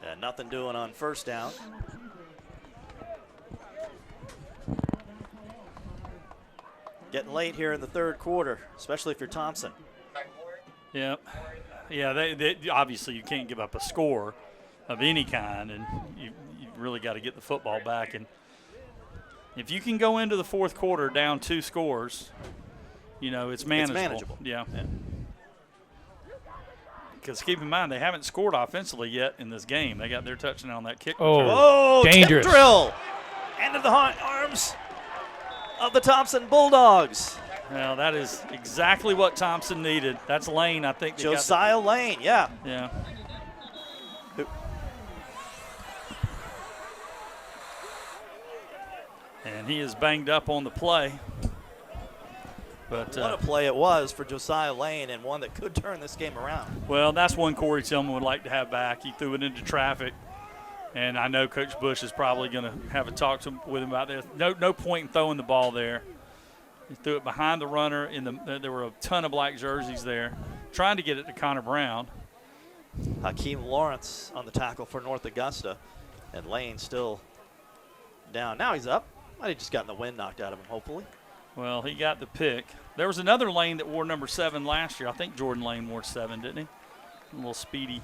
Speaker 5: Yeah, nothing doing on 1st down. Getting late here in the 3rd quarter, especially if you're Thomson.
Speaker 6: Yep. Yeah, they obviously you can't give up a score of any kind, and you really got to get the football back. And if you can go into the 4th quarter down 2 scores, you know, it's manageable.
Speaker 5: It's manageable.
Speaker 6: Yeah. because keep in mind they haven't scored offensively yet in this game. They got their touchdown on that kick.
Speaker 8: Oh,
Speaker 6: return.
Speaker 5: Oh,
Speaker 8: dangerous.
Speaker 5: tip drill. Into the arms of the Thomson Bulldogs.
Speaker 6: Well, that is exactly what Thomson needed. That's Lane, I think.
Speaker 5: Josiah Lane, yeah.
Speaker 6: Yeah. And he is banged up on the play. But
Speaker 5: what a play it was for Josiah Lane, and one that could turn this game around.
Speaker 6: Well, that's one Corey Tillman would like to have back. He threw it into traffic, and I know Coach Bush is probably going to have a talk with him about this. No point in throwing the ball there. He threw it behind the runner. There were a ton of black jerseys there, trying to get it to Connor Brown.
Speaker 5: Hakeem Lawrence on the tackle for North Augusta, and Lane still down. Now he's up. Might have just gotten the wind knocked out of him, hopefully.
Speaker 6: Well, he got the pick. There was another Lane that wore number 7 last year. I think Jordan Lane wore 7, didn't he? A little speedy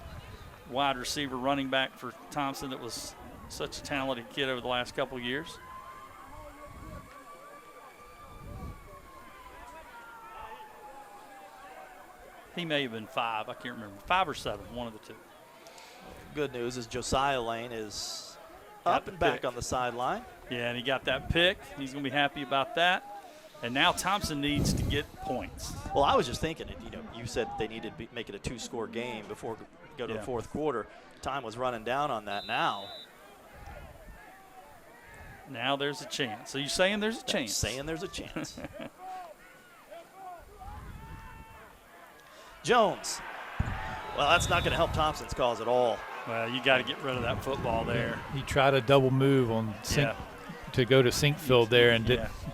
Speaker 6: wide receiver running back for Thomson that was such a talented kid over the last couple of years. He may have been 5. I can't remember. 5 or 7, one of the two.
Speaker 5: Good news is Josiah Lane is up and back on the sideline.
Speaker 6: Yeah, and he got that pick. He's going to be happy about that. And now Thomson needs to get points.
Speaker 5: Well, I was just thinking, you said they needed to make it a 2-score game before we go to the fourth quarter. Time was running down on that now.
Speaker 6: Now there's a chance. So you're saying there's a chance?
Speaker 5: Saying there's a chance. Jones. Well, that's not going to help Thompson's cause at all.
Speaker 6: Well, you got to get rid of that football there.
Speaker 8: He tried a double move on to go to sink field there and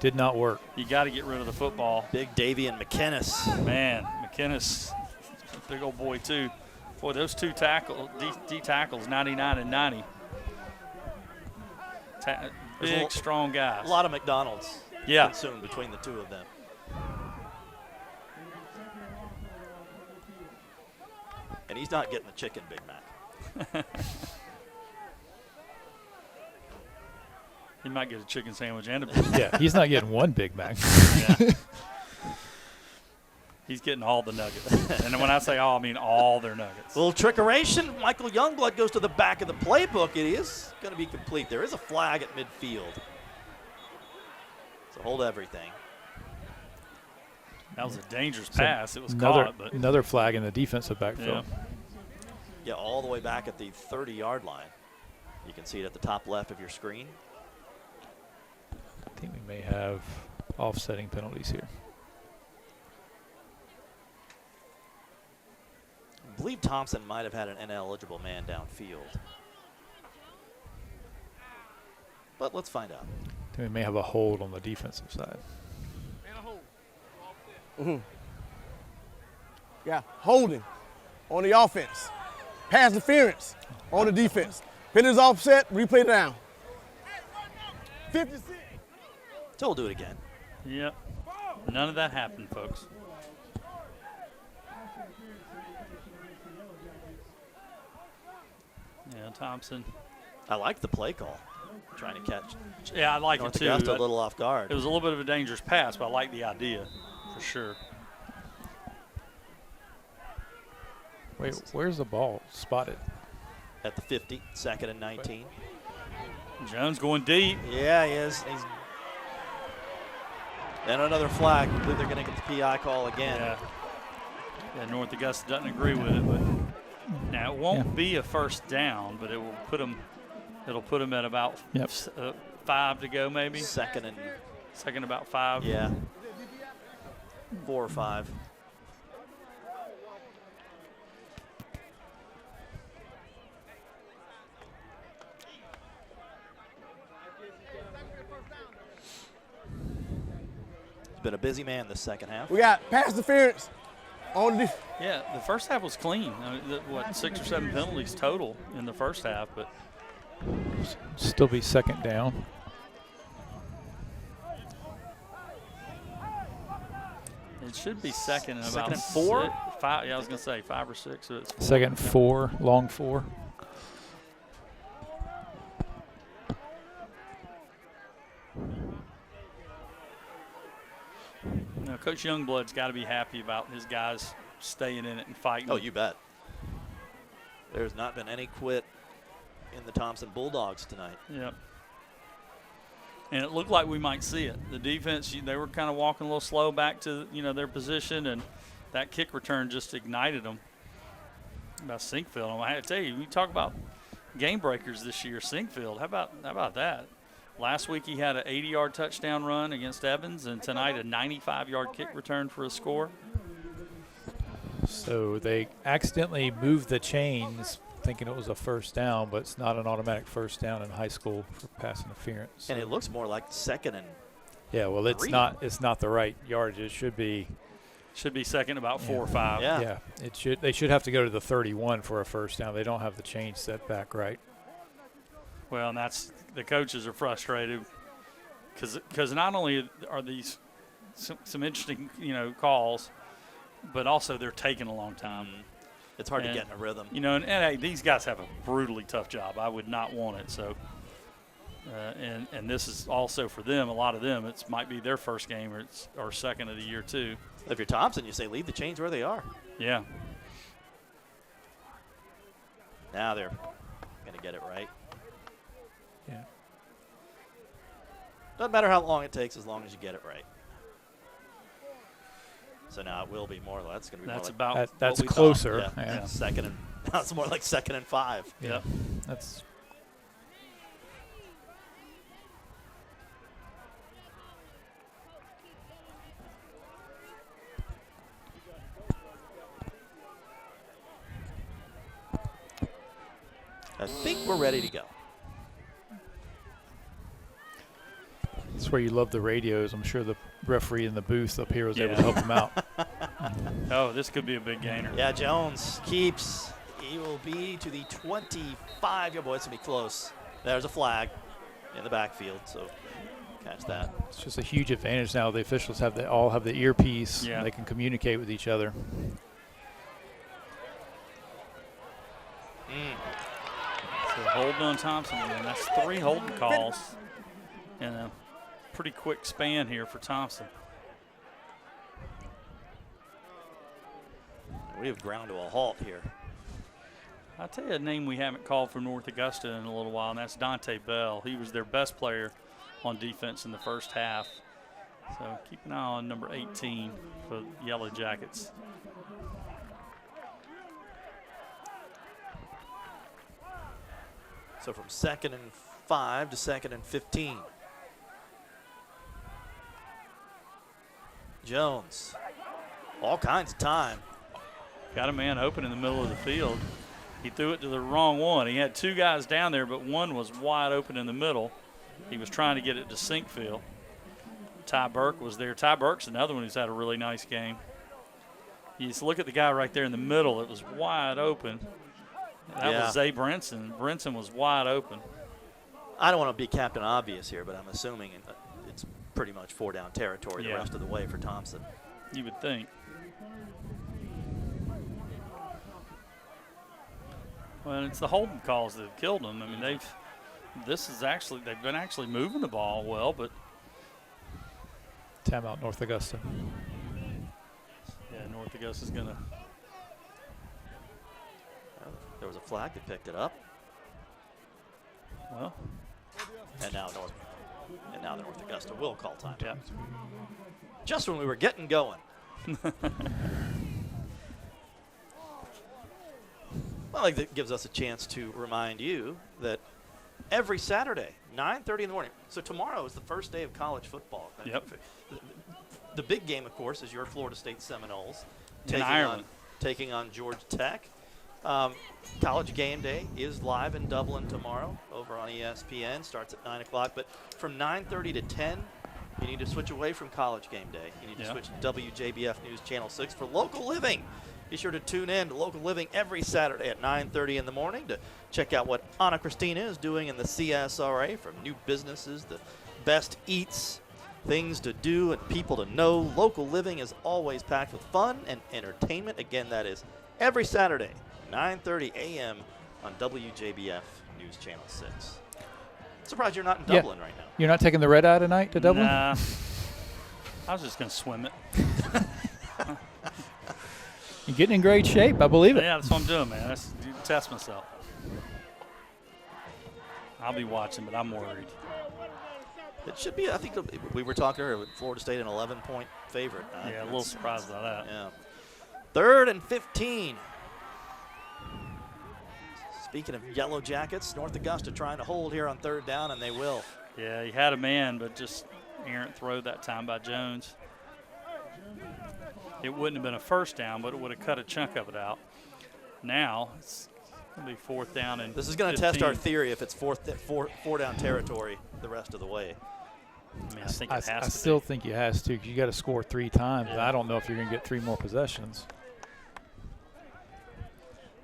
Speaker 8: did not work.
Speaker 6: You got to get rid of the football.
Speaker 5: Big Davian McInnes.
Speaker 6: Man, McInnes, big old boy too. Boy, those two D tackles, 99 and 90. Big, strong guys.
Speaker 5: A lot of McDonald's consumed between the two of them. And he's not getting the chicken Big Mac.
Speaker 6: He might get a chicken sandwich and a Big
Speaker 8: Mac. Yeah, he's not getting one Big Mac.
Speaker 6: Yeah. He's getting all the nuggets. And when I say all, I mean all their nuggets.
Speaker 5: Little trickeration. Michael Youngblood goes to the back of the playbook. It is going to be complete. There is a flag at midfield. So hold everything.
Speaker 6: That was a dangerous pass. It was caught. But
Speaker 8: another flag in the defensive backfield.
Speaker 5: Yeah, all the way back at the 30-yard line. You can see it at the top left of your screen.
Speaker 8: I think we may have offsetting penalties here.
Speaker 5: I believe Thomson might have had an ineligible man downfield. But let's find out.
Speaker 8: I think we may have a hold on the defensive side.
Speaker 7: Yeah, holding on the offense. Pass interference on the defense. Penalties offset, replay down. 56.
Speaker 5: So we'll do it again.
Speaker 6: Yep. None of that happened, folks. Yeah, Thomson.
Speaker 5: I like the play call. Trying to catch.
Speaker 6: Yeah, I like
Speaker 5: North
Speaker 6: it too.
Speaker 5: Augusta a little off guard.
Speaker 6: It was a little bit of a dangerous pass, but I like the idea for sure.
Speaker 8: Wait, where's the ball spotted?
Speaker 5: At the 50, 2nd and 19.
Speaker 6: Jones going deep.
Speaker 5: Yeah, he is. And another flag. I believe they're going to get the PI call again.
Speaker 6: Yeah, North Augusta doesn't agree with it, but now it won't be a first down, but it will put them. It'll put them at about 5 to go, maybe.
Speaker 5: Second
Speaker 6: about 5.
Speaker 5: Yeah. 4 or 5. It's been a busy man this second half.
Speaker 7: We got pass interference on the
Speaker 6: Yeah, the first half was clean. I mean, 6 or 7 penalties total in the first half, but
Speaker 8: still be second down.
Speaker 6: It should be second and about
Speaker 5: 4?
Speaker 6: 5. Yeah, I was going to say 5 or 6. So it's 4.
Speaker 8: Second 4, long 4.
Speaker 6: Coach Youngblood's got to be happy about his guys staying in it and fighting.
Speaker 5: Oh, you bet. There's not been any quit in the Thomson Bulldogs tonight.
Speaker 6: Yep. And it looked like we might see it. The defense, they were kind of walking a little slow back to, their position, and that kick return just ignited them. About Sinkfield, I had to tell you, we talk about game breakers this year. Sinkfield, how about that? Last week he had an 80-yard touchdown run against Evans, and tonight a 95-yard kick return for a score.
Speaker 8: So they accidentally moved the chains thinking it was a first down, but it's not an automatic first down in high school for pass interference.
Speaker 5: And it looks more like second and
Speaker 8: yeah, well, it's not the right yardage. It should be
Speaker 6: second about 4 or 5.
Speaker 8: Yeah. They should have to go to the 31 for a first down. They don't have the chain set back right.
Speaker 6: Well, and that's the coaches are frustrated because not only are these some interesting calls, but also they're taking a long time.
Speaker 5: It's hard to get in a rhythm.
Speaker 6: And hey, these guys have a brutally tough job. I would not want it. So, and this is also for them. A lot of them, it might be their first game or second of the year too.
Speaker 5: If you're Thomson, you say leave the chains where they are.
Speaker 6: Yeah.
Speaker 5: Now they're going to get it right.
Speaker 8: Yeah.
Speaker 5: Doesn't matter how long it takes as long as you get it right. So now it will be more. That's going to be
Speaker 6: that's
Speaker 5: more like
Speaker 8: that's closer.
Speaker 5: Yeah. Second and it's more like 2nd and 5.
Speaker 6: Yeah.
Speaker 8: That's.
Speaker 5: I think we're ready to go.
Speaker 8: That's where you love the radios. I'm sure the referee in the booth up here was able to help him out.
Speaker 6: Oh, this could be a big gainer.
Speaker 5: Yeah, Jones keeps. He will be to the 25. Your boy, it's going to be close. There's a flag in the backfield, so catch that.
Speaker 8: It's just a huge advantage now. The officials all have the earpiece.
Speaker 6: Yeah.
Speaker 8: They can communicate with each other.
Speaker 6: So holding on Thomson again. That's 3 holding calls in a pretty quick span here for Thomson.
Speaker 5: We have ground to a halt here.
Speaker 6: I'll tell you a name we haven't called for North Augusta in a little while, and that's Dante Bell. He was their best player on defense in the first half. So keep an eye on number 18 for Yellow Jackets.
Speaker 5: So from 2nd and 5 to 2nd and 15. Jones, all kinds of time.
Speaker 6: Got a man open in the middle of the field. He threw it to the wrong one. He had 2 guys down there, but one was wide open in the middle. He was trying to get it to Sinkfield. Ty Burke was there. Ty Burke's another one who's had a really nice game. You just look at the guy right there in the middle. It was wide open. That was Zay Brinson. Brinson was wide open.
Speaker 5: I don't want to be Captain Obvious here, but I'm assuming it's pretty much 4-down territory the rest of the way for Thomson.
Speaker 6: You would think. Well, it's the holding calls that have killed them. I mean, they've been actually moving the ball well, but
Speaker 8: timeout North Augusta.
Speaker 5: Yeah, North Augusta's gonna. There was a flag that picked it up.
Speaker 6: Well,
Speaker 5: and now the North Augusta will call timeout. Yeah. Just when we were getting going. Well, like that gives us a chance to remind you that every Saturday, 9:30 in the morning. So tomorrow is the first day of college football.
Speaker 6: Yep.
Speaker 5: The big game, of course, is your Florida State Seminoles
Speaker 6: in Ireland
Speaker 5: taking on Georgia Tech. College Game Day is live in Dublin tomorrow over on ESPN. Starts at 9 o'clock. But from 9:30 to 10, you need to switch away from College Game Day. You need to switch to WJBF News Channel 6 for local living. Be sure to tune in to Local Living every Saturday at 9:30 in the morning to check out what Anna Christina is doing in the CSRA, from new businesses, the best eats, things to do, and people to know. Local Living is always packed with fun and entertainment. Again, that is every Saturday, 9:30 a.m. on WJBF News Channel 6. Surprised you're not in Dublin right now.
Speaker 8: You're not taking the red eye tonight to Dublin?
Speaker 6: Nah. I was just going to swim it.
Speaker 8: You're getting in great shape. I believe it.
Speaker 6: Yeah, that's what I'm doing, man. That's you test myself. I'll be watching, but I'm worried.
Speaker 5: It should be, I think we were talking earlier, Florida State an 11-point favorite.
Speaker 6: Yeah, a little surprised by that.
Speaker 5: Yeah. 3rd and 15. Speaking of Yellow Jackets, North Augusta trying to hold here on 3rd down, and they will.
Speaker 6: Yeah, he had a man, but just errant throw that time by Jones. It wouldn't have been a first down, but it would have cut a chunk of it out. Now it's going to be 4th down and
Speaker 5: this is going to test our theory if it's four down territory the rest of the way.
Speaker 6: I mean, I think it has to
Speaker 8: I
Speaker 6: be.
Speaker 8: still think you has to because you got to score 3 times.
Speaker 6: Yeah.
Speaker 8: I don't know if you're going to get 3 more possessions.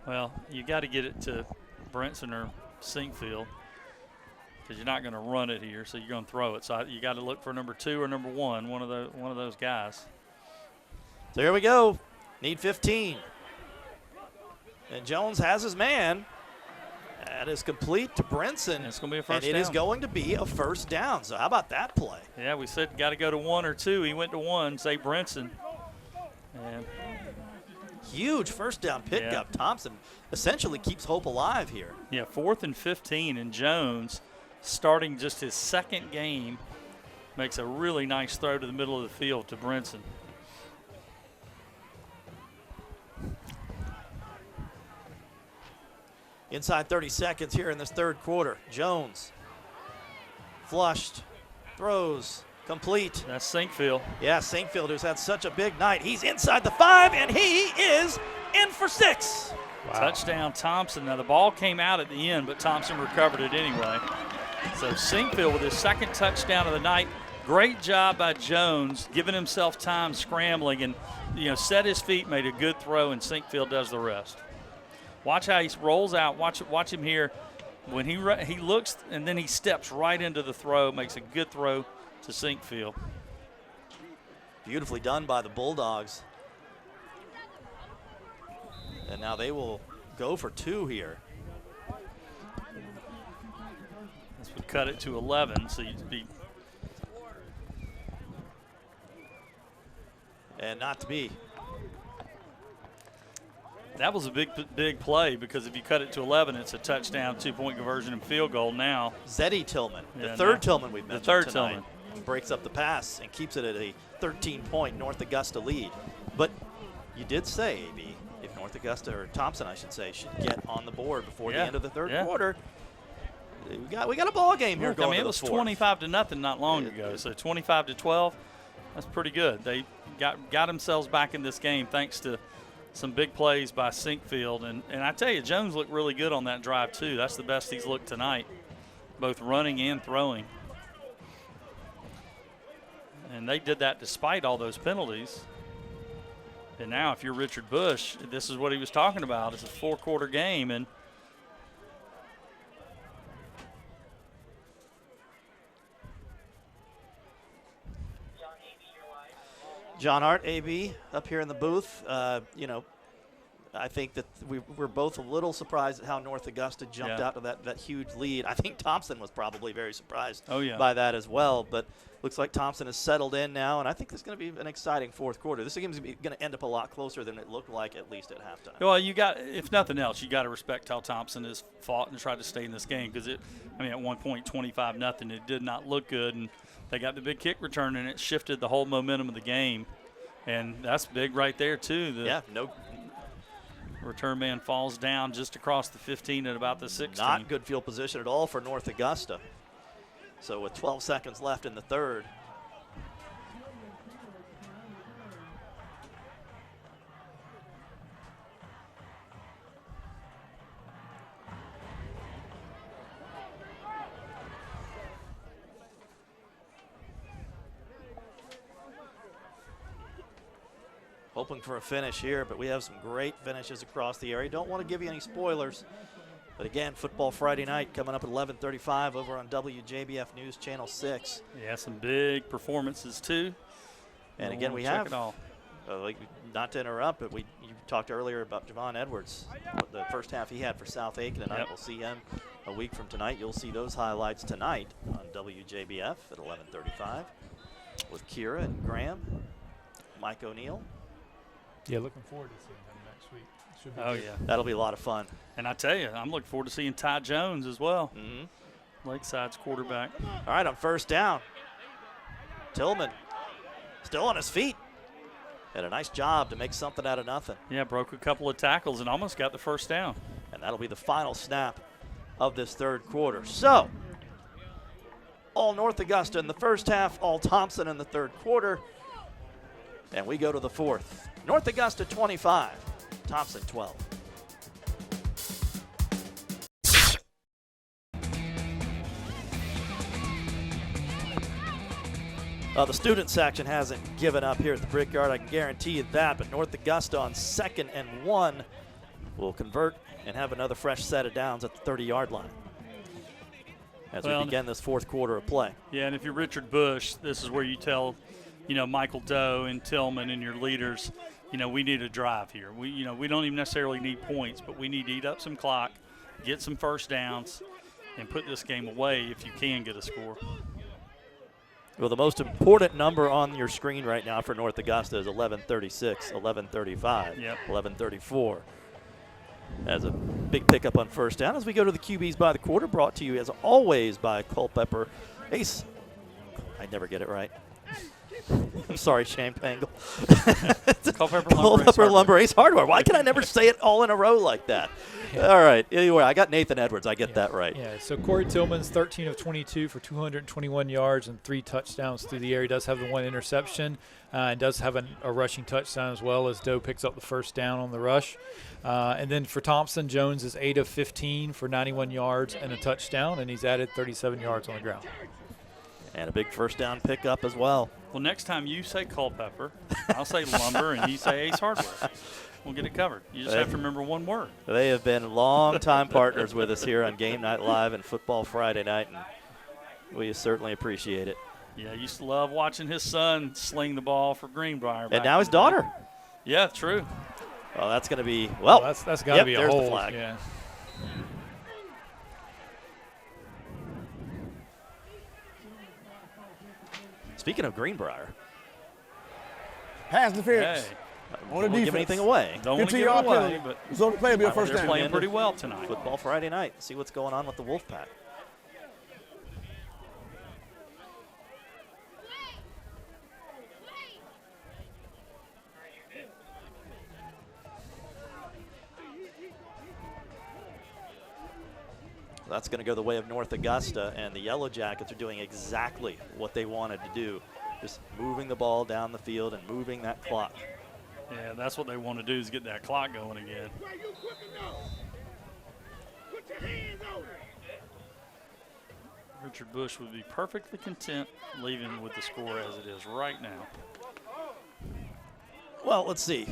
Speaker 6: Well, you got to get it to Brinson or Sinkfield because you're not going to run it here, so you're going to throw it. So you got to look for number 2 or number 1, one of those guys.
Speaker 5: So here we go. Need 15. And Jones has his man. That is complete to Brinson.
Speaker 6: It's going to be a first
Speaker 5: down. And it is going to be a first down. So how about that play?
Speaker 6: Yeah, we said got to go to 1 or 2. He went to 1, say Brinson. And
Speaker 5: huge first down pickup. Yeah. Thomson essentially keeps hope alive here.
Speaker 6: Yeah, 4th and 15, and Jones, starting just his 2nd game, makes a really nice throw to the middle of the field to Brinson.
Speaker 5: Inside 30 seconds here in this 3rd quarter. Jones flushed, throws, complete.
Speaker 6: That's Sinkfield.
Speaker 5: Yeah, Sinkfield, who's had such a big night. He's inside the 5, and he is in for 6.
Speaker 6: Wow. Touchdown, Thomson. Now, the ball came out at the end, but Thomson recovered it anyway. So Sinkfield with his 2nd touchdown of the night. Great job by Jones, giving himself time scrambling and, set his feet, made a good throw, and Sinkfield does the rest. Watch how he rolls out. Watch him here. When he looks and then he steps right into the throw, makes a good throw to Sinkfield.
Speaker 5: Beautifully done by the Bulldogs. And now they will go for 2 here.
Speaker 6: This would cut it to 11, so you'd be.
Speaker 5: And not to be.
Speaker 6: That was a big play because if you cut it to 11, it's a touchdown, 2-point conversion, and field goal now.
Speaker 5: Zeddy Tillman, the 3rd Tillman we've mentioned
Speaker 6: tonight,
Speaker 5: Tillman breaks up the pass and keeps it at a 13-point North Augusta lead. But you did say, AB, if North Augusta, or Thomson, I should say, should get on the board before the end of the 3rd quarter, we got a ball game here going.
Speaker 6: I mean, it was 25-0 not long ago, so 25-12. That's pretty good. They got themselves back in this game thanks to some big plays by Sinkfield. And I tell you, Jones looked really good on that drive, too. That's the best he's looked tonight, both running and throwing. And they did that despite all those penalties. And now if you're Richard Bush, this is what he was talking about. It's a 4-quarter game. And
Speaker 5: John Hart, AB, up here in the booth. I think that we're both a little surprised at how North Augusta jumped out to that huge lead. I think Thomson was probably very surprised by that as well. But looks like Thomson has settled in now, and I think this is going to be an exciting 4th quarter. This game is going to end up a lot closer than it looked like, at least at halftime.
Speaker 6: Well, if nothing else, you got to respect how Thomson has fought and tried to stay in this game because at one point 25-0, it did not look good, and they got the big kick return, and it shifted the whole momentum of the game, and that's big right there too. Return man falls down just across the 15 at about the 16.
Speaker 5: Not good field position at all for North Augusta. So with 12 seconds left in the 3rd. Hoping for a finish here, but we have some great finishes across the area. Don't want to give you any spoilers, but again, Football Friday night coming up at 11:35 over on WJBF News Channel 6.
Speaker 6: Yeah, some big performances too.
Speaker 5: And again, we have, not to interrupt, but you talked earlier about Javon Edwards, the first half he had for South Aiken tonight. We'll see him a week from tonight. You'll see those highlights tonight on WJBF at 11:35 with Kira and Graham, Mike O'Neill.
Speaker 8: Yeah, looking forward to seeing him next week. Should be
Speaker 6: Oh,
Speaker 8: good.
Speaker 6: yeah.
Speaker 5: That'll be a lot of fun.
Speaker 6: And I tell you, I'm looking forward to seeing Ty Jones as well.
Speaker 5: Mm-hmm.
Speaker 6: Lakeside's quarterback.
Speaker 5: All right, on first down, Tillman still on his feet. Had a nice job to make something out of nothing.
Speaker 6: Yeah, broke a couple of tackles and almost got the first down.
Speaker 5: And that'll be the final snap of this third quarter. So, all North Augusta in the first half, all Thomson in the third quarter. And we go to the fourth. North Augusta 25, Thomson 12. The student section hasn't given up here at the Brickyard, I can guarantee you that, but North Augusta on 2nd and 1 will convert and have another fresh set of downs at the 30-yard line as we begin this fourth quarter of play.
Speaker 6: Yeah, and if you're Richard Bush, this is where you tell, Michael Doe and Tillman and your leaders, we need a drive here. We don't even necessarily need points, but we need to eat up some clock, get some first downs, and put this game away if you can get a score.
Speaker 5: Well, the most important number on your screen right now for North Augusta is 11:36, 11:35, 11:34. As a big pickup on first down as we go to the QBs by the quarter, brought to you as always by Culpepper Ace. I never get it right. I'm sorry, Shane Pangle.
Speaker 6: Culpepper
Speaker 5: Lumber Ace Hardware. Why can I never say it all in a row like that? Yeah. All right. Anyway, I got Nathan Edwards. I get that right.
Speaker 8: Yeah, so Corey Tillman's 13 of 22 for 221 yards and 3 touchdowns through the air. He does have the 1 interception and does have a rushing touchdown as well as Doe picks up the first down on the rush. And then for Thomson, Jones is 8 of 15 for 91 yards and a touchdown, and he's added 37 yards on the ground.
Speaker 5: And a big first down pickup as well.
Speaker 6: Well, next time you say Culpepper, I'll say Lumber, and you say Ace Hardware. We'll get it covered. You just have to remember one word.
Speaker 5: They have been long-time partners with us here on Game Night Live and Football Friday Night, and we certainly appreciate it.
Speaker 6: Yeah, I used to love watching his son sling the ball for Greenbrier.
Speaker 5: And now his daughter.
Speaker 6: Yeah, true.
Speaker 5: Well, that's going to be, well,
Speaker 8: that's got to be a
Speaker 5: there's
Speaker 8: hold.
Speaker 5: The flag.
Speaker 8: Yeah.
Speaker 5: Speaking of Greenbrier.
Speaker 7: Pass interference.
Speaker 6: Hey.
Speaker 7: On the
Speaker 5: Won't
Speaker 7: defense.
Speaker 5: give anything away.
Speaker 6: Don't want to give it away, but
Speaker 7: it's on the play. It'll be a first
Speaker 6: they're
Speaker 7: down.
Speaker 6: playing pretty well tonight.
Speaker 5: Football Friday night. See what's going on with the Wolfpack. That's going to go the way of North Augusta, and the Yellow Jackets are doing exactly what they wanted to do, just moving the ball down the field and moving that clock.
Speaker 6: Yeah, that's what they want to do is get that clock going again. Richard Bush would be perfectly content leaving with the score as it is right now.
Speaker 5: Well, let's see.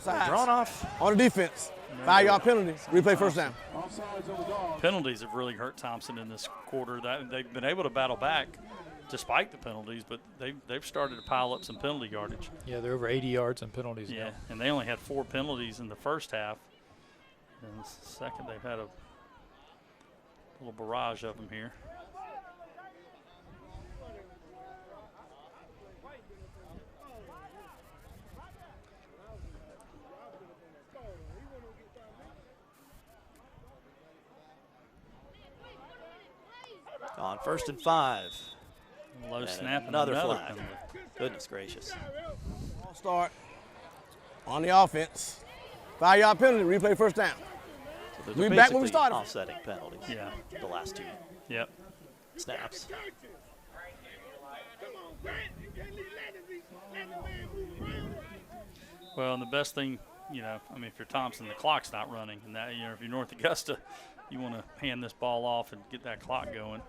Speaker 5: Drawn off.
Speaker 7: On the defense. 5-yard penalty. Replay first down.
Speaker 6: Penalties have really hurt Thomson in this quarter. They've been able to battle back despite the penalties, but they've started to pile up some penalty yardage.
Speaker 8: Yeah, they're over 80 yards on penalties now.
Speaker 6: Yeah, and they only had 4 penalties in the first half. And the second, they've had a little barrage of them here.
Speaker 5: On 1st and 5.
Speaker 6: Low
Speaker 5: and
Speaker 6: snap.
Speaker 5: Another
Speaker 6: and
Speaker 5: flag.
Speaker 6: penalty.
Speaker 5: Goodness gracious.
Speaker 7: Start on the offense. 5-yard penalty. Replay first down.
Speaker 5: So
Speaker 7: We back when we started.
Speaker 5: Offsetting penalties.
Speaker 6: Yeah.
Speaker 5: The last 2
Speaker 6: Yep.
Speaker 5: snaps.
Speaker 6: Well, and the best thing, if you're Thomson, the clock's not running. And that, if you're North Augusta, you want to hand this ball off and get that clock going.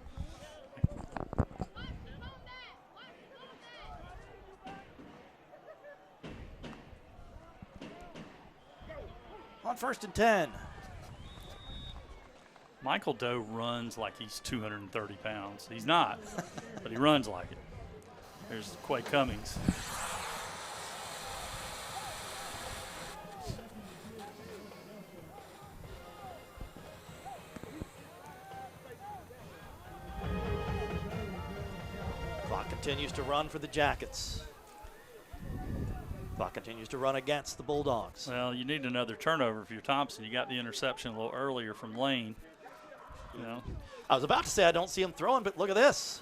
Speaker 5: On 1st and 10.
Speaker 6: Michael Doe runs like he's 230 pounds. He's not, but he runs like it. There's Quay Cummings.
Speaker 5: Clock continues to run for the Jackets. Clock continues to run against the Bulldogs.
Speaker 6: Well, you need another turnover if you're Thomson. You got the interception a little earlier from Lane. You know.
Speaker 5: I was about to say I don't see him throwing, but look at this.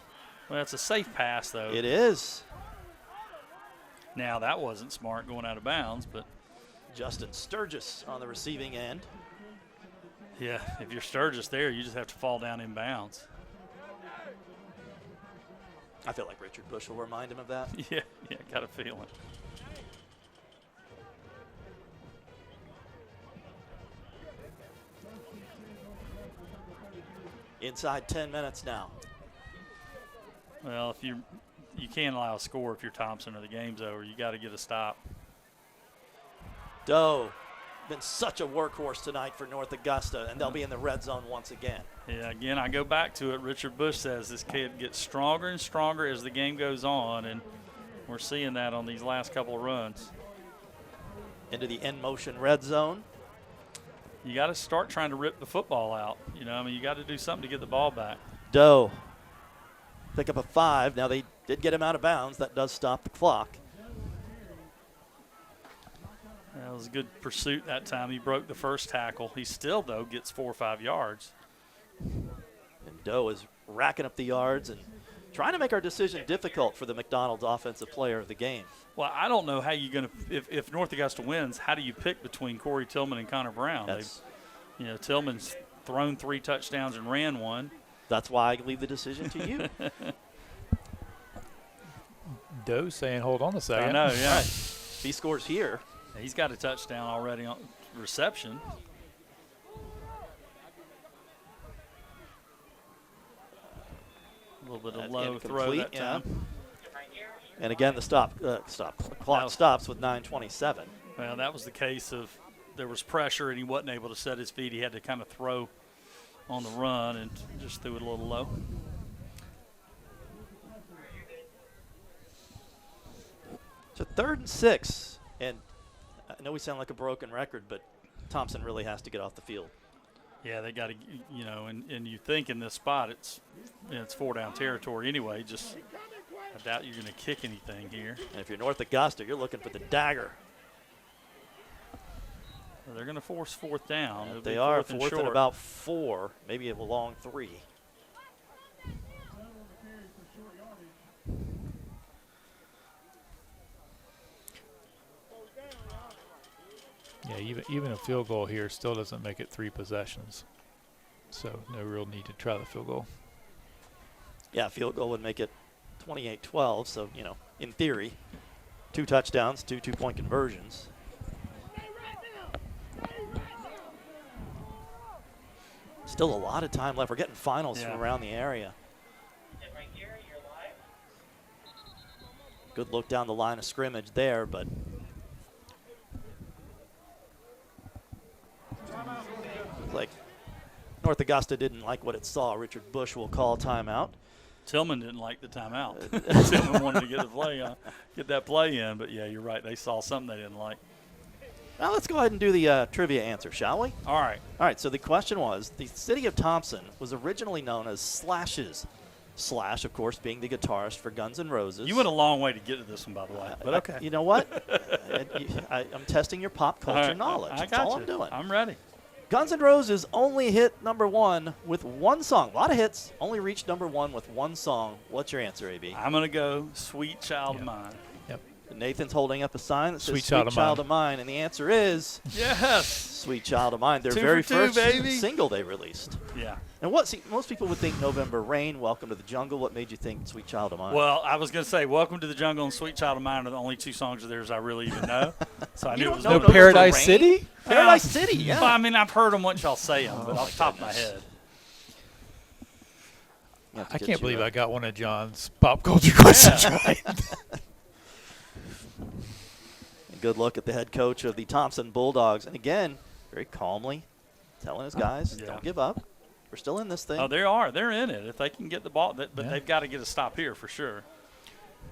Speaker 6: Well, it's a safe pass, though.
Speaker 5: It is.
Speaker 6: Now, that wasn't smart going out of bounds, but.
Speaker 5: Justin Sturgis on the receiving end.
Speaker 6: Yeah, if you're Sturgis there, you just have to fall down in bounds.
Speaker 5: I feel like Richard Bush will remind him of that.
Speaker 6: Yeah, got a feeling.
Speaker 5: Inside 10 minutes now.
Speaker 6: Well, if you can't allow a score if you're Thomson or the game's over. You got to get a stop.
Speaker 5: Doe, been such a workhorse tonight for North Augusta, and they'll be in the red zone once again.
Speaker 6: Yeah, again, I go back to it. Richard Bush says this kid gets stronger and stronger as the game goes on, and we're seeing that on these last couple of runs.
Speaker 5: Into the in-motion red zone.
Speaker 6: You got to start trying to rip the football out. You know, I mean, you got to do something to get the ball back.
Speaker 5: Doe pick up a 5. Now they did get him out of bounds. That does stop the clock.
Speaker 6: That was a good pursuit that time. He broke the first tackle. He still, though, gets 4 or 5 yards.
Speaker 5: And Doe is racking up the yards and trying to make our decision difficult for the McDonald's offensive player of the game.
Speaker 6: Well, I don't know how you're going to – if North Augusta wins, how do you pick between Corey Tillman and Connor Brown? You know, Tillman's thrown 3 touchdowns and ran 1.
Speaker 5: That's why I leave the decision to you.
Speaker 8: Doe saying, hold on a second.
Speaker 6: I know, yeah.
Speaker 5: Right. If he scores here.
Speaker 6: He's got a touchdown already on reception. A little bit of low throw that time.
Speaker 5: And again, the clock stops with 9:27.
Speaker 6: Well, that was the case of there was pressure and he wasn't able to set his feet. He had to kind of throw on the run and just threw it a little low.
Speaker 5: So 3rd and 6, and I know we sound like a broken record, but Thomson really has to get off the field.
Speaker 6: Yeah, they got to, you know, and you think in this spot it's 4-down territory anyway. Just I doubt you're going to kick anything here.
Speaker 5: And if you're North Augusta, you're looking for the dagger.
Speaker 6: Well, they're going to force 4th down. It'll
Speaker 5: They
Speaker 6: be
Speaker 5: are
Speaker 6: 4th
Speaker 5: fourth
Speaker 6: and
Speaker 5: and about 4, maybe a long 3.
Speaker 8: Yeah, even a field goal here still doesn't make it 3 possessions. So no real need to try the field goal.
Speaker 5: Yeah, field goal would make it 28-12. So, you know, in theory, 2 touchdowns, 2 two-point conversions. Still a lot of time left. We're getting finals from around the area. Good look down the line of scrimmage there, but looks like North Augusta didn't like what it saw. Richard Bush will call timeout.
Speaker 6: Tillman didn't like the timeout. Tillman wanted to get that play in, but yeah, you're right. They saw something they didn't like.
Speaker 5: Now let's go ahead and do the trivia answer, shall we?
Speaker 6: All right.
Speaker 5: All right, so the question was, the city of Thomson was originally known as Slash's. Slash, of course, being the guitarist for Guns N' Roses.
Speaker 6: You went a long way to get to this one, by the way. But okay.
Speaker 5: You know what? I'm testing your pop culture knowledge. That's all I'm doing.
Speaker 6: I'm ready.
Speaker 5: Guns N' Roses only hit #1 with 1 song. A lot of hits, only reached #1 with 1 song. What's your answer, AB?
Speaker 6: I'm going to go Sweet Child of Mine.
Speaker 8: Yep.
Speaker 5: Nathan's holding up a sign that says
Speaker 8: Sweet Child
Speaker 5: of Mine, and the answer is
Speaker 6: yes,
Speaker 5: Sweet Child of Mine. Their
Speaker 6: 2
Speaker 5: very
Speaker 6: for 2,
Speaker 5: first
Speaker 6: baby.
Speaker 5: single they released.
Speaker 6: Yeah.
Speaker 5: And most people would think November Rain, Welcome to the Jungle. What made you think Sweet Child of Mine?
Speaker 6: Well, I was going to say Welcome to the Jungle and Sweet Child of Mine are the only 2 songs of theirs I really even know. So I knew it was
Speaker 8: no Paradise
Speaker 5: Rain?
Speaker 8: City?
Speaker 5: Paradise City, yeah.
Speaker 6: Well, I mean, I've heard them once y'all say them, but off the top of my head.
Speaker 8: I can't believe I got one of John's pop culture questions right.
Speaker 5: Good look at the head coach of the Thomson Bulldogs. And again, very calmly telling his guys, don't give up. We're still in this thing.
Speaker 6: Oh, they are. They're in it. If they can get the ball, but they've got to get a stop here for sure.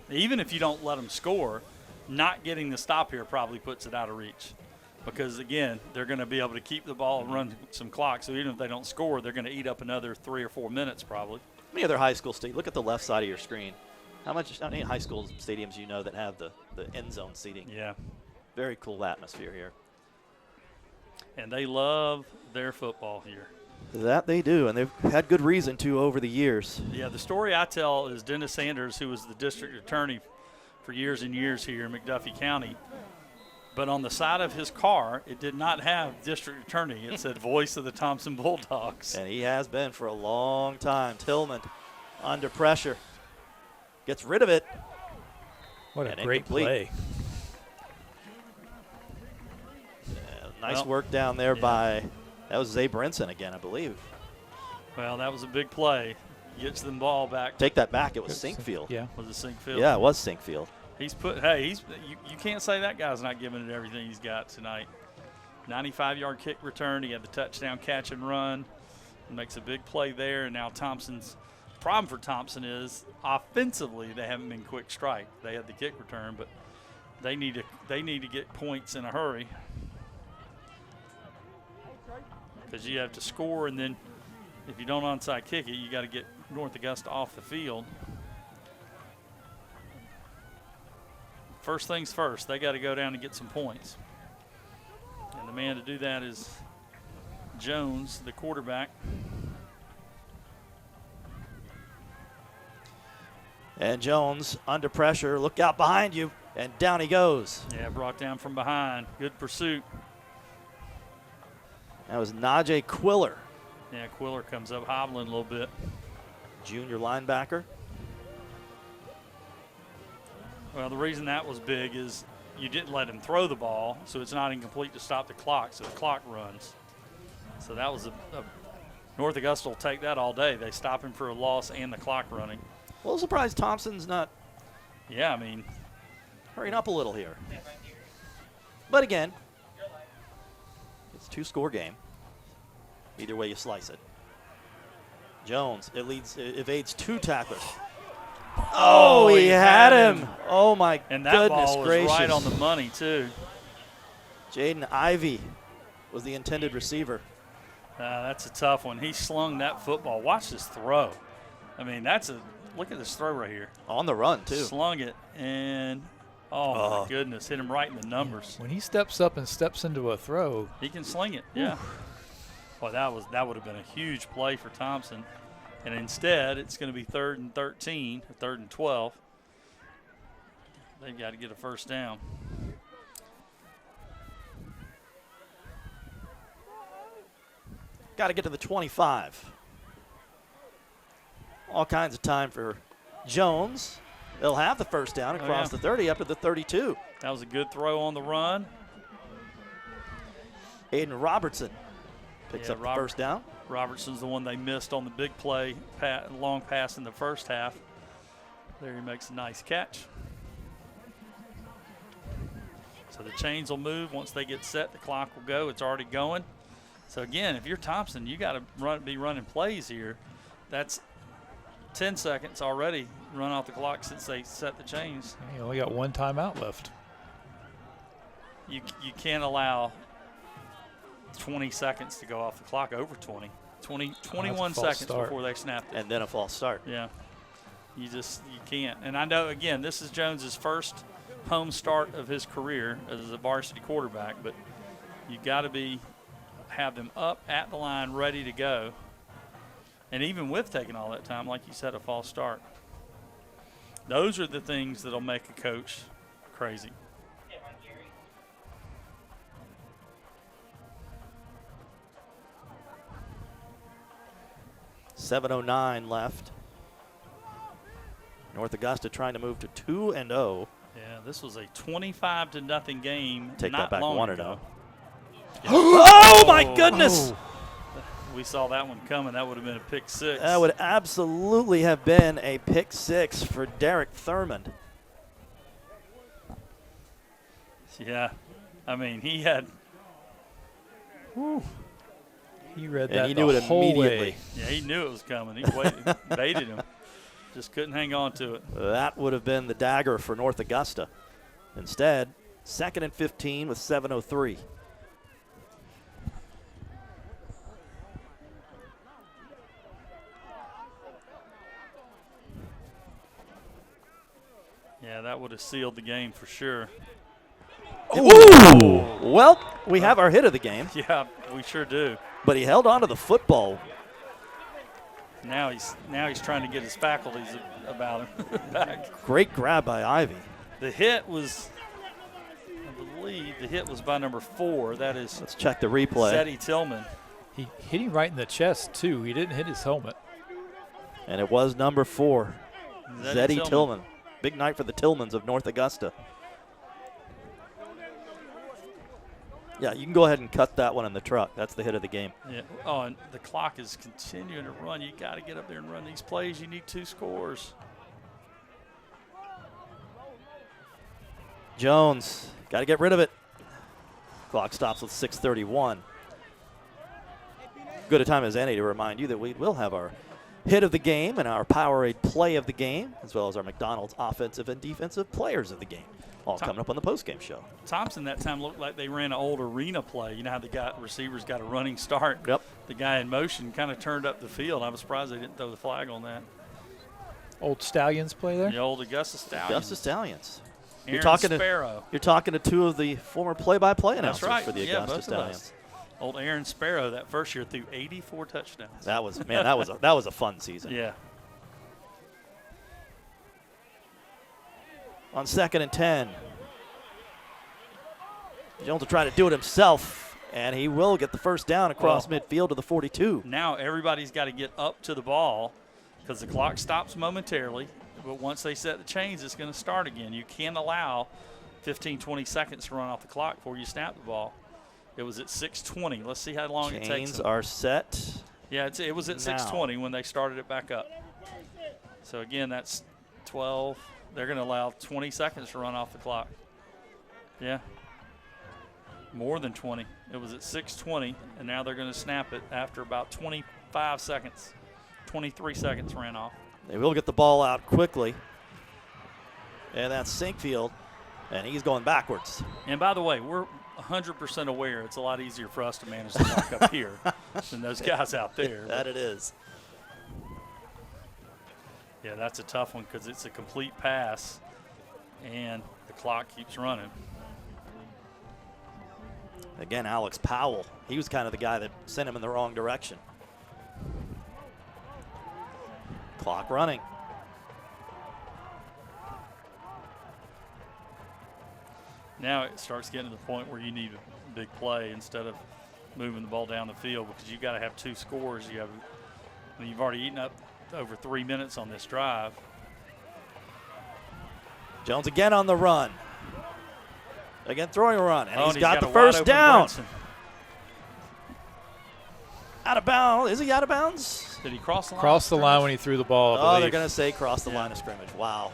Speaker 6: Even if you don't let them score, not getting the stop here probably puts it out of reach. Because, again, they're going to be able to keep the ball and run some clock. So even if they don't score, they're going to eat up another 3 or 4 minutes probably.
Speaker 5: How many other high school stadiums? Look at the left side of your screen. How many high school stadiums you know that have the end zone seating?
Speaker 6: Yeah.
Speaker 5: Very cool atmosphere here.
Speaker 6: And they love their football here.
Speaker 5: That they do, and they've had good reason to over the years.
Speaker 6: Yeah, the story I tell is Dennis Sanders, who was the district attorney for years and years here in McDuffie County. But on the side of his car, it did not have district attorney. It said voice of the Thomson Bulldogs.
Speaker 5: And he has been for a long time. Tillman under pressure. Gets rid of it.
Speaker 8: What a
Speaker 5: and
Speaker 8: great
Speaker 5: incomplete.
Speaker 8: play.
Speaker 5: Yeah, nice work down there by, that was Zay Brinson again, I believe.
Speaker 6: Well, that was a big play. Gets the ball back.
Speaker 5: Take that back. It was Sinkfield.
Speaker 8: Yeah.
Speaker 6: Was it Sinkfield?
Speaker 5: Yeah, it was Sinkfield.
Speaker 6: You can't say that guy's not giving it everything he's got tonight. 95-yard kick return. He had the touchdown catch and run. Makes a big play there. And now Thompson's problem for Thomson is offensively they haven't been quick strike. They had the kick return, but they need to get points in a hurry because you have to score, and then if you don't onside kick it, you got to get North Augusta off the field. First things first, they got to go down and get some points. And the man to do that is Jones, the quarterback.
Speaker 5: And Jones under pressure. Look out behind you. And down he goes.
Speaker 6: Yeah, brought down from behind. Good pursuit.
Speaker 5: That was Najee Quiller.
Speaker 6: Yeah, Quiller comes up hobbling a little bit.
Speaker 5: Junior linebacker.
Speaker 6: Well, the reason that was big is you didn't let him throw the ball, so it's not incomplete to stop the clock, so the clock runs. So that was North Augusta will take that all day. They stop him for a loss and the clock running.
Speaker 5: A little surprised Thompson's not
Speaker 6: Yeah, I mean,
Speaker 5: hurrying up a little here. But again, it's a two-score game. Either way you slice it. Jones, evades two tacklers. Oh, he had him. Oh, my
Speaker 6: and that
Speaker 5: goodness
Speaker 6: ball was
Speaker 5: gracious.
Speaker 6: right on the money, too.
Speaker 5: Jaden Ivey was the intended receiver.
Speaker 6: That's a tough one. He slung that football. Watch this throw. I mean, look at this throw right here.
Speaker 5: On the run, too.
Speaker 6: Slung it, and my goodness, hit him right in the numbers.
Speaker 8: When he steps up and steps into a throw,
Speaker 6: He can sling it, yeah. Well, that would have been a huge play for Thomson. And instead, it's going to be 3rd and 13, or 3rd and 12. They've got to get a first down.
Speaker 5: Got to get to the 25. All kinds of time for Jones. They'll have the first down across the 30 up to the 32.
Speaker 6: That was a good throw on the run.
Speaker 5: Aiden Robertson picks up the first down.
Speaker 6: Robertson's the one they missed on the big play, long pass in the first half. There he makes a nice catch. So the chains will move. Once they get set, the clock will go. It's already going. So again, if you're Thomson, you got to be running plays here. That's 10 seconds already run off the clock since they set the chains.
Speaker 8: you only got one timeout left.
Speaker 6: You can't allow 20 seconds to go off the clock, over 21 seconds before they snap it.
Speaker 5: And then a false start.
Speaker 6: Yeah. You can't. And I know, again, this is Jones's first home start of his career as a varsity quarterback, but you got to have them up at the line ready to go. And even with taking all that time, like you said, a false start. Those are the things that'll make a coach crazy.
Speaker 5: .709 left. North Augusta trying to move to 2-0.
Speaker 6: Yeah, this was a 25-0 game.
Speaker 5: Take
Speaker 6: not
Speaker 5: that back,
Speaker 6: long
Speaker 5: 1-0.
Speaker 6: ago.
Speaker 5: Oh, my goodness!
Speaker 6: We saw that one coming. That would have been a pick six.
Speaker 5: That would absolutely have been a pick six for Derek Thurmond.
Speaker 6: Yeah, I mean, he had.
Speaker 8: He read that
Speaker 5: and he knew it
Speaker 8: whole
Speaker 5: immediately.
Speaker 8: way.
Speaker 6: Yeah, he knew it was coming. He waited, baited him. Just couldn't hang on to it.
Speaker 5: That would have been the dagger for North Augusta. Instead, 2nd and 15 with 7:03.
Speaker 6: Yeah, that would have sealed the game for sure.
Speaker 5: Ooh! Well, we have our hit of the game.
Speaker 6: Yeah, we sure do.
Speaker 5: But he held on to the football.
Speaker 6: Now he's trying to get his faculties about him back.
Speaker 5: Great grab by Ivy.
Speaker 6: The hit was, I believe, by number 4. That is.
Speaker 5: Let's check the replay.
Speaker 6: Zeddy Tillman.
Speaker 8: He hit him right in the chest too. He didn't hit his helmet.
Speaker 5: And it was number 4, Zeddy
Speaker 6: Tillman.
Speaker 5: Tillman. Big night for the Tillmans of North Augusta. Yeah, you can go ahead and cut that one in the truck. That's the hit of the game.
Speaker 6: Yeah. Oh, and the clock is continuing to run. You got to get up there and run these plays. You need 2 scores.
Speaker 5: Jones, got to get rid of it. Clock stops with 6:31. Good a time as any to remind you that we will have our hit of the game and our Powerade play of the game, as well as our McDonald's offensive and defensive players of the game. All coming up on the postgame show.
Speaker 6: Thomson that time looked like they ran an old arena play. You know how the receivers got a running start.
Speaker 5: Yep.
Speaker 6: The guy in motion kind of turned up the field. I was surprised they didn't throw the flag on that.
Speaker 8: Old Stallions play there?
Speaker 6: The old Augusta Stallions.
Speaker 5: Augusta Stallions.
Speaker 6: Aaron
Speaker 5: You're talking to 2 of the former play-by-play announcers
Speaker 6: That's right.
Speaker 5: for the
Speaker 6: Yeah,
Speaker 5: Augusta
Speaker 6: both of
Speaker 5: Stallions.
Speaker 6: us. Old Aaron Sparrow that first year threw 84 touchdowns.
Speaker 5: That was that was a fun season.
Speaker 6: Yeah.
Speaker 5: On 2nd and 10. Jones will try to do it himself, and he will get the first down across midfield to the 42.
Speaker 6: Now everybody's got to get up to the ball because the clock stops momentarily. But once they set the chains, it's going to start again. You can't allow 15, 20 seconds to run off the clock before you snap the ball. It was at 6:20. Let's see how long it takes.
Speaker 5: Chains are set.
Speaker 6: Yeah, it was at 6:20 when they started it back up. So, again, that's 12. They're going to allow 20 seconds to run off the clock. Yeah. More than 20. It was at 6:20, and now they're going to snap it after about 25 seconds. 23 seconds ran off.
Speaker 5: They will get the ball out quickly. And that's Sinkfield, and he's going backwards.
Speaker 6: And by the way, we're 100% aware it's a lot easier for us to manage the clock up here than those guys out there.
Speaker 5: That it is.
Speaker 6: Yeah, that's a tough one because it's a complete pass, and the clock keeps running.
Speaker 5: Again, Alex Powell. He was kind of the guy that sent him in the wrong direction. Clock running.
Speaker 6: Now it starts getting to the point where you need a big play instead of moving the ball down the field because you've got to have 2 scores. You've already eaten up over 3 minutes on this drive.
Speaker 5: Jones again on the run. Again throwing a run, and
Speaker 6: Oh,
Speaker 5: he's
Speaker 6: and
Speaker 5: got the
Speaker 6: a
Speaker 5: first
Speaker 6: wide-open
Speaker 5: down.
Speaker 6: Brinson.
Speaker 5: Out of bounds. Is he out of bounds?
Speaker 6: Did he cross the line?
Speaker 8: Crossed the line when he threw the ball, I
Speaker 5: Oh,
Speaker 8: believe.
Speaker 5: they're going to say cross the line of scrimmage. Wow.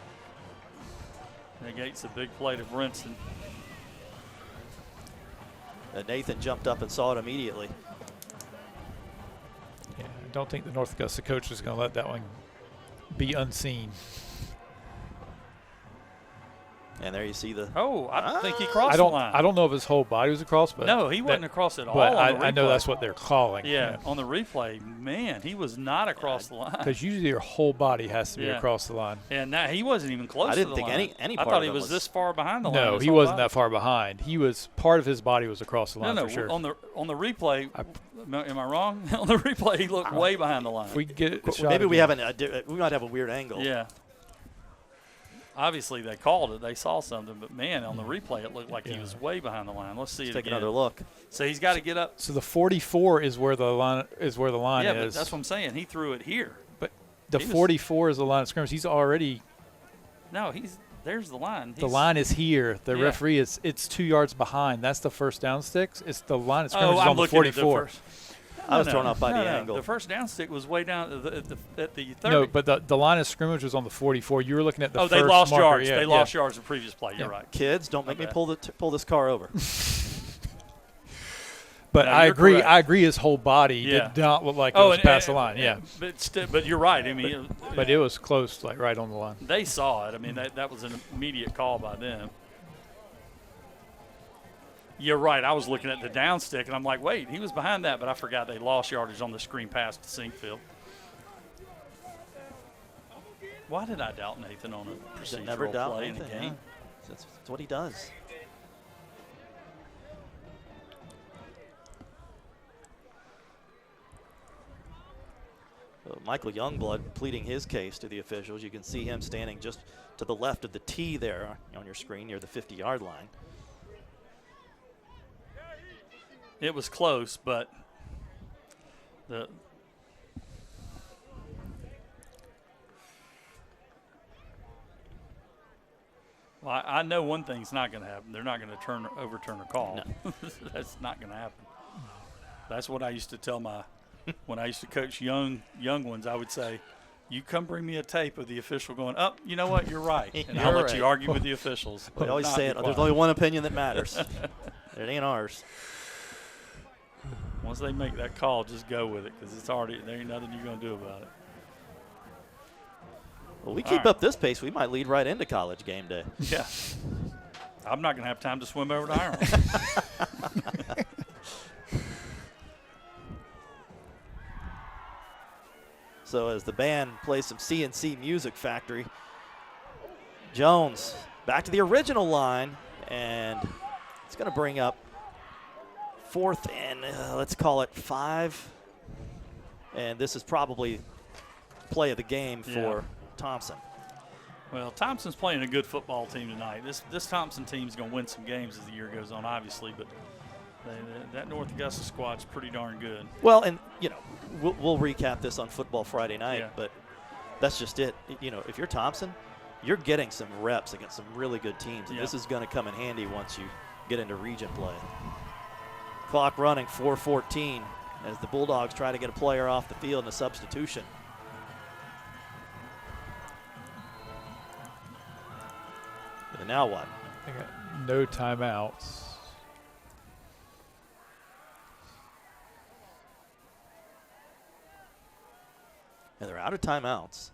Speaker 6: Negates a big play to Brinson.
Speaker 5: Nathan jumped up and saw it immediately.
Speaker 8: Yeah, I don't think the North Augusta coach is going to let that one be unseen.
Speaker 5: And there you see the.
Speaker 6: Oh, I think he crossed
Speaker 8: the
Speaker 6: line.
Speaker 8: I don't know if his whole body was across, but
Speaker 6: No, he wasn't across at all.
Speaker 8: But
Speaker 6: on the
Speaker 8: I know
Speaker 6: replay.
Speaker 8: that's what they're calling.
Speaker 6: Yeah, on the replay, man, he was not across the line.
Speaker 8: Because usually your whole body has to be
Speaker 6: Yeah.
Speaker 8: across the line.
Speaker 6: And now he wasn't even close
Speaker 5: I didn't
Speaker 6: to the
Speaker 5: think
Speaker 6: line.
Speaker 5: any
Speaker 6: I
Speaker 5: part
Speaker 6: thought
Speaker 5: of
Speaker 6: he
Speaker 5: him
Speaker 6: was
Speaker 5: was-
Speaker 6: this far behind the line.
Speaker 8: No,
Speaker 6: his
Speaker 8: he
Speaker 6: whole
Speaker 8: wasn't
Speaker 6: body.
Speaker 8: that far behind. He was part of his body was across the line
Speaker 6: No,
Speaker 8: for sure.
Speaker 6: on the replay, am I wrong? On the replay, he looked way behind the line.
Speaker 8: If we could get it shot
Speaker 5: Maybe we
Speaker 8: again.
Speaker 5: we might have a weird angle.
Speaker 6: Yeah. Obviously, they called it. They saw something, but man, on the replay, it looked like he was way behind the line. Let's see it
Speaker 5: Take
Speaker 6: again.
Speaker 5: another look.
Speaker 6: So he's got to get up.
Speaker 8: So the 44 is where the line
Speaker 6: Yeah, but
Speaker 8: is.
Speaker 6: that's what I'm saying. He threw it here.
Speaker 8: But the
Speaker 6: He was-
Speaker 8: 44 is the line of scrimmage. He's already.
Speaker 6: No, there's the line.
Speaker 8: The line is here. The
Speaker 6: Yeah.
Speaker 8: referee it's 2 yards behind. That's the first down sticks. It's the line of scrimmage is
Speaker 6: I'm
Speaker 8: on the
Speaker 6: looking at
Speaker 8: 44.
Speaker 5: I was thrown off by the
Speaker 6: no.
Speaker 5: angle.
Speaker 6: The first down stick was way down at the 30.
Speaker 8: No, but the line of scrimmage was on the 44. You were looking at the first
Speaker 6: they lost
Speaker 8: marker.
Speaker 6: yards.
Speaker 8: Yeah,
Speaker 6: They
Speaker 8: yeah.
Speaker 6: lost yards the previous play. You're right.
Speaker 5: Kids, don't make me
Speaker 6: Okay.
Speaker 5: pull this car over.
Speaker 8: But
Speaker 6: No,
Speaker 8: I
Speaker 6: you're
Speaker 8: agree.
Speaker 6: correct.
Speaker 8: I agree. His whole body
Speaker 6: Yeah.
Speaker 8: did not look like it was past the line. Yeah,
Speaker 6: But you're right. I mean,
Speaker 8: but it was close, like right on the line.
Speaker 6: they saw it. I mean, that was an immediate call by them. You're right. I was looking at the down stick, and I'm like, wait, he was behind that, but I forgot they lost yardage on the screen pass to Sinkfield. Why did I doubt Nathan on a procedural
Speaker 5: Never doubt
Speaker 6: play in the
Speaker 5: Nathan,
Speaker 6: game?
Speaker 5: yeah. That's what he does. Michael Youngblood pleading his case to the officials. You can see him standing just to the left of the tee there on your screen near the 50-yard line.
Speaker 6: It was close, but well, I know one thing's not going to happen. They're not going to overturn a call.
Speaker 5: No.
Speaker 6: That's not going to happen. That's what I used to tell when I used to coach young ones. I would say, "You come bring me a tape of the official going, oh, you know what, you're right," and I'll let you argue with the officials.
Speaker 5: We always say it. There's only one opinion that matters. It ain't ours.
Speaker 6: Once they make that call, just go with it because there ain't nothing you're going to do about it.
Speaker 5: Well, we keep up this pace, we might lead right into college game day.
Speaker 6: Yeah. I'm not going to have time to swim over to Ireland.
Speaker 5: So as the band plays some CNC Music Factory, Jones back to the original line, and it's going to bring up 4th and let's call it 5. And this is probably play of the game for Thomson.
Speaker 6: Well, Thompson's playing a good football team tonight. This Thomson team's going to win some games as the year goes on, obviously, but that North Augusta squad's pretty darn good.
Speaker 5: Well, and, we'll recap this on Football Friday night, but that's just it. If you're Thomson, you're getting some reps against some really good teams, and this is going to come in handy once you get into region play. Clock running, 4:14, as the Bulldogs try to get a player off the field in a substitution. And now what?
Speaker 8: They got no timeouts.
Speaker 5: And they're out of timeouts.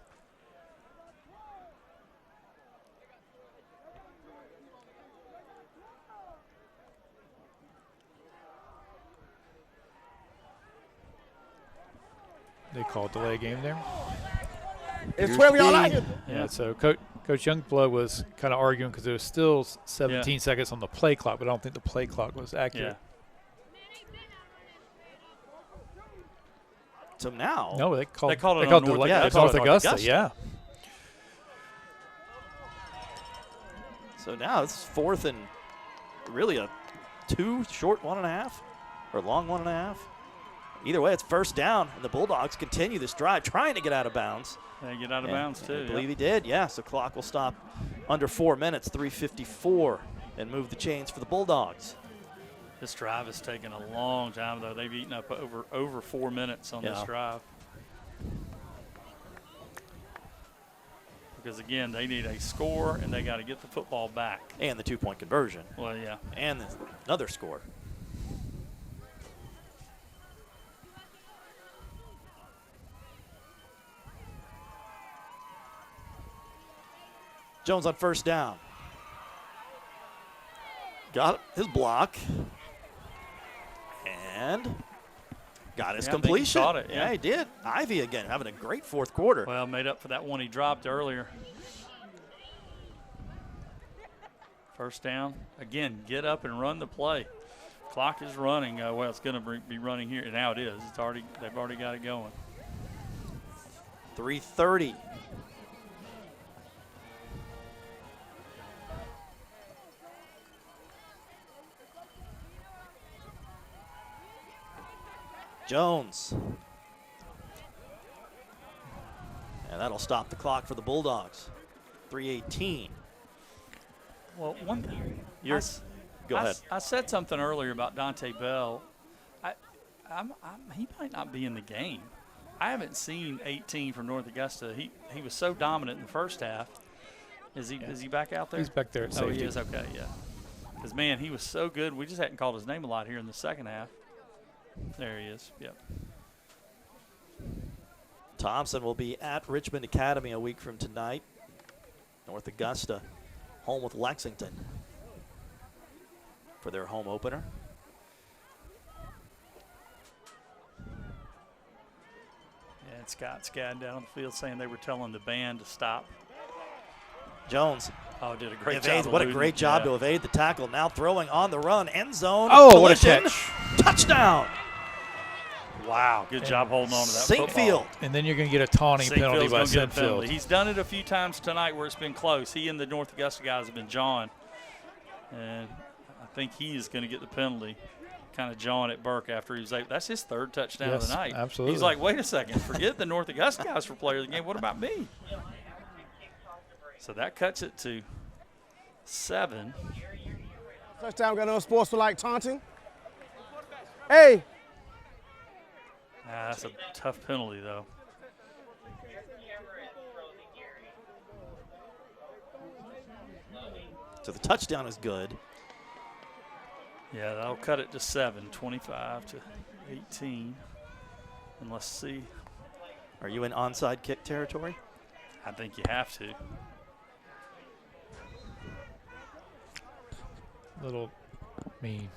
Speaker 8: They called delay game there.
Speaker 7: It's 12 y'all out here.
Speaker 8: Yeah, so Coach Youngblood was kind of arguing because there was still 17 seconds on the play clock, but I don't think the play clock was accurate.
Speaker 5: So now.
Speaker 8: No, they called
Speaker 6: it on
Speaker 8: North
Speaker 6: North
Speaker 8: Augusta. North Augusta, yeah.
Speaker 5: So now it's 4th and really a 2 short 1.5 or long 1.5. Either way, it's 1st down, and the Bulldogs continue this drive, trying to get out of bounds.
Speaker 6: They get out of bounds, too.
Speaker 5: I believe he did, so clock will stop under 4 minutes, 3:54, and move the chains for the Bulldogs.
Speaker 6: This drive has taken a long time, though. They've eaten up over 4 minutes on this drive. Because, again, they need a score, and they got to get the football back.
Speaker 5: And the 2-point conversion.
Speaker 6: Well, yeah.
Speaker 5: And another score. Jones on 1st down. Got his block. And got his completion.
Speaker 6: He caught it,
Speaker 5: he did. Ivy again having a great 4th quarter.
Speaker 6: Well, made up for that one he dropped earlier. 1st down. Again, get up and run the play. Clock is running. Well, it's going to be running here. Now it is. They've already got it going.
Speaker 5: 3:30. Jones. And that'll stop the clock for the Bulldogs. 3:18.
Speaker 6: Well, one thing.
Speaker 5: Go ahead.
Speaker 6: I said something earlier about Dante Bell. He might not be in the game. I haven't seen 18 from North Augusta. He was so dominant in the first half. Is he back out there?
Speaker 8: He's back there at
Speaker 6: safety.
Speaker 8: safety.
Speaker 6: He is? Okay, yeah. Because, man, he was so good. We just hadn't called his name a lot here in the second half. There he is. Yep.
Speaker 5: Thomson will be at Richmond Academy a week from tonight. North Augusta home with Lexington for their home opener.
Speaker 6: And Scott Skadden down on the field saying they were telling the band to stop.
Speaker 5: Jones.
Speaker 6: Oh, did a great
Speaker 5: job. What a great job to evade the tackle. Now throwing on the run. End zone.
Speaker 8: Oh,
Speaker 5: collision.
Speaker 8: what a catch.
Speaker 5: Touchdown.
Speaker 6: Wow, good job holding on to that
Speaker 5: Sinkfield.
Speaker 6: football.
Speaker 8: And then you're going to get a taunting penalty by
Speaker 6: Sinkfield's gonna get a penalty.
Speaker 8: Sinkfield.
Speaker 6: He's done it a few times tonight where it's been close. He and the North Augusta guys have been jawing. And I think he is going to get the penalty. Kind of jawing at Burke after he was able. That's his third touchdown of the night.
Speaker 8: Absolutely.
Speaker 6: He's like, wait a second, forget the North Augusta guys for player of the game. What about me? So that cuts it to 7.
Speaker 7: Touchdown, got no sports for like taunting. Hey.
Speaker 6: That's a tough penalty, though.
Speaker 5: So the touchdown is good.
Speaker 6: Yeah, that'll cut it to 7, 25 to 18. And let's see.
Speaker 5: Are you in onside kick territory?
Speaker 6: I think you have to.
Speaker 8: Little, I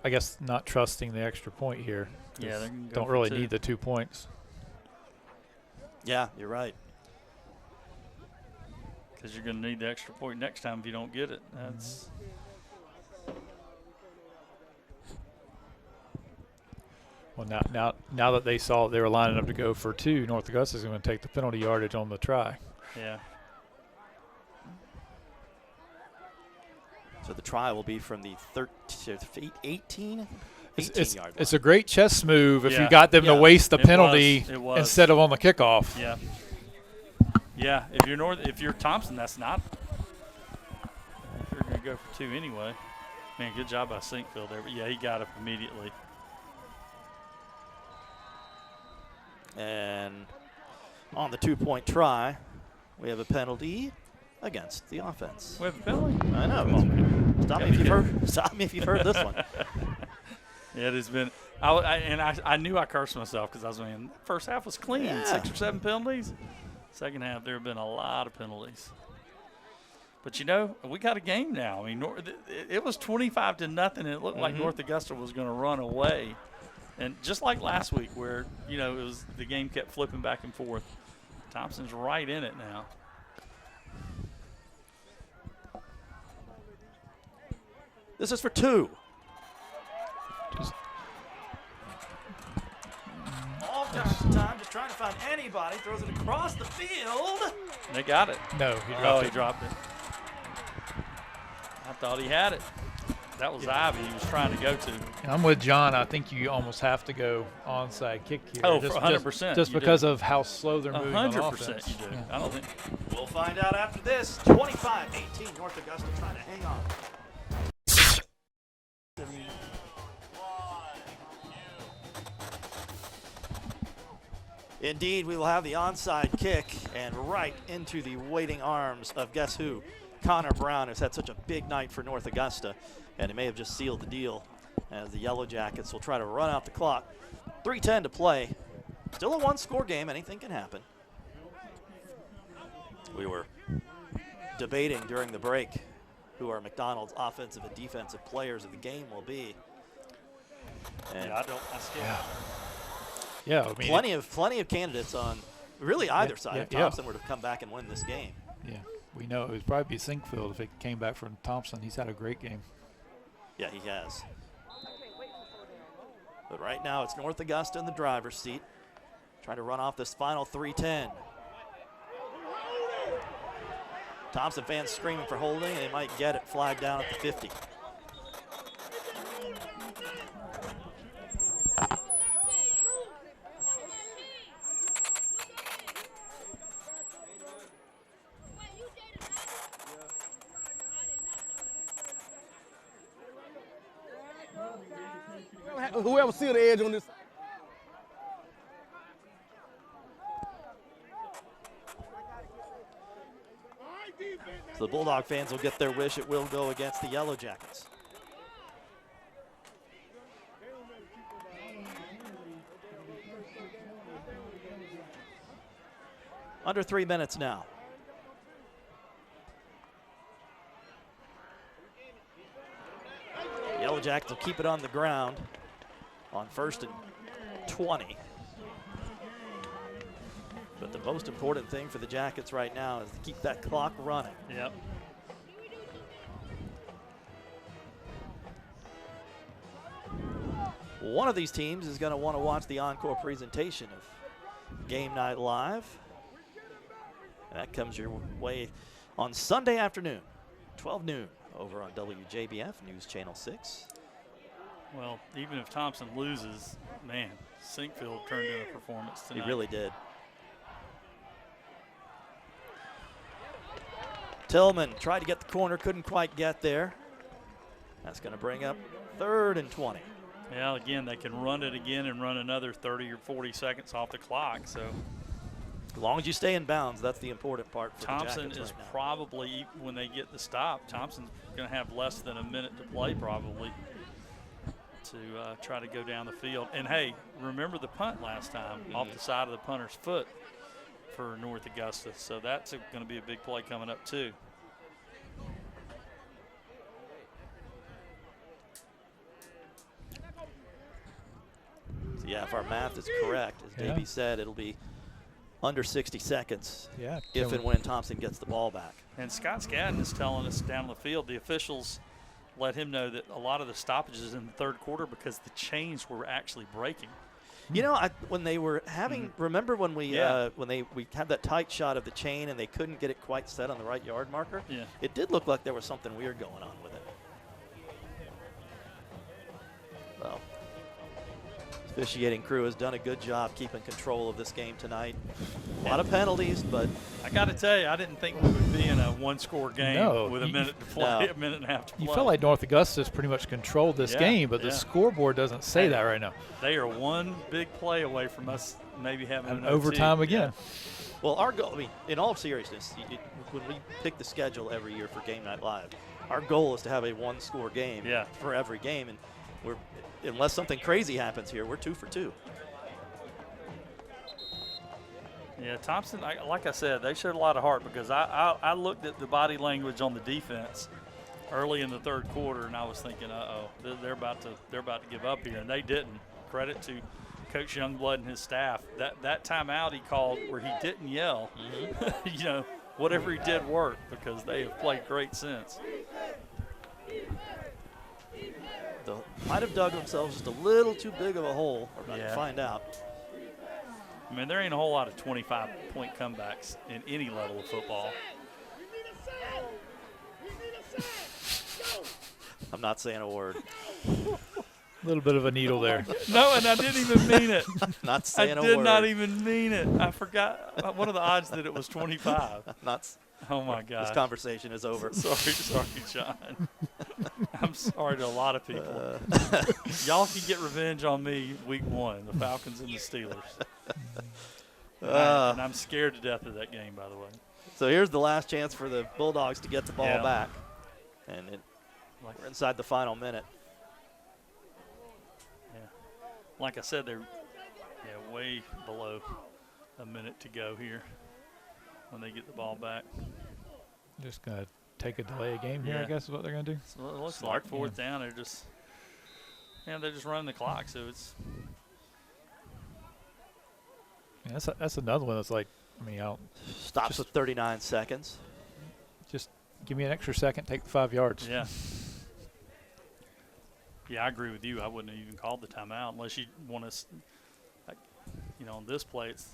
Speaker 8: guess not trusting the extra point here.
Speaker 6: Yeah, they're gonna go
Speaker 8: don't
Speaker 6: for
Speaker 8: really
Speaker 6: 2.
Speaker 8: need the 2 points.
Speaker 5: Yeah, you're right.
Speaker 6: Because you're going to need the extra point next time if you don't get it. That's
Speaker 8: Well, now that they saw they were lining up to go for 2, North Augusta's going to take the penalty yardage on the try.
Speaker 6: yeah.
Speaker 5: So the try will be from the 18 yard line.
Speaker 8: It's a great chess move if
Speaker 6: Yeah.
Speaker 8: you got them to waste the
Speaker 6: It
Speaker 8: penalty
Speaker 6: was.
Speaker 8: instead of on the kickoff.
Speaker 6: Yeah. Yeah, if you're Thomson, that's not. If you're going to go for 2 anyway. Man, good job by Sinkfield there. But yeah, he got up immediately.
Speaker 5: And on the 2-point try, we have a penalty against the offense.
Speaker 6: We have a penalty?
Speaker 5: I know.
Speaker 6: Come on.
Speaker 5: Stop me if you've heard this one.
Speaker 6: Yeah, it has been. I knew I cursed myself because I was saying first half was clean,
Speaker 5: Yeah.
Speaker 6: 6 or 7 penalties. Second half, there have been a lot of penalties. But we got a game now. I mean, it was 25 to nothing, and it looked like North Augusta was going to run away. And just like last week, where it was the game kept flipping back and forth. Thompson's right in it now.
Speaker 5: This is for 2. All kinds of time, just trying to find anybody. Throws it across the field.
Speaker 6: They got it.
Speaker 8: No, he dropped it.
Speaker 6: He dropped it. I thought he had it. That was Ivy he was trying to go to.
Speaker 8: I'm with John. I think you almost have to go onside kick here.
Speaker 6: Oh,
Speaker 8: just,
Speaker 6: 100%.
Speaker 8: Just because of how slow they're moving on
Speaker 6: 100%
Speaker 8: offense.
Speaker 6: you do.
Speaker 8: Yeah.
Speaker 6: I don't think.
Speaker 5: We'll find out after this. 25-18, North Augusta trying to hang on. Indeed, we will have the onside kick and right into the waiting arms of guess who? Connor Brown, who's had such a big night for North Augusta, and it may have just sealed the deal as the Yellow Jackets will try to run out the clock. 3:10 to play. Still a one-score game. Anything can happen. We were debating during the break who our McDonald's offensive and defensive players of the game will be. And
Speaker 6: Yeah, I still.
Speaker 8: Yeah, I mean,
Speaker 5: plenty of candidates on really either side. If
Speaker 8: yeah.
Speaker 5: Thomson were to come back and win this game.
Speaker 8: Yeah, we know it would probably be Sinkfield if it came back from Thomson. He's had a great game.
Speaker 5: Yeah, he has. But right now it's North Augusta in the driver's seat, trying to run off this final 3:10. Thomson fans screaming for holding, and they might get it flagged down at the 50.
Speaker 7: Whoever see the edge on this.
Speaker 5: So the Bulldog fans will get their wish. It will go against the Yellow Jackets. Under 3 minutes now. The Yellow Jackets will keep it on the ground on 1st and 20. But the most important thing for the Jackets right now is to keep that clock running.
Speaker 6: Yep.
Speaker 5: one of these teams is going to want to watch the encore presentation of Game Night Live. And that comes your way on Sunday afternoon, 12 noon, over on WJBF News Channel 6.
Speaker 6: Well, even if Thomson loses, man, Sinkfield turned in a performance tonight.
Speaker 5: He really did. Tillman tried to get the corner, couldn't quite get there. That's going to bring up 3rd and 20.
Speaker 6: Yeah, again, they can run it again and run another 30 or 40 seconds off the clock. So,
Speaker 5: as long as you stay in bounds, that's the important part for
Speaker 6: Thomson
Speaker 5: the Jackets
Speaker 6: is
Speaker 5: right now.
Speaker 6: probably, when they get the stop, Thompson's going to have less than a minute to play probably to try to go down the field. And, hey, remember the punt last time off the side of the punter's foot for North Augusta. So that's going to be a big play coming up too.
Speaker 5: So yeah, if our math is correct, as Davey said, it'll be under 60 seconds if and when Thomson gets the ball back.
Speaker 6: And Scott Skadden is telling us down the field, the officials let him know that a lot of the stoppages in the third quarter because the chains were actually breaking.
Speaker 5: You know, when they were having, remember when we we had that tight shot of the chain and they couldn't get it quite set on the right yard marker?
Speaker 6: Yeah.
Speaker 5: It did look like there was something weird going on with it. Well, officiating crew has done a good job keeping control of this game tonight. A lot of penalties, but
Speaker 6: I got to tell you, I didn't think we would be in a one-score game with a minute to play,
Speaker 5: No.
Speaker 6: a minute and a half to play.
Speaker 8: You felt like North Augusta's pretty much controlled this game, but the scoreboard doesn't say that right now.
Speaker 6: They are one big play away from us maybe having
Speaker 8: And
Speaker 6: an
Speaker 8: overtime
Speaker 6: OT.
Speaker 8: again.
Speaker 5: well, our goal, I mean, in all seriousness, when we pick the schedule every year for Game Night Live, our goal is to have a one-score game for every game, and we're unless something crazy happens here, we're 2 for 2.
Speaker 6: Yeah, Thomson, like I said, they showed a lot of heart because I looked at the body language on the defense early in the third quarter, and I was thinking, they're about to give up here, and they didn't. Credit to Coach Youngblood and his staff. That timeout he called where he didn't yell, you know, whatever he did worked because they have played great since.
Speaker 5: They might have dug themselves just a little too big of a hole. We're about to find out.
Speaker 6: I mean, there ain't a whole lot of 25-point comebacks in any level of football.
Speaker 5: I'm not saying a word.
Speaker 8: A little bit of a needle there.
Speaker 6: No, and I didn't even mean it.
Speaker 5: Not saying a
Speaker 6: I
Speaker 5: word.
Speaker 6: did not even mean it. I forgot. What are the odds that it was 25? Oh, my God.
Speaker 5: This conversation is over.
Speaker 6: Sorry, John. I'm sorry to a lot of people. Y'all can get revenge on me week 1, the Falcons and the Steelers. And I'm scared to death of that game, by the way.
Speaker 5: So here's the last chance for the Bulldogs to get the ball
Speaker 6: Yeah.
Speaker 5: back. And we're inside the final minute.
Speaker 6: Yeah. Like I said, they're way below a minute to go here when they get the ball back.
Speaker 8: Just going to take a delay of game here, I guess is what they're going to do.
Speaker 6: So it looks like fourth down. They're just running the clock. So it's
Speaker 8: that's another one that's like, I mean,
Speaker 5: stops with 39 seconds.
Speaker 8: Just give me an extra second, take the 5 yards.
Speaker 6: Yeah. Yeah, I agree with you. I wouldn't have even called the timeout unless you want to, on this play, it's,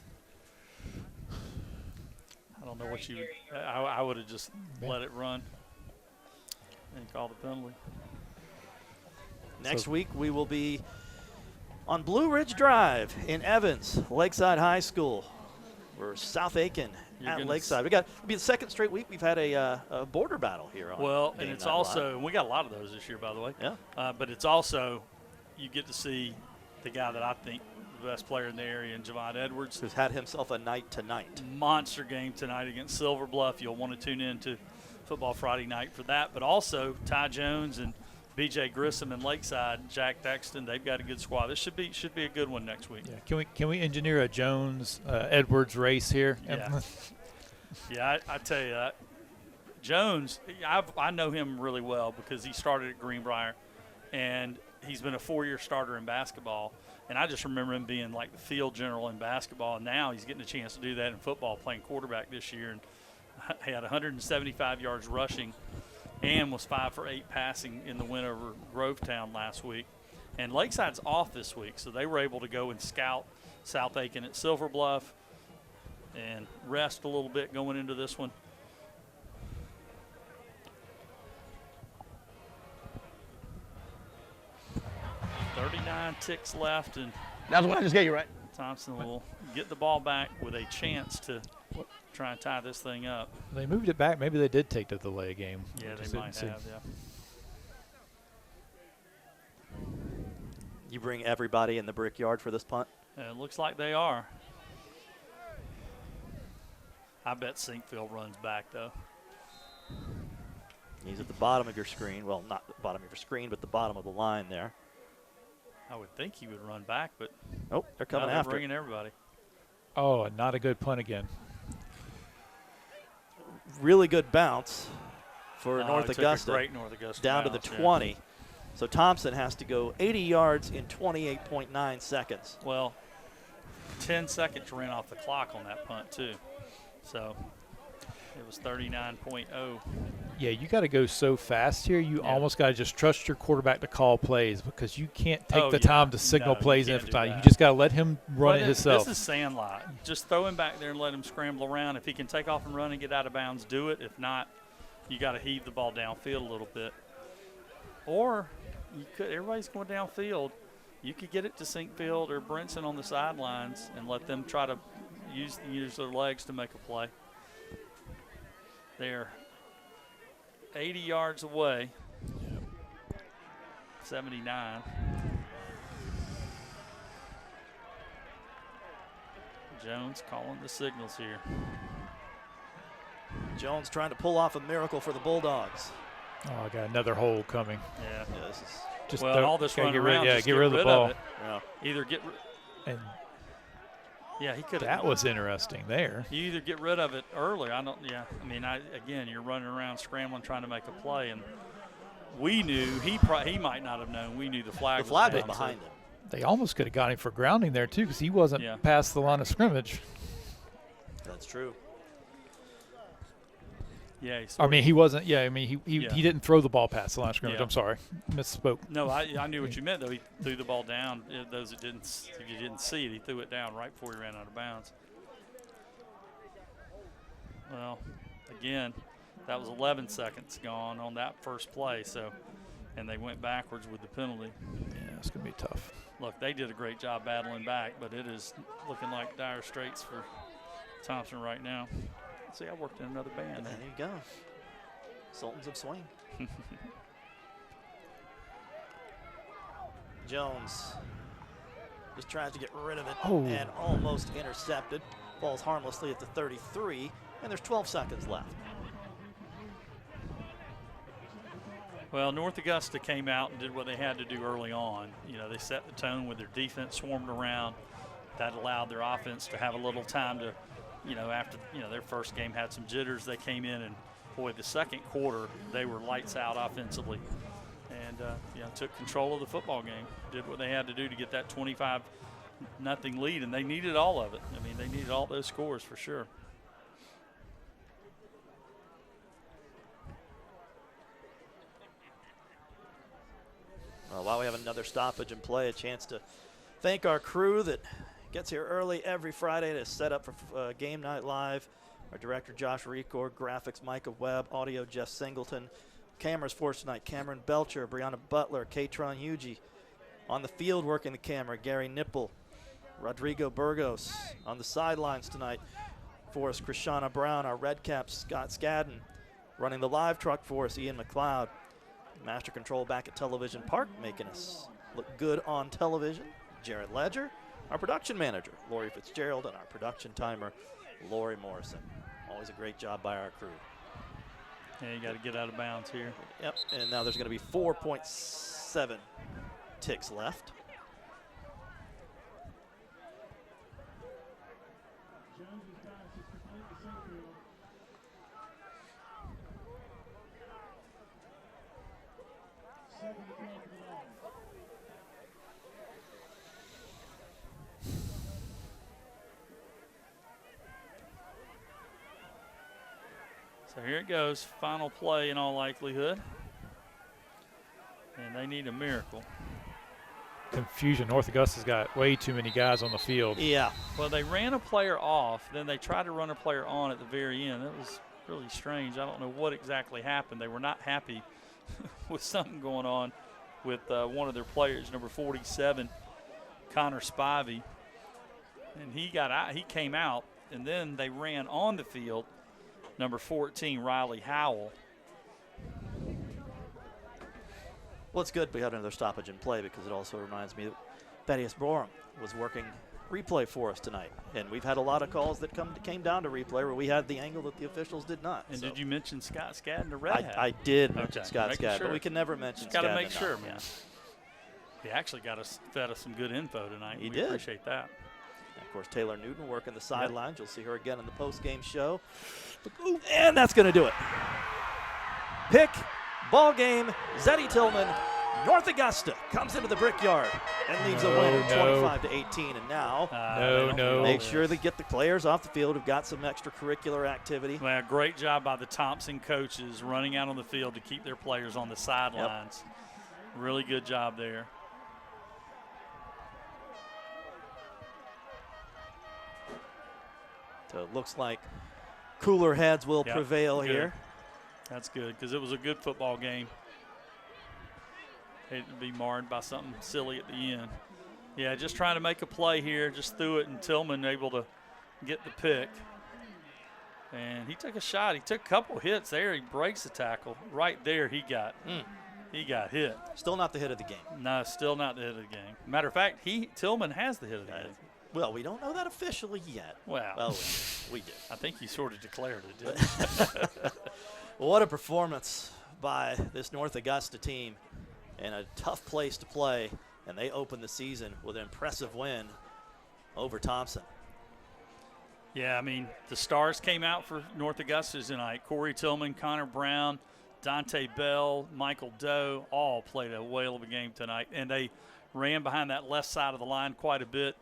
Speaker 6: I don't know what you would, I would have just let it run and call the penalty.
Speaker 5: Next week we will be on Blue Ridge Drive in Evans, Lakeside High School. We're South Aiken at Lakeside. It'll be the second straight week we've had a border battle here.
Speaker 6: And it's also, and we got a lot of those this year, by the way.
Speaker 5: Yeah.
Speaker 6: But it's also, you get to see the guy that I think the best player in the area, in Javon Edwards,
Speaker 5: who's had himself a night tonight.
Speaker 6: Monster game tonight against Silver Bluff. You'll want to tune in to Football Friday night for that. But also Ty Jones and B.J. Grissom and Lakeside, Jack Thaxton, they've got a good squad. This should be a good one next week.
Speaker 8: Yeah. Can we engineer a Jones Edwards race here?
Speaker 6: Yeah. Yeah, I tell you that. Jones, I know him really well because he started at Greenbrier, and he's been a 4-year starter in basketball. And I just remember him being like the field general in basketball. And now he's getting a chance to do that in football, playing quarterback this year. And he had 175 yards rushing and was 5 for 8 passing in the win over Grovetown last week. And Lakeside's off this week, so they were able to go and scout South Aiken at Silver Bluff and rest a little bit going into this one. .39 ticks left, and
Speaker 7: That's what I just gave you, right?
Speaker 6: Thomson will get the ball back with a chance to try and tie this thing up.
Speaker 8: They moved it back. Maybe they did take the delay game.
Speaker 6: Yeah,
Speaker 8: Just
Speaker 6: they might
Speaker 8: didn't
Speaker 6: have,
Speaker 8: see.
Speaker 6: yeah.
Speaker 5: You bring everybody in the Brickyard for this punt?
Speaker 6: It looks like they are. I bet Sinkfield runs back, though.
Speaker 5: He's at the bottom of your screen. Well, not the bottom of your screen, but the bottom of the line there.
Speaker 6: I would think he would run back, but
Speaker 5: oh, they're coming after.
Speaker 6: Bringing everybody.
Speaker 8: Oh, and not a good punt again.
Speaker 5: Really good bounce for
Speaker 6: Oh,
Speaker 5: North
Speaker 6: he took a
Speaker 5: Augusta.
Speaker 6: great North Augusta
Speaker 5: down
Speaker 6: bounce,
Speaker 5: to the
Speaker 6: yeah.
Speaker 5: 20. So Thomson has to go 80 yards in 28.9 seconds.
Speaker 6: Well, 10 seconds ran off the clock on that punt, too. So it was 39.0.
Speaker 8: Yeah, you got to go so fast here. You almost got to just trust your quarterback to call plays because you can't take the time to signal plays in every time. You just got to let him run it himself.
Speaker 6: This is Sandlot. Just throw him back there and let him scramble around. If he can take off and run and get out of bounds, do it. If not, you got to heave the ball downfield a little bit. Or you could. Everybody's going downfield. You could get it to Sinkfield or Brinson on the sidelines and let them try to use their legs to make a play. They're 80 yards away. 79. Jones calling the signals here.
Speaker 5: Jones trying to pull off a miracle for the Bulldogs.
Speaker 8: Oh, I got another hole coming.
Speaker 6: Yeah.
Speaker 5: This is
Speaker 8: Just
Speaker 6: well, all this running around, just
Speaker 8: get rid of the ball.
Speaker 6: it.
Speaker 5: Yeah.
Speaker 6: Either get
Speaker 8: and
Speaker 6: yeah, he could.
Speaker 8: That was interesting there.
Speaker 6: You either get rid of it early. I mean, again, you're running around scrambling trying to make a play, and we knew he might not have known. We knew the flag.
Speaker 5: The flag was
Speaker 6: down,
Speaker 5: behind
Speaker 6: so.
Speaker 5: him.
Speaker 8: They almost could have got him for grounding there too because he wasn't past the line of scrimmage.
Speaker 5: That's true.
Speaker 6: Yeah,
Speaker 8: he wasn't. Yeah, I mean, he didn't throw the ball past the line of scrimmage.
Speaker 6: Yeah.
Speaker 8: I'm sorry, misspoke.
Speaker 6: No, I knew what you meant though. He threw the ball down. Those that didn't, if you didn't see it, he threw it down right before he ran out of bounds. Well, again, that was 11 seconds gone on that first play. So, and they went backwards with the penalty.
Speaker 8: Yeah, it's gonna be tough.
Speaker 6: Look, they did a great job battling back, but it is looking like dire straits for Thomson right now. See, I worked in another band.
Speaker 5: There you go. Sultans of Swing. Jones just tries to get rid of it and almost intercepted. Falls harmlessly at the 33, and there's 12 seconds left.
Speaker 6: Well, North Augusta came out and did what they had to do early on. You know, they set the tone with their defense swarmed around. That allowed their offense to have a little time to, after, their first game had some jitters. They came in and, boy, the second quarter, they were lights out offensively and, took control of the football game, did what they had to do to get that 25-0 lead, and they needed all of it. I mean, they needed all those scores for sure.
Speaker 5: Well, while we have another stoppage in play, a chance to thank our crew that gets here early every Friday to set up for Game Night Live. Our director, Josh Record, graphics, Micah Webb, audio, Jeff Singleton. Cameras for us tonight, Cameron Belcher, Brianna Butler, Katron Hugie. On the field working the camera, Gary Nipple, Rodrigo Burgos. On the sidelines tonight for us, Krishana Brown, our red cap, Scott Skadden. Running the live truck for us, Ian McLeod. Master Control back at Television Park, making us look good on television, Jared Ledger. Our production manager, Lori Fitzgerald, and our production timer, Lori Morrison. Always a great job by our crew.
Speaker 6: Yeah, you got to get out of bounds here.
Speaker 5: Yep, and now there's going to be 4.7 ticks left.
Speaker 6: So here it goes, final play in all likelihood. And they need a miracle.
Speaker 8: confusion. North Augusta's got way too many guys on the field.
Speaker 5: Yeah.
Speaker 6: Well, they ran a player off, then they tried to run a player on at the very end. It was really strange. I don't know what exactly happened. They were not happy with something going on with one of their players, number 47, Connor Spivey. And he came out, and then they ran on the field, number 14, Riley Howell.
Speaker 5: Well, it's good we had another stoppage in play because it also reminds me that Thaddeus Borum was working replay for us tonight. And we've had a lot of calls that came down to replay where we had the angle that the officials did not.
Speaker 6: And did you mention Scott Skadden, the Red Hat?
Speaker 5: I did mention Scott
Speaker 6: Making
Speaker 5: Skadden,
Speaker 6: sure.
Speaker 5: but we can never mention Skadden.
Speaker 6: Got to make sure,
Speaker 5: enough.
Speaker 6: man. He actually fed us some good info tonight.
Speaker 5: He
Speaker 6: We
Speaker 5: did.
Speaker 6: appreciate that.
Speaker 5: And of course, Taylor Newton working the sidelines. You'll see her again in the post-game show. And that's going to do it. Pick, ball game, Zeddy Tillman. North Augusta comes into the Brickyard and leaves a win of 25-18. And now make sure they get the players off the field who've got some extracurricular activity.
Speaker 6: Well, great job by the Thomson coaches running out on the field to keep their players on the sidelines. Really good job there.
Speaker 5: So it looks like cooler heads will prevail
Speaker 6: good.
Speaker 5: here.
Speaker 6: That's good because it was a good football game. Hate to be marred by something silly at the end. Yeah, just trying to make a play here. Just threw it, and Tillman able to get the pick. And he took a shot. He took a couple hits there. He breaks the tackle. Right there, he got hit.
Speaker 5: Still not the hit of the game.
Speaker 6: No, still not the hit of the game. Matter of fact, Tillman has the hit of the game.
Speaker 5: Well, we don't know that officially yet.
Speaker 6: Well,
Speaker 5: we do.
Speaker 6: I think he sort of declared it, didn't he?
Speaker 5: What a performance by this North Augusta team in a tough place to play, and they open the season with an impressive win over Thomson.
Speaker 6: Yeah, I mean, the stars came out for North Augusta tonight. Corey Tillman, Connor Brown, Dante Bell, Michael Doe all played a whale of a game tonight, and they ran behind that left side of the line quite a bit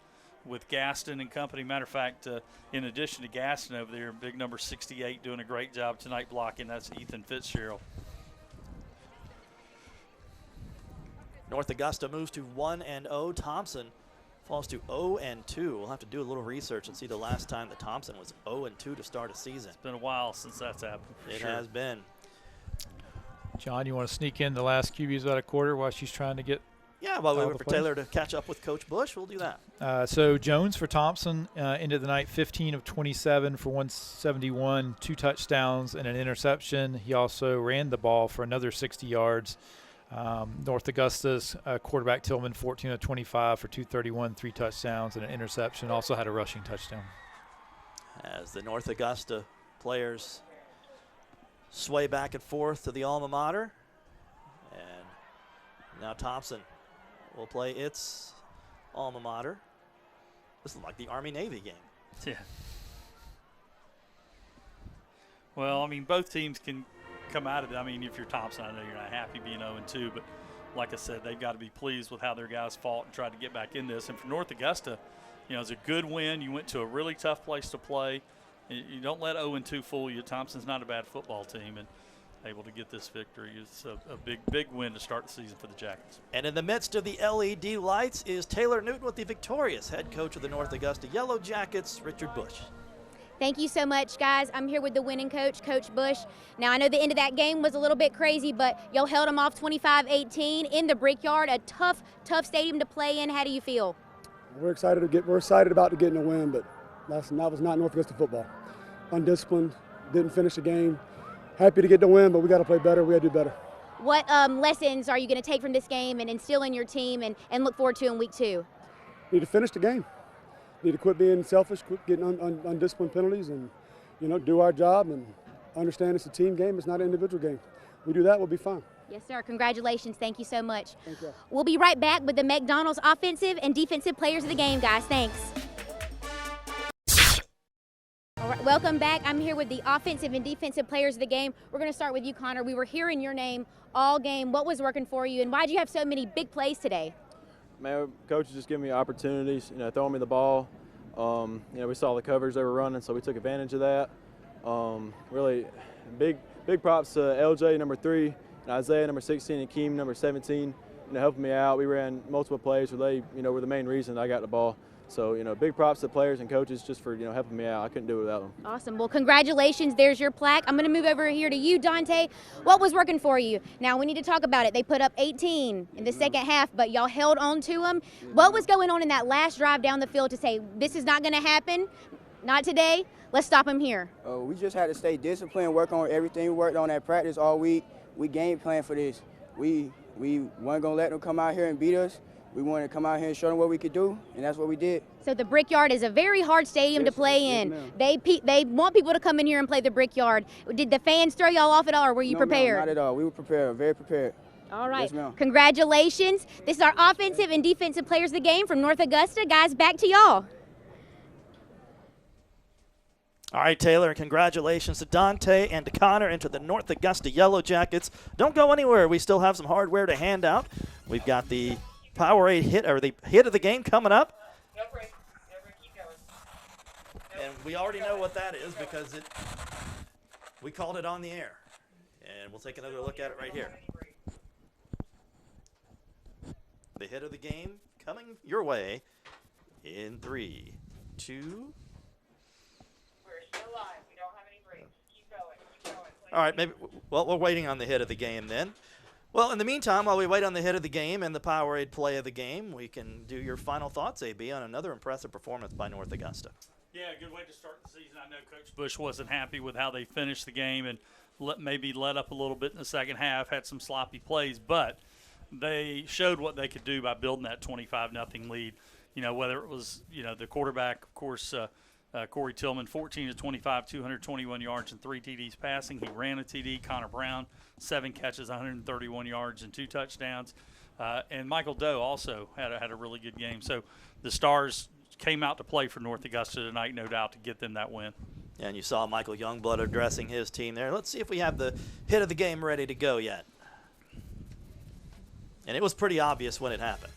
Speaker 6: with Gaston and company. Matter of fact, in addition to Gaston over there, big number 68 doing a great job tonight blocking. That's Ethan Fitzgerald.
Speaker 5: North Augusta moves to 1-0. Thomson falls to 0-2. We'll have to do a little research and see the last time that Thomson was 0-2 to start a season.
Speaker 6: It's been a while since that's happened.
Speaker 5: It has been.
Speaker 8: John, you want to sneak in the last QB's about a quarter while she's trying to get?
Speaker 5: Yeah, while we wait for Taylor to catch up with Coach Bush, we'll do that.
Speaker 8: So Jones for Thomson ended the night 15 of 27 for 171, 2 touchdowns and an interception. He also ran the ball for another 60 yards. North Augusta's quarterback Tillman 14 of 25 for 231, 3 touchdowns and an interception. Also had a rushing touchdown.
Speaker 5: As the North Augusta players sway back and forth to the alma mater. And now Thomson will play its alma mater. This is like the Army-Navy game.
Speaker 6: Yeah. Well, I mean, both teams can come out of it. I mean, if you're Thomson, I know you're not happy being 0-2, but like I said, they've got to be pleased with how their guys fought and tried to get back in this. And for North Augusta, you know, it's a good win. You went to a really tough place to play. You don't let 0-2 fool you. Thompson's not a bad football team, and able to get this victory is a big win to start the season for the Jackets.
Speaker 5: And in the midst of the LED lights is Taylor Newton with the victorious head coach of the North Augusta Yellow Jackets, Richard Bush.
Speaker 11: Thank you so much, guys. I'm here with the winning coach, Coach Bush. Now, I know the end of that game was a little bit crazy, but y'all held them off 25-18 in the Brickyard, a tough stadium to play in. How do you feel?
Speaker 2: We're excited about getting a win, but that was not North Augusta football. Undisciplined, didn't finish the game. Happy to get the win, but we got to play better. We got to do better.
Speaker 11: What lessons are you going to take from this game and instill in your team and look forward to in week 2?
Speaker 2: Need to finish the game. Need to quit being selfish, quit getting undisciplined penalties, and do our job and understand it's a team game. It's not an individual game. We do that, we'll be fine.
Speaker 11: Yes, sir. Congratulations. Thank you so much.
Speaker 2: Thank you.
Speaker 11: We'll be right back with the McDonald's offensive and defensive players of the game, guys. Thanks. All right, welcome back. I'm here with the offensive and defensive players of the game. We're going to start with you, Connor. We were hearing your name all game. What was working for you, and why did you have so many big plays today?
Speaker 9: Man, coach just giving me opportunities, throwing me the ball. We saw the coverage they were running, so we took advantage of that. Really big props to LJ, number 3, and Isaiah, number 16, and Keem, number 17. helping me out. We ran multiple plays where they, were the main reason I got the ball. So, big props to players and coaches just for, helping me out. I couldn't do it without them.
Speaker 11: Awesome. Well, congratulations. There's your plaque. I'm going to move over here to you, Dante. What was working for you? Now, we need to talk about it. They put up 18 in the second half, but y'all held on to them. What was going on in that last drive down the field to say, this is not going to happen? Not today. Let's stop them here.
Speaker 10: We just had to stay disciplined, work on everything we worked on at practice all week. We game planned for this. We weren't going to let them come out here and beat us. We wanted to come out here and show them what we could do, and that's what we did.
Speaker 11: So the Brickyard is a very hard stadium to play in. They want people to come in here and play the Brickyard. Did the fans throw y'all off at all, or were you prepared?
Speaker 10: No, not at all. We were prepared, very prepared.
Speaker 11: All right.
Speaker 10: Yes, ma'am.
Speaker 11: Congratulations. This is our offensive and defensive players of the game from North Augusta. Guys, back to y'all.
Speaker 5: All right, Taylor, congratulations to Dante and to Connor and to the North Augusta Yellow Jackets. Don't go anywhere. We still have some hardware to hand out. We've got the Powerade hit, or the hit of the game coming up.
Speaker 12: No break. No break. Keep going.
Speaker 5: And we already know what that is because we called it on the air. And we'll take another look at it right here. The hit of the game coming your way in 3, 2.
Speaker 12: We're still live. We don't have any breaks. Keep going. Keep going.
Speaker 5: All right, maybe. Well, we're waiting on the hit of the game then. Well, in the meantime, while we wait on the hit of the game and the Powerade play of the game, we can do your final thoughts, AB, on another impressive performance by North Augusta.
Speaker 6: Yeah, good way to start the season. I know Coach Bush wasn't happy with how they finished the game and maybe let up a little bit in the second half, had some sloppy plays, but they showed what they could do by building that 25-0 lead. Whether it was, the quarterback, of course, Corey Tillman, 14 of 25, 221 yards and 3 TDs passing. He ran a TD. Connor Brown, 7 catches, 131 yards and 2 touchdowns. And Michael Doe also had a really good game. So the Stars came out to play for North Augusta tonight, no doubt, to get them that win.
Speaker 5: And you saw Michael Youngblood addressing his team there. Let's see if we have the hit of the game ready to go yet. And it was pretty obvious when it happened.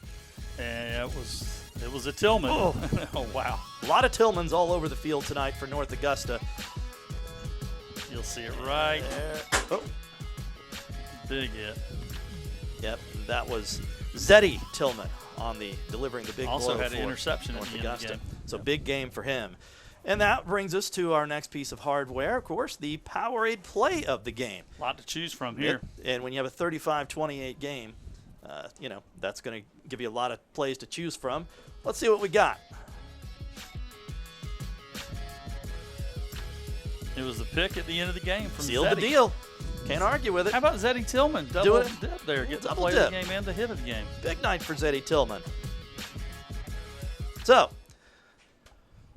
Speaker 6: And it was a Tillman.
Speaker 5: Oh.
Speaker 6: Oh, wow.
Speaker 5: A lot of Tillmans all over the field tonight for North Augusta.
Speaker 6: You'll see it right
Speaker 5: there. Oh.
Speaker 6: Big hit.
Speaker 5: Yep, that was Zeddy Tillman on the delivering the big blow.
Speaker 6: Also had
Speaker 5: for
Speaker 6: an interception
Speaker 5: North
Speaker 6: at the end of
Speaker 5: Augusta.
Speaker 6: the game.
Speaker 5: So big game for him. And that brings us to our next piece of hardware, of course, the Powerade play of the game.
Speaker 6: A lot to choose from here.
Speaker 5: And when you have a 35-28 game, that's going to give you a lot of plays to choose from. Let's see what we got.
Speaker 6: It was the pick at the end of the game from
Speaker 5: Sealed
Speaker 6: Zeddy.
Speaker 5: the deal. Can't argue with it.
Speaker 6: How about Zeddy Tillman? Double dip there. Get the
Speaker 5: Double
Speaker 6: play
Speaker 5: dip.
Speaker 6: of the game and the hit of the game.
Speaker 5: Big night for Zeddy Tillman. So,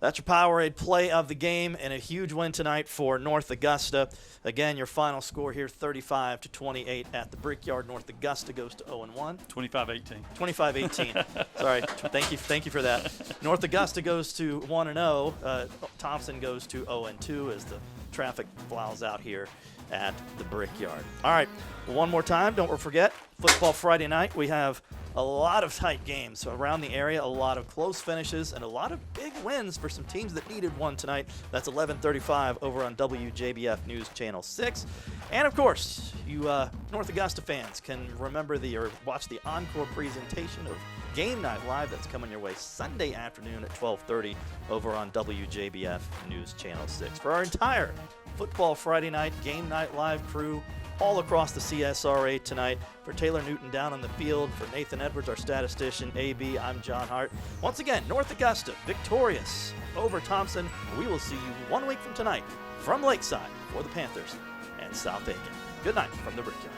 Speaker 5: that's your Powerade play of the game and a huge win tonight for North Augusta. Again, your final score here, 35-28 at the Brickyard. North Augusta goes to 0-1.
Speaker 6: 25-18.
Speaker 5: 25-18. Sorry. Thank you for that. North Augusta goes to 1-0. Thomson goes to 0-2 as the traffic plows out here at the Brickyard. All right, one more time, don't forget, Football Friday night. We have a lot of tight games around the area, a lot of close finishes, and a lot of big wins for some teams that needed one tonight. That's 11:35 over on WJBF News Channel 6. And, of course, you North Augusta fans can remember watch the encore presentation of Game Night Live that's coming your way Sunday afternoon at 12:30 over on WJBF News Channel 6. For our entire Football Friday night, Game Night Live crew all across the CSRA tonight. For Taylor Newton down on the field, for Nathan Edwards, our statistician, AB, I'm John Hart. Once again, North Augusta victorious over Thomson. We will see you 1 week from tonight from Lakeside for the Panthers and South Aiken. Good night from the Brickyard.